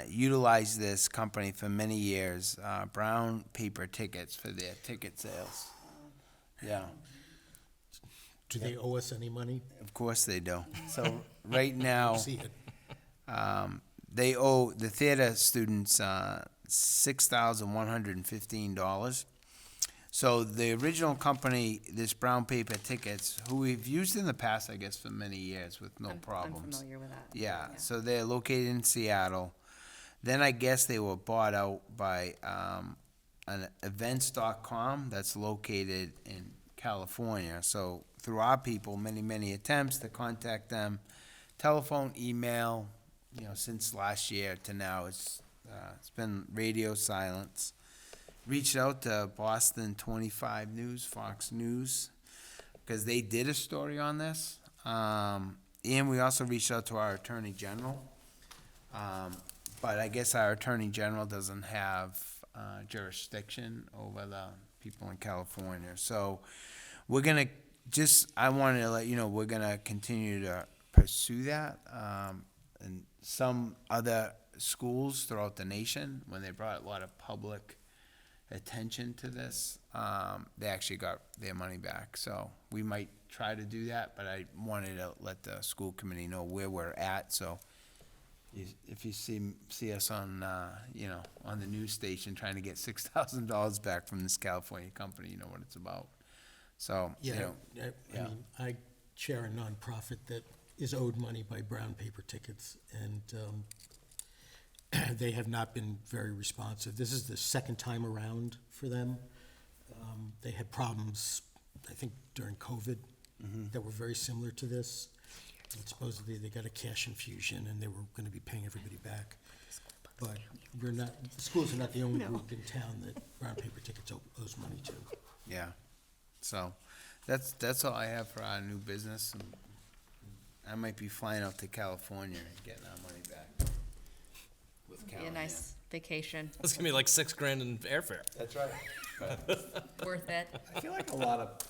utilized this company for many years, Brown Paper Tickets, for their ticket sales. Yeah. Do they owe us any money? Of course they do. So right now, See it. they owe the theater students $6,115. So the original company, this Brown Paper Tickets, who we've used in the past, I guess, for many years with no problems. I'm familiar with that. Yeah, so they're located in Seattle. Then I guess they were bought out by an events.com that's located in California. So through our people, many attempts to contact them, telephone, email, since last year to now, it's been radio silence. Reached out to Boston 25 News, Fox News, because they did a story on this. And we also reached out to our Attorney General. But I guess our Attorney General doesn't have jurisdiction over the people in California. So we're going to I wanted to let you know, we're going to continue to pursue that. And some other schools throughout the nation, when they brought a lot of public attention to this, they actually got their money back. So we might try to do that, but I wanted to let the school committee know where we're at. So If you see us on, on the news station trying to get $6,000 back from this California company, you know what it's about. So, I mean, I chair a nonprofit that is owed money by brown paper tickets, and they have not been very responsive. This is the second time around for them. They had problems, I think, during COVID that were very similar to this. And supposedly they got a cash infusion and they were going to be paying everybody back. But the schools are not the only group in town that brown paper tickets owes money to. Yeah. So that's all I have for our new business. I might be flying out to California and getting our money back. With Be a nice vacation. It's gonna be like $6,000 in airfare. That's right. Worth it. I feel like a lot of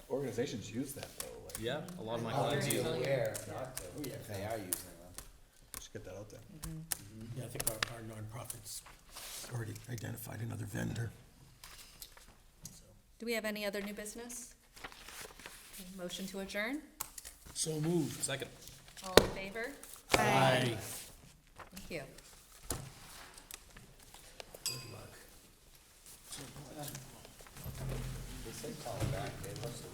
organizations use that though. Like, Yeah, a lot of my I'll clients be use it. aware not to, if they are using them. Just get that out there. Yeah, I think our nonprofit's already identified another vendor. Do we have any other new business? Motion to adjourn? So moved. Second. All in favor? Aye. Thank you.